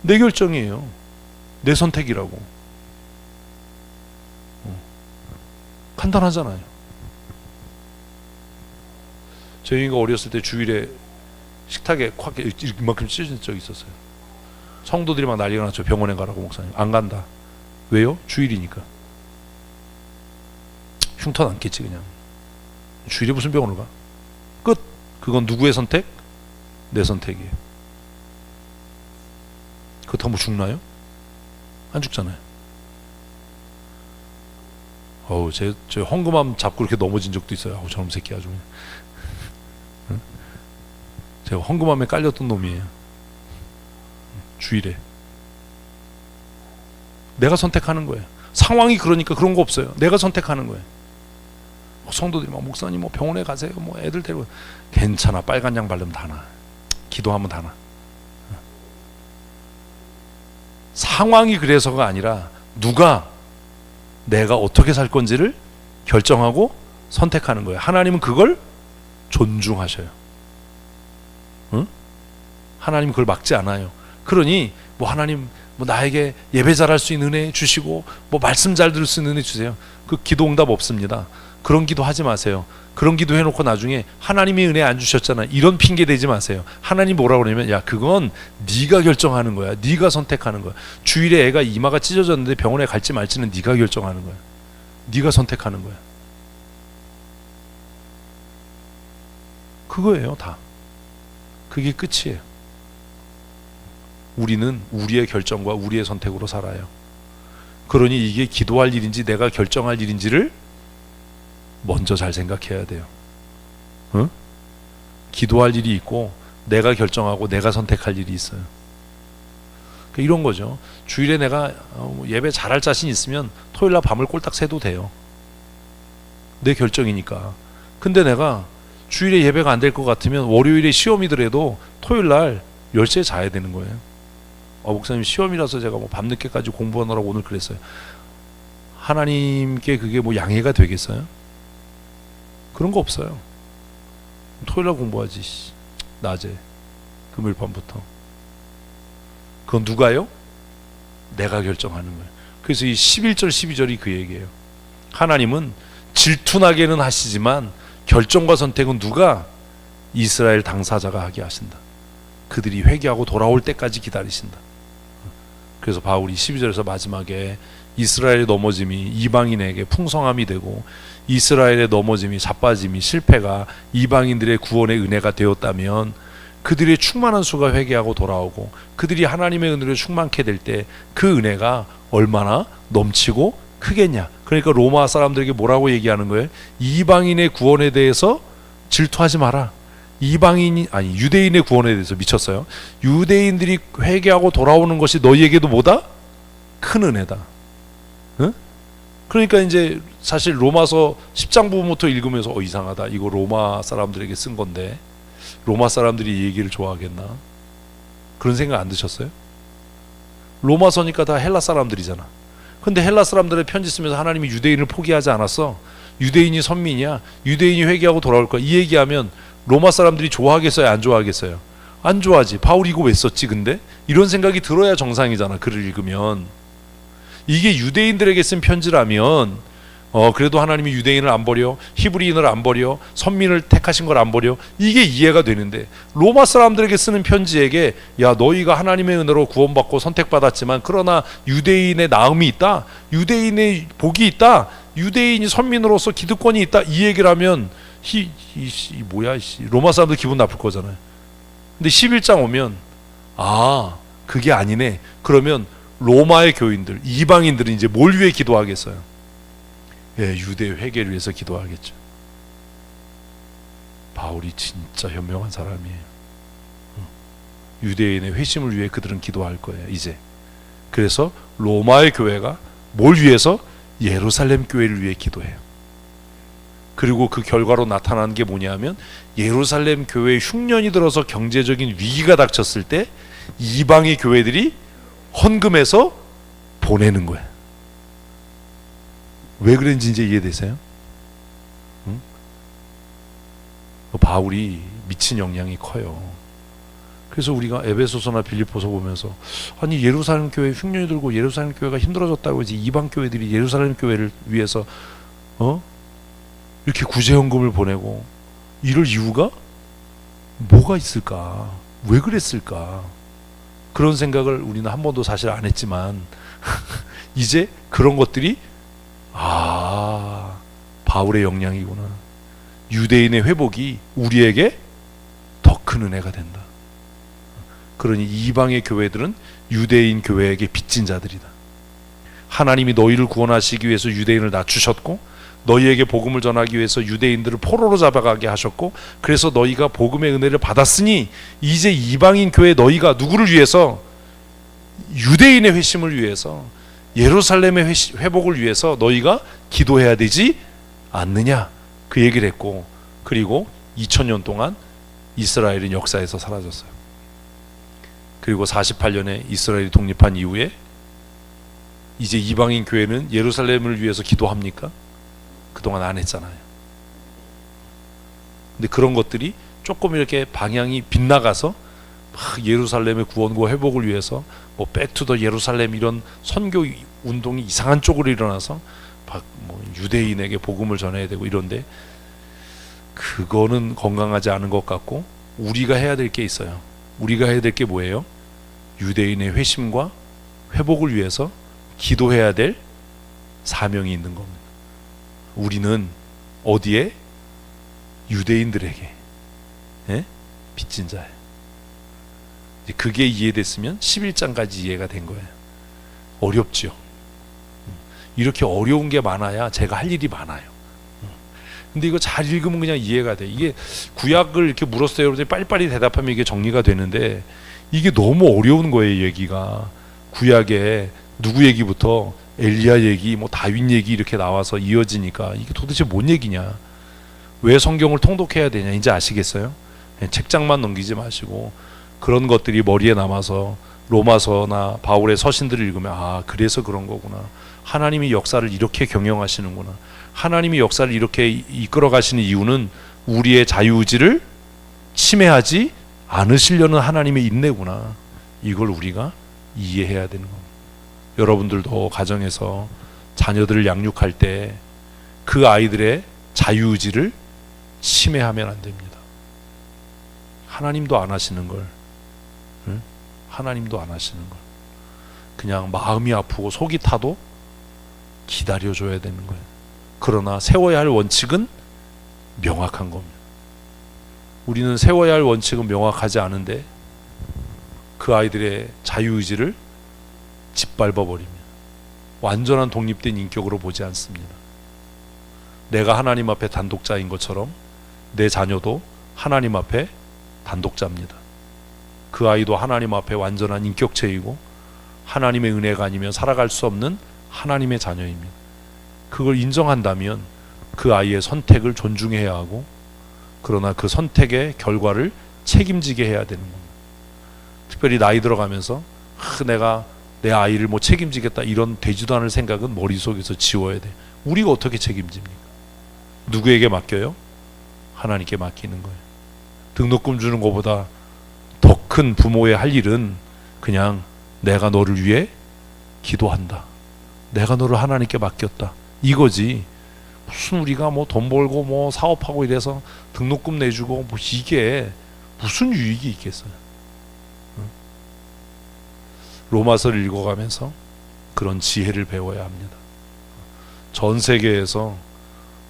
Speaker 1: 내 결정이에요. 내 선택이라고. 간단하잖아요. 저희가 어렸을 때 주일에 식탁에 콱 이만큼 찢어진 적이 있었어요. 성도들이 막 난리가 났죠. 병원에 가라고. 목사님 안 간다. 왜요? 주일이니까. 흉터 남겠지 그냥. 주일에 무슨 병원을 가? 끝. 그건 누구의 선택? 내 선택이에요. 그렇다고 뭐 죽나요? 안 죽잖아요. 어우, 저 헝금함 잡고 이렇게 넘어진 적도 있어요. 아우, 저놈 새끼 아주. 응? 제가 헝금함에 깔렸던 놈이에요. 주일에. 내가 선택하는 거예요. 상황이 그러니까 그런 거 없어요. 내가 선택하는 거예요. 성도들이 막 목사님 뭐 병원에 가세요. 뭐 애들 데리고 괜찮아. 빨간 양 바르면 다 나. 기도하면 다 나. 상황이 그래서가 아니라 누가 내가 어떻게 살 건지를 결정하고 선택하는 거예요. 하나님은 그걸 존중하셔요. 응? 하나님은 그걸 막지 않아요. 그러니 뭐 하나님 뭐 나에게 예배 잘할 수 있는 은혜 주시고 뭐 말씀 잘 들을 수 있는 은혜 주세요. 그 기도 응답 없습니다. 그런 기도 하지 마세요. 그런 기도 해놓고 나중에 하나님이 은혜 안 주셨잖아 이런 핑계 대지 마세요. 하나님 뭐라고 그러냐면 야 그건 네가 결정하는 거야. 네가 선택하는 거야. 주일에 애가 이마가 찢어졌는데 병원에 갈지 말지는 네가 결정하는 거야. 네가 선택하는 거야. 그거예요 다. 그게 끝이에요. 우리는 우리의 결정과 우리의 선택으로 살아요. 그러니 이게 기도할 일인지 내가 결정할 일인지를 먼저 잘 생각해야 돼요. 응? 기도할 일이 있고 내가 결정하고 내가 선택할 일이 있어요. 그러니까 이런 거죠. 주일에 내가 예배 잘할 자신 있으면 토요일날 밤을 꼴딱 새도 돼요. 내 결정이니까. 근데 내가 주일에 예배가 안 될 것 같으면 월요일에 시험이더라도 토요일날 10시에 자야 되는 거예요. 목사님 시험이라서 제가 뭐 밤늦게까지 공부하느라고 오늘 그랬어요. 하나님께 그게 뭐 양해가 되겠어요? 그런 거 없어요. 토요일날 공부하지. 낮에 금요일 밤부터. 그건 누가요? 내가 결정하는 거예요. 그래서 이 11절 12절이 그 얘기예요. 하나님은 질투나게는 하시지만 결정과 선택은 누가? 이스라엘 당사자가 하게 하신다. 그들이 회개하고 돌아올 때까지 기다리신다. 그래서 바울이 12절에서 마지막에 이스라엘의 넘어짐이 이방인에게 풍성함이 되고 이스라엘의 넘어짐이 자빠짐이 실패가 이방인들의 구원의 은혜가 되었다면 그들의 충만한 수가 회개하고 돌아오고 그들이 하나님의 은혜로 충만케 될 때 그 은혜가 얼마나 넘치고 크겠냐. 그러니까 로마 사람들에게 뭐라고 얘기하는 거예요? 이방인의 구원에 대해서 질투하지 마라. 유대인의 구원에 대해서 미쳤어요. 유대인들이 회개하고 돌아오는 것이 너희에게도 뭐다? 큰 은혜다. 응? 그러니까 이제 사실 로마서 10장 부분부터 읽으면서 이상하다. 이거 로마 사람들에게 쓴 건데 로마 사람들이 이 얘기를 좋아하겠나? 그런 생각 안 드셨어요? 로마서니까 다 헬라 사람들이잖아. 근데 헬라 사람들의 편지 쓰면서 하나님이 유대인을 포기하지 않았어. 유대인이 선민이야. 유대인이 회개하고 돌아올 거야. 이 얘기하면 로마 사람들이 좋아하겠어요? 안 좋아하겠어요? 안 좋아하지. 바울이 이거 왜 썼지 근데? 이런 생각이 들어야 정상이잖아. 글을 읽으면. 이게 유대인들에게 쓴 편지라면 그래도 하나님이 유대인을 안 버려, 히브리인을 안 버려, 선민을 택하신 걸 안 버려. 이게 이해가 되는데 로마 사람들에게 쓰는 편지에게 야 너희가 하나님의 은혜로 구원받고 선택받았지만 그러나 유대인의 나음이 있다, 유대인의 복이 있다, 유대인이 선민으로서 기득권이 있다, 이 얘기를 하면 로마 사람들 기분 나쁠 거잖아요. 근데 11장 오면 그게 아니네. 그러면 로마의 교인들, 이방인들은 이제 뭘 위해 기도하겠어요? 유대 회개를 위해서 기도하겠죠. 바울이 진짜 현명한 사람이에요. 유대인의 회심을 위해 그들은 기도할 거예요. 이제 그래서 로마의 교회가 뭘 위해서? 예루살렘 교회를 위해 기도해요. 그리고 그 결과로 나타나는 게 뭐냐면 예루살렘 교회에 흉년이 들어서 경제적인 위기가 닥쳤을 때 이방의 교회들이 헌금해서 보내는 거예요. 왜 그런지 이제 이해되세요? 바울이 미친 영향이 커요. 그래서 우리가 에베소서나 빌립보서 보면서 아니 예루살렘 교회 흉년이 들고 예루살렘 교회가 힘들어졌다고 이제 이방 교회들이 예루살렘 교회를 위해서 이렇게 구제헌금을 보내고 이럴 이유가 뭐가 있을까? 왜 그랬을까? 그런 생각을 우리는 한 번도 사실 안 했지만 이제 그런 것들이 바울의 역량이구나. 유대인의 회복이 우리에게 더 큰 은혜가 된다. 그러니 이방의 교회들은 유대인 교회에게 빚진 자들이다. 하나님이 너희를 구원하시기 위해서 유대인을 낮추셨고 너희에게 복음을 전하기 위해서 유대인들을 포로로 잡아가게 하셨고 그래서 너희가 복음의 은혜를 받았으니 이제 이방인 교회 너희가 누구를 위해서? 유대인의 회심을 위해서, 예루살렘의 회복을 위해서 너희가 기도해야 되지 않느냐, 그 얘기를 했고, 그리고 2000년 동안 이스라엘은 역사에서 사라졌어요. 그리고 48년에 이스라엘이 독립한 이후에 이제 이방인 교회는 예루살렘을 위해서 기도합니까? 그동안 안 했잖아요. 근데 그런 것들이 조금 이렇게 방향이 빗나가서 막 예루살렘의 구원과 회복을 위해서 뭐 백투더 예루살렘 이런 선교 운동이 이상한 쪽으로 일어나서 막 뭐 유대인에게 복음을 전해야 되고 이런데 그거는 건강하지 않은 것 같고 우리가 해야 될 게 있어요. 우리가 해야 될 게 뭐예요? 유대인의 회심과 회복을 위해서 기도해야 될 사명이 있는 겁니다. 우리는 어디에? 유대인들에게 빚진 자예요. 그게 이해됐으면 11장까지 이해가 된 거예요. 어렵죠. 이렇게 어려운 게 많아야 제가 할 일이 많아요. 근데 이거 잘 읽으면 그냥 이해가 돼. 이게 구약을 이렇게 물었어요. 여러분들이 빨리빨리 대답하면 이게 정리가 되는데 이게 너무 어려운 거예요. 얘기가 구약에 누구 얘기부터 엘리야 얘기, 뭐 다윗 얘기 이렇게 나와서 이어지니까 이게 도대체 뭔 얘기냐? 왜 성경을 통독해야 되냐? 이제 아시겠어요? 책장만 넘기지 마시고 그런 것들이 머리에 남아서 로마서나 바울의 서신들을 읽으면 그래서 그런 거구나. 하나님이 역사를 이렇게 경영하시는구나. 하나님이 역사를 이렇게 이끌어 가시는 이유는 우리의 자유의지를 침해하지 않으시려는 하나님의 인내구나. 이걸 우리가 이해해야 되는 겁니다. 여러분들도 가정에서 자녀들을 양육할 때 그 아이들의 자유의지를 침해하면 안 됩니다. 하나님도 안 하시는 걸, 하나님도 안 하시는 걸 그냥 마음이 아프고 속이 타도 기다려줘야 되는 거예요. 그러나 세워야 할 원칙은 명확한 겁니다. 우리는 세워야 할 원칙은 명확하지 않은데 그 아이들의 자유의지를 짓밟아버립니다. 완전한 독립된 인격으로 보지 않습니다. 내가 하나님 앞에 단독자인 것처럼 내 자녀도 하나님 앞에 단독자입니다. 그 아이도 하나님 앞에 완전한 인격체이고 하나님의 은혜가 아니면 살아갈 수 없는 하나님의 자녀입니다. 그걸 인정한다면 그 아이의 선택을 존중해야 하고 그러나 그 선택의 결과를 책임지게 해야 되는 겁니다. 특별히 나이 들어가면서 내가 내 아이를 뭐 책임지겠다 이런 되지도 않을 생각은 머릿속에서 지워야 돼. 우리가 어떻게 책임집니까? 누구에게 맡겨요? 하나님께 맡기는 거예요. 등록금 주는 것보다 더 큰 부모의 할 일은 그냥 내가 너를 위해 기도한다. 내가 너를 하나님께 맡겼다. 이거지. 무슨 우리가 뭐 돈 벌고 뭐 사업하고 이래서 등록금 내주고 뭐 이게 무슨 유익이 있겠어요? 로마서를 읽어가면서 그런 지혜를 배워야 합니다. 전 세계에서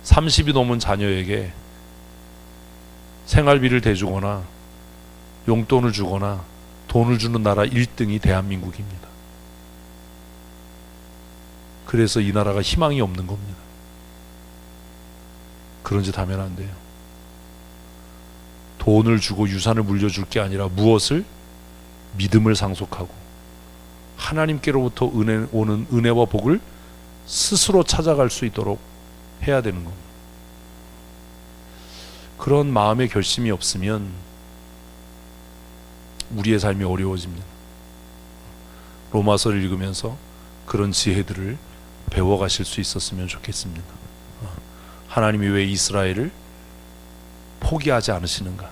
Speaker 1: 30이 넘은 자녀에게 생활비를 대주거나 용돈을 주거나 돈을 주는 나라 1등이 대한민국입니다. 그래서 이 나라가 희망이 없는 겁니다. 그런 짓 하면 안 돼요. 돈을 주고 유산을 물려줄 게 아니라 무엇을? 믿음을 상속하고 하나님께로부터 오는 은혜와 복을 스스로 찾아갈 수 있도록 해야 되는 겁니다. 그런 마음의 결심이 없으면 우리의 삶이 어려워집니다. 로마서를 읽으면서 그런 지혜들을 배워가실 수 있었으면 좋겠습니다. 하나님이 왜 이스라엘을 포기하지 않으시는가?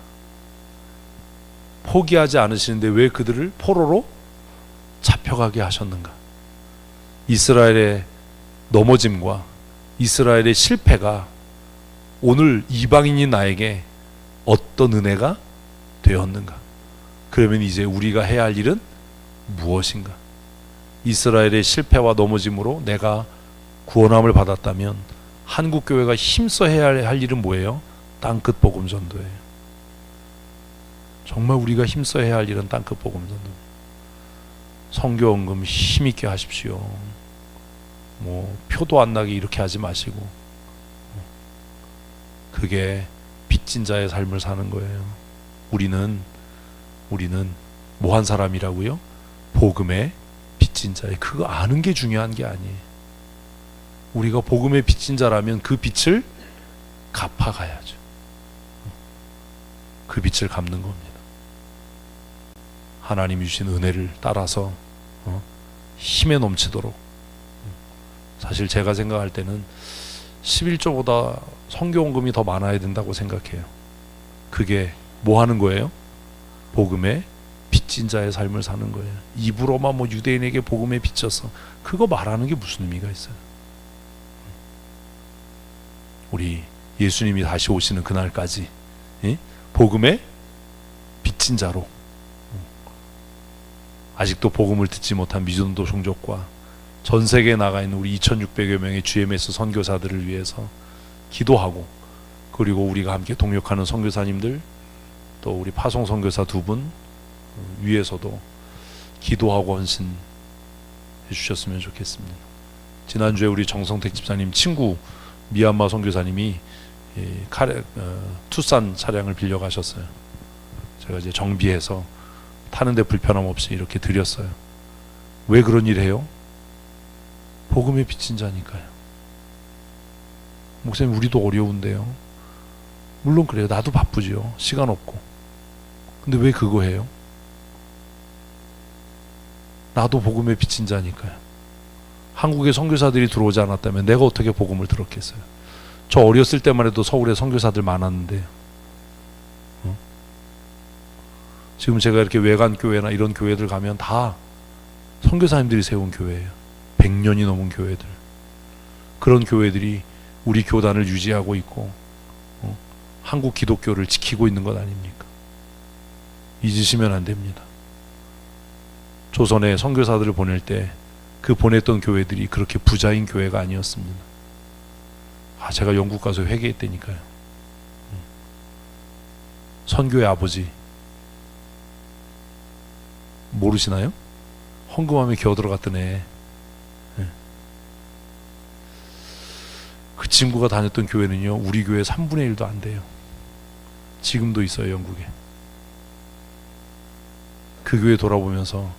Speaker 1: 포기하지 않으시는데 왜 그들을 포로로 잡혀가게 하셨는가? 이스라엘의 넘어짐과 이스라엘의 실패가 오늘 이방인인 나에게 어떤 은혜가 되었는가? 그러면 이제 우리가 해야 할 일은 무엇인가? 이스라엘의 실패와 넘어짐으로 내가 구원함을 받았다면 한국 교회가 힘써 해야 할 일은 뭐예요? 땅끝 복음 전도예요. 정말 우리가 힘써 해야 할 일은 땅끝 복음 전도. 선교 헌금 힘있게 하십시오. 뭐 표도 안 나게 이렇게 하지 마시고, 그게 빚진 자의 삶을 사는 거예요. 우리는 뭐한 사람이라고요? 복음의 빚진 자예요. 그거 아는 게 중요한 게 아니에요. 우리가 복음의 빚진 자라면 그 빚을 갚아가야죠. 그 빚을 갚는 겁니다. 하나님이 주신 은혜를 따라서 힘에 넘치도록. 사실 제가 생각할 때는 11조보다 선교원금이 더 많아야 된다고 생각해요. 그게 뭐 하는 거예요? 복음의 빚진 자의 삶을 사는 거예요. 입으로만 뭐 유대인에게 복음에 빚져서 그거 말하는 게 무슨 의미가 있어요? 우리 예수님이 다시 오시는 그날까지 복음의 빚진 자로, 아직도 복음을 듣지 못한 미전도 종족과 전 세계에 나가 있는 우리 2600여 명의 GMS 선교사들을 위해서 기도하고, 그리고 우리가 함께 동역하는 선교사님들, 또 우리 파송 선교사 2분 위해서도 기도하고 헌신해 주셨으면 좋겠습니다. 지난주에 우리 정성택 집사님 친구 미얀마 선교사님이 투싼 차량을 빌려 가셨어요. 제가 이제 정비해서 타는데 불편함 없이 이렇게 드렸어요. 왜 그런 일 해요? 복음에 빚진 자니까요. 목사님, 우리도 어려운데요. 물론 그래요. 나도 바쁘지요. 시간 없고. 근데 왜 그거 해요? 나도 복음에 빚진 자니까요. 한국에 선교사들이 들어오지 않았다면 내가 어떻게 복음을 들었겠어요? 저 어렸을 때만 해도 서울에 선교사들 많았는데, 지금 제가 이렇게 외관 교회나 이런 교회들 가면 다 선교사님들이 세운 교회예요. 100년이 넘은 교회들. 그런 교회들이 우리 교단을 유지하고 있고 한국 기독교를 지키고 있는 것 아닙니까? 잊으시면 안 됩니다. 조선에 선교사들을 보낼 때 그 보냈던 교회들이 그렇게 부자인 교회가 아니었습니다. 제가 영국 가서 회개했다니까요. 선교의 아버지 모르시나요? 헌금함에 기어 들어갔던 애. 그 친구가 다녔던 교회는요, 우리 교회 3분의 1도 안 돼요. 지금도 있어요, 영국에. 그 교회 돌아보면서,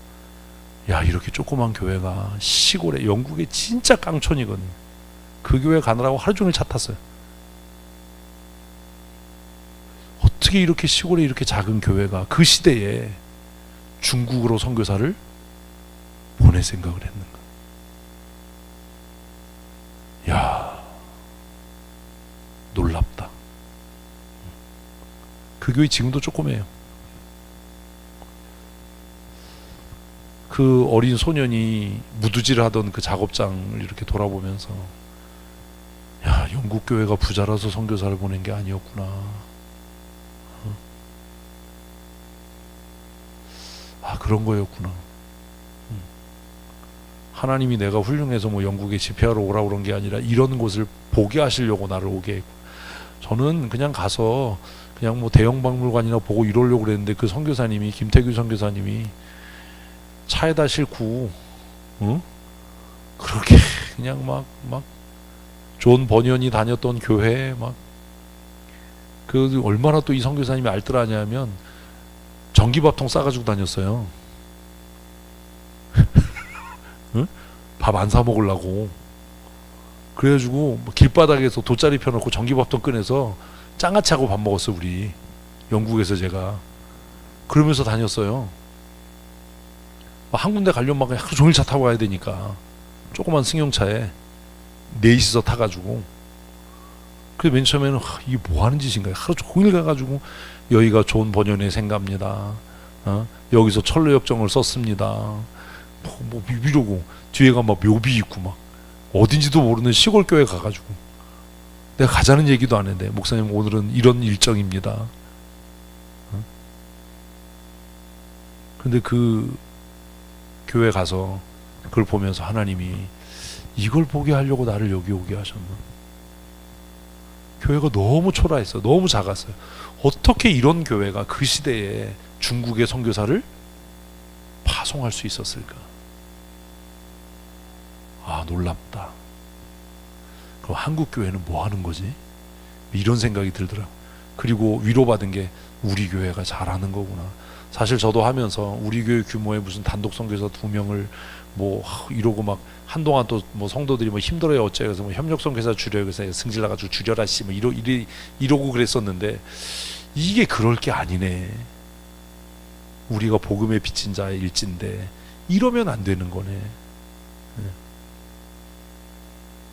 Speaker 1: 야, 이렇게 조그만 교회가 시골에, 영국에 진짜 깡촌이거든요. 그 교회 가느라고 하루 종일 차 탔어요. 어떻게 이렇게 시골에 이렇게 작은 교회가 그 시대에 중국으로 선교사를 보낼 생각을 했는가? 야, 놀랍다. 그 교회 지금도 조그매요. 그 어린 소년이 무두질을 하던 그 작업장을 이렇게 돌아보면서, 야, 영국 교회가 부자라서 선교사를 보낸 게 아니었구나. 그런 거였구나. 하나님이 내가 훌륭해서 뭐 영국에 집회하러 오라 그런 게 아니라 이런 곳을 보게 하시려고 나를 오게 했고, 저는 그냥 가서 그냥 뭐 대형 박물관이나 보고 이러려고 그랬는데 그 선교사님이, 김태규 선교사님이 차에다 싣고 그렇게 그냥 막 존 버니언이 다녔던 교회 막 그 얼마나 또 이 선교사님이 알뜰하냐면 전기밥통 싸가지고 다녔어요. 밥 안 사 먹으려고. 그래가지고 뭐 길바닥에서 돗자리 펴놓고 전기밥통 꺼내서 짱아찌 하고 밥 먹었어, 우리 영국에서. 제가 그러면서 다녔어요. 한 군데 가려면 막 하루 종일 차 타고 가야 되니까 조그만 승용차에 넷이서 타가지고. 그래서 맨 처음에는 이게 뭐 하는 짓인가, 하루 종일 가가지고 여기가 존 번연의 생가입니다, 여기서 철로역정을 썼습니다, 뭐 이러고 뒤에가 막 묘비 있고 막 어딘지도 모르는 시골 교회 가가지고 내가 가자는 얘기도 안 했는데, 목사님 오늘은 이런 일정입니다. 근데 그 교회 가서 그걸 보면서 하나님이 이걸 보게 하려고 나를 여기 오게 하셨나. 교회가 너무 초라했어요. 너무 작았어요. 어떻게 이런 교회가 그 시대에 중국의 선교사를 파송할 수 있었을까. 놀랍다. 그럼 한국 교회는 뭐 하는 거지? 이런 생각이 들더라고. 그리고 위로받은 게 우리 교회가 잘하는 거구나. 사실 저도 하면서 우리 교회 규모의 무슨 단독 선교사 2명을 뭐 이러고 막 한동안 또 뭐 성도들이 뭐 힘들어요 어째, 그래서 뭐 협력 선교사 줄여, 그래서 승질 나가지고 줄여라 씨 뭐 이러고 그랬었는데, 이게 그럴 게 아니네. 우리가 복음의 빚진 자의 일진데 이러면 안 되는 거네.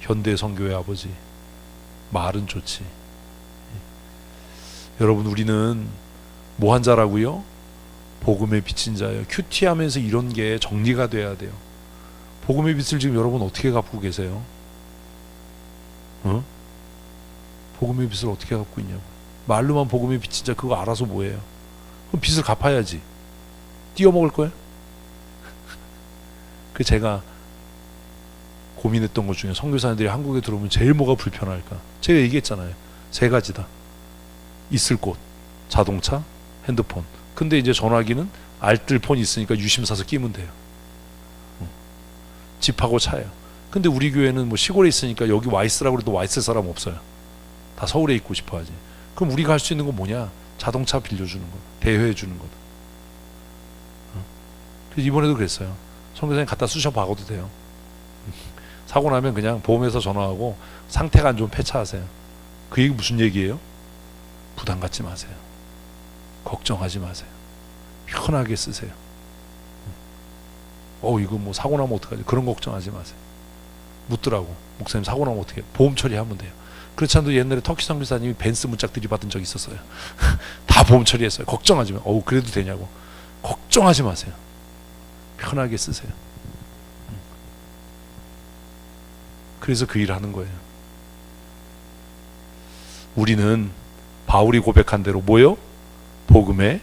Speaker 1: 현대 선교의 아버지, 말은 좋지. 여러분, 우리는 뭐 한 자라고요? 복음의 빚진 자예요. 큐티하면서 이런 게 정리가 돼야 돼요. 복음의 빚을 지금 여러분 어떻게 갚고 계세요? 복음의 빚을 어떻게 갚고 있냐고. 말로만 복음의 빚진 자 그거 알아서 뭐예요? 그럼 빚을 갚아야지. 띄어먹을 거예요? 그 제가 고민했던 것 중에, 선교사님들이 한국에 들어오면 제일 뭐가 불편할까? 제가 얘기했잖아요. 3가지다. 있을 곳, 자동차, 핸드폰. 근데 이제 전화기는 알뜰 폰 있으니까 유심 사서 끼면 돼요. 집하고 차예요. 근데 우리 교회는 뭐 시골에 있으니까 여기 와 있으라고 해도 와 있을 사람 없어요. 다 서울에 있고 싶어 하지. 그럼 우리가 할 수 있는 건 뭐냐? 자동차 빌려주는 거, 대여해 주는 거다. 그래서 이번에도 그랬어요. 선교사님 갖다 쑤셔 박아도 돼요. 사고 나면 그냥 보험회사 전화하고 상태가 안 좋으면 폐차하세요. 그 얘기 무슨 얘기예요? 부담 갖지 마세요. 걱정하지 마세요. 편하게 쓰세요. 이거 뭐 사고 나면 어떡하지? 그런 걱정하지 마세요. 묻더라고. 목사님 사고 나면 어떻게 해요? 보험 처리하면 돼요. 그렇지 않아도 옛날에 터키 선교사님이 벤스 문짝 들이받은 적이 있었어요. 다 보험 처리했어요. 걱정하지 마. 그래도 되냐고. 걱정하지 마세요. 편하게 쓰세요. 그래서 그 일을 하는 거예요. 우리는 바울이 고백한 대로 뭐요? 복음의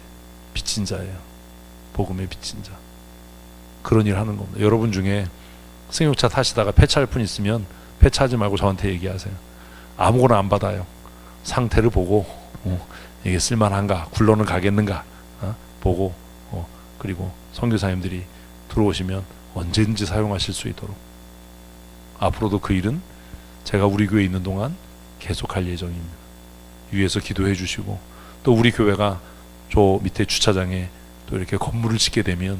Speaker 1: 빚진 자예요. 복음의 빚진 자. 그런 일을 하는 겁니다. 여러분 중에 승용차 타시다가 폐차할 분 있으면 폐차하지 말고 저한테 얘기하세요. 아무거나 안 받아요. 상태를 보고 이게 쓸만한가, 굴러는 가겠는가 보고, 그리고 선교사님들이 들어오시면 언제든지 사용하실 수 있도록. 앞으로도 그 일은 제가 우리 교회에 있는 동안 계속할 예정입니다. 위에서 기도해 주시고, 또 우리 교회가 저 밑에 주차장에 또 이렇게 건물을 짓게 되면,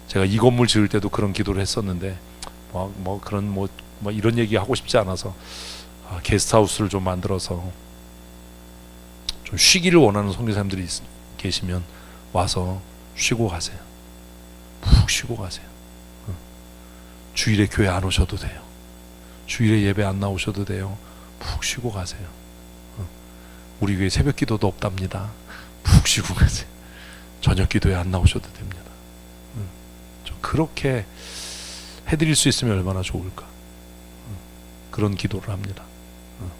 Speaker 1: 제가 이 건물 지을 때도 그런 기도를 했었는데 그런 이런 얘기 하고 싶지 않아서 게스트하우스를 좀 만들어서 좀 쉬기를 원하는 선교사님들이 계시면 와서 쉬고 가세요. 푹 쉬고 가세요. 주일에 교회 안 오셔도 돼요. 주일에 예배 안 나오셔도 돼요. 푹 쉬고 가세요. 우리 교회 새벽 기도도 없답니다. 푹 쉬고 가세요. 저녁 기도에 안 나오셔도 됩니다. 좀 그렇게 해드릴 수 있으면 얼마나 좋을까. 그런 기도를 합니다.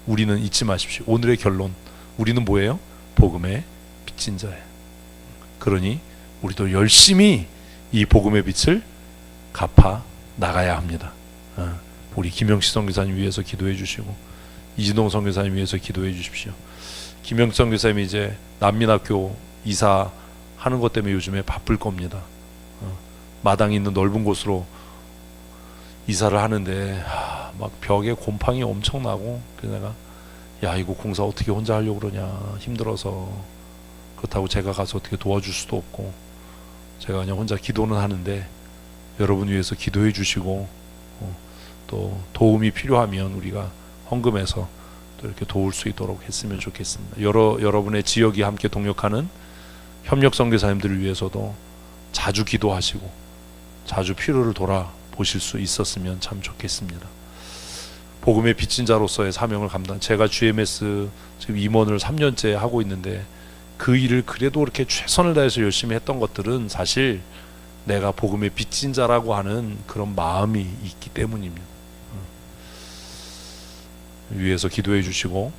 Speaker 1: 우리는 잊지 마십시오. 오늘의 결론, 우리는 뭐예요? 복음의 빚진 자예요. 그러니 우리도 열심히 이 복음의 빚을 갚아 나가야 합니다. 우리 김영식 선교사님 위해서 기도해 주시고, 이진동 선교사님 위해서 기도해 주십시오. 김영식 선교사님이 이제 난민학교 이사하는 것 때문에 요즘에 바쁠 겁니다. 마당이 있는 넓은 곳으로 이사를 하는데 막 벽에 곰팡이 엄청 나고, 그래서 내가 야, 이거 공사 어떻게 혼자 하려고 그러냐, 힘들어서. 그렇다고 제가 가서 어떻게 도와줄 수도 없고, 제가 그냥 혼자 기도는 하는데 여러분 위해서 기도해 주시고, 또 도움이 필요하면 우리가 헌금해서 또 이렇게 도울 수 있도록 했으면 좋겠습니다. 여러분의 지역이 함께 동역하는 협력 선교사님들을 위해서도 자주 기도하시고 자주 필요를 돌아보실 수 있었으면 참 좋겠습니다. 복음의 빚진 자로서의 사명을 감당. 제가 GMS 지금 임원을 3년째 하고 있는데 그 일을 그래도 그렇게 최선을 다해서 열심히 했던 것들은 사실 내가 복음의 빚진 자라고 하는 그런 마음이 있기 때문입니다. 위에서 기도해 주시고,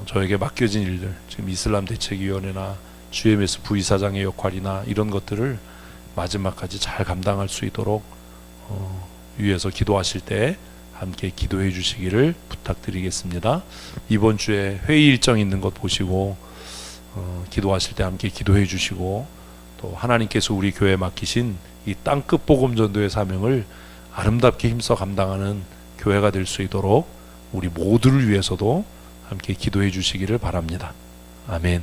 Speaker 1: 저에게 맡겨진 일들, 지금 이슬람 대책위원회나 GMS 부이사장의 역할이나 이런 것들을 마지막까지 잘 감당할 수 있도록 위에서 기도하실 때 함께 기도해 주시기를 부탁드리겠습니다. 이번 주에 회의 일정 있는 것 보시고 기도하실 때 함께 기도해 주시고, 또 하나님께서 우리 교회에 맡기신 이 땅끝 복음 전도의 사명을 아름답게 힘써 감당하는 교회가 될 수 있도록 우리 모두를 위해서도 함께 기도해 주시기를 바랍니다. 아멘.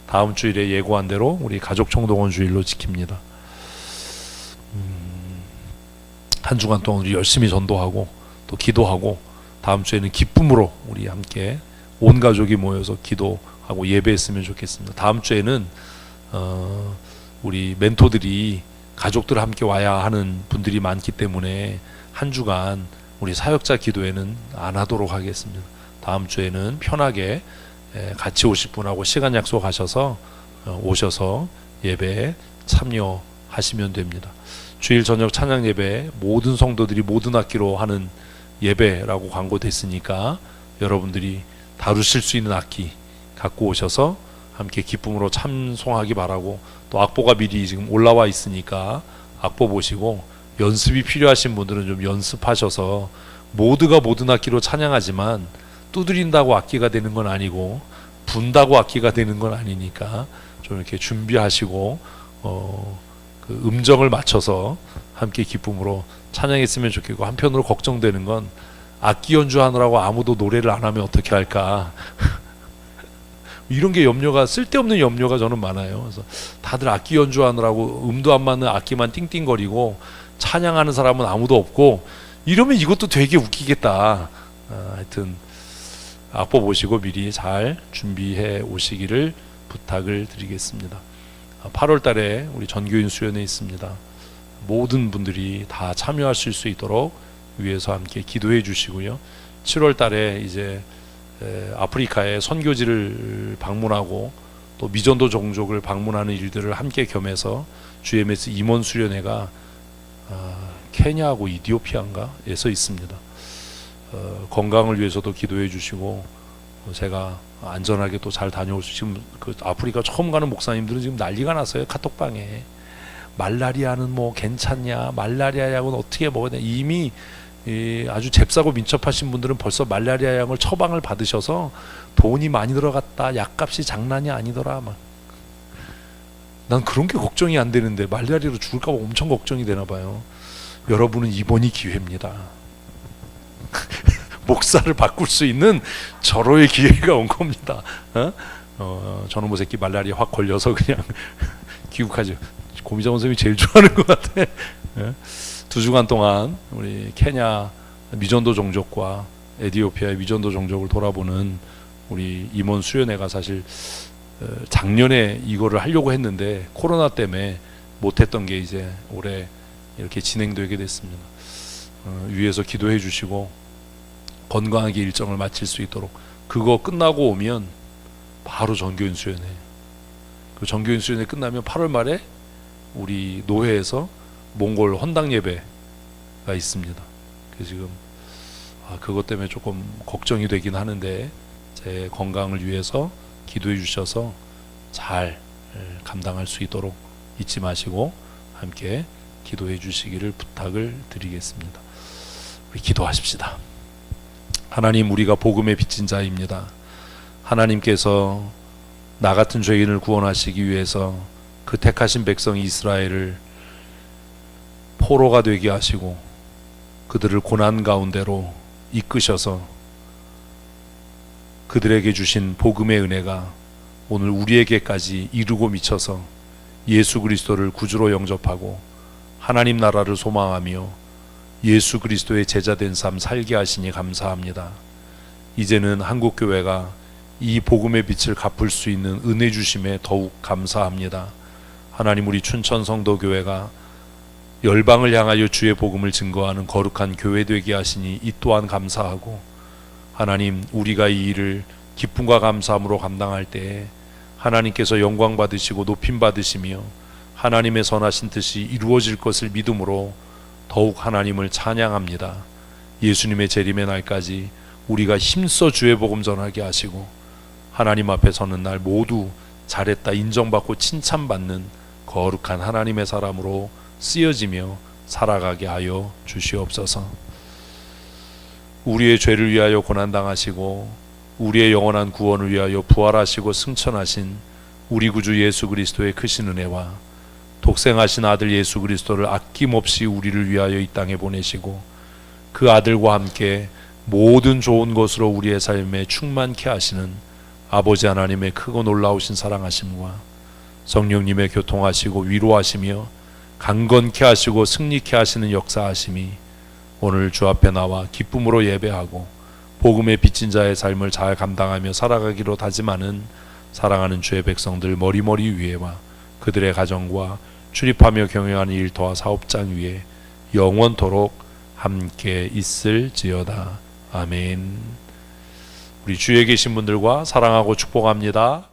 Speaker 1: 다음 주일에 예고한 대로 우리 가족 총동원 주일로 지킵니다. 한 주간 동안 우리 열심히 전도하고 또 기도하고, 다음 주에는 기쁨으로 우리 함께 온 가족이 모여서 기도하고 예배했으면 좋겠습니다. 다음 주에는 우리 멘토들이 가족들 함께 와야 하는 분들이 많기 때문에 한 주간 우리 사역자 기도회는 안 하도록 하겠습니다. 다음 주에는 편하게 같이 오실 분하고 시간 약속하셔서 오셔서 예배에 참여하시면 됩니다. 주일 저녁 찬양 예배 모든 성도들이 모든 악기로 하는 예배라고 광고됐으니까 여러분들이 다루실 수 있는 악기 갖고 오셔서 함께 기쁨으로 찬송하기 바라고, 또 악보가 미리 지금 올라와 있으니까 악보 보시고 연습이 필요하신 분들은 좀 연습하셔서, 모두가 모든 악기로 찬양하지만 두드린다고 악기가 되는 건 아니고 분다고 악기가 되는 건 아니니까 좀 이렇게 준비하시고 그 음정을 맞춰서 함께 기쁨으로 찬양했으면 좋겠고, 한편으로 걱정되는 건 악기 연주하느라고 아무도 노래를 안 하면 어떻게 할까 이런 게 염려가, 쓸데없는 염려가 저는 많아요. 그래서 다들 악기 연주하느라고 음도 안 맞는 악기만 띵띵거리고 찬양하는 사람은 아무도 없고 이러면 이것도 되게 웃기겠다. 하여튼 악보 보시고 미리 잘 준비해 오시기를 부탁을 드리겠습니다. 8월 달에 우리 전교인 수련회 있습니다. 모든 분들이 다 참여하실 수 있도록 위에서 함께 기도해 주시고요. 7월 달에 이제 아프리카의 선교지를 방문하고 또 미전도 종족을 방문하는 일들을 함께 겸해서 GMS 임원 수련회가 케냐하고 이디오피아인가에서 있습니다. 건강을 위해서도 기도해 주시고, 제가 안전하게 또 잘 다녀올 수, 지금 그 아프리카 처음 가는 목사님들은 지금 난리가 났어요. 카톡방에 말라리아는 뭐 괜찮냐, 말라리아 약은 어떻게 먹어야 돼. 이미 아주 잽싸고 민첩하신 분들은 벌써 말라리아 약을 처방을 받으셔서 돈이 많이 들어갔다, 약값이 장난이 아니더라 막. 난 그런 게 걱정이 안 되는데 말라리아로 죽을까 봐 엄청 걱정이 되나 봐요. 여러분은 이번이 기회입니다. 목사를 바꿀 수 있는 절호의 기회가 온 겁니다. 저놈의 새끼 말라리아 확 걸려서 그냥 귀국하죠. 고미자 원쌤이 제일 좋아하는 것 같아. 2주간 동안 우리 케냐 미전도 종족과 에티오피아의 미전도 종족을 돌아보는 우리 임원 수련회가 사실 작년에 이거를 하려고 했는데 코로나 때문에 못했던 게 이제 올해 이렇게 진행되게 됐습니다. 위에서 기도해 주시고 건강하게 일정을 마칠 수 있도록, 그거 끝나고 오면 바로 전교인 수련회, 그 전교인 수련회 끝나면 8월 말에 우리 노회에서 몽골 헌당 예배가 있습니다. 그래서 지금 그것 때문에 조금 걱정이 되긴 하는데 제 건강을 위해서 기도해 주셔서 잘 감당할 수 있도록 잊지 마시고 함께 기도해 주시기를 부탁을 드리겠습니다. 우리 기도하십시다. 하나님, 우리가 복음의 빚진 자입니다. 하나님께서 나 같은 죄인을 구원하시기 위해서 그 택하신 백성 이스라엘을 포로가 되게 하시고 그들을 고난 가운데로 이끄셔서 그들에게 주신 복음의 은혜가 오늘 우리에게까지 이루고 미쳐서 예수 그리스도를 구주로 영접하고 하나님 나라를 소망하며 예수 그리스도의 제자된 삶 살게 하시니 감사합니다. 이제는 한국교회가 이 복음의 빛을 갚을 수 있는 은혜 주심에 더욱 감사합니다. 하나님, 우리 춘천성도교회가 열방을 향하여 주의 복음을 증거하는 거룩한 교회 되게 하시니 이 또한 감사하고, 하나님, 우리가 이 일을 기쁨과 감사함으로 감당할 때에 하나님께서 영광 받으시고 높임 받으시며 하나님의 선하신 뜻이 이루어질 것을 믿음으로 더욱 하나님을 찬양합니다. 예수님의 재림의 날까지 우리가 힘써 주의 복음 전하게 하시고 하나님 앞에 서는 날 모두 잘했다 인정받고 칭찬받는 거룩한 하나님의 사람으로 쓰여지며 살아가게 하여 주시옵소서. 우리의 죄를 위하여 고난당하시고 우리의 영원한 구원을 위하여 부활하시고 승천하신 우리 구주 예수 그리스도의 크신 은혜와 독생하신 아들 예수 그리스도를 아낌없이 우리를 위하여 이 땅에 보내시고 그 아들과 함께 모든 좋은 것으로 우리의 삶에 충만케 하시는 아버지 하나님의 크고 놀라우신 사랑하심과 성령님의 교통하시고 위로하시며 강건케 하시고 승리케 하시는 역사하심이 오늘 주 앞에 나와 기쁨으로 예배하고 복음의 빚진 자의 삶을 잘 감당하며 살아가기로 다짐하는 사랑하는 주의 백성들 머리머리 위에와 그들의 가정과 출입하며 경영하는 일터와 사업장 위에 영원토록 함께 있을지어다. 아멘. 우리 주위에 계신 분들과 사랑하고 축복합니다.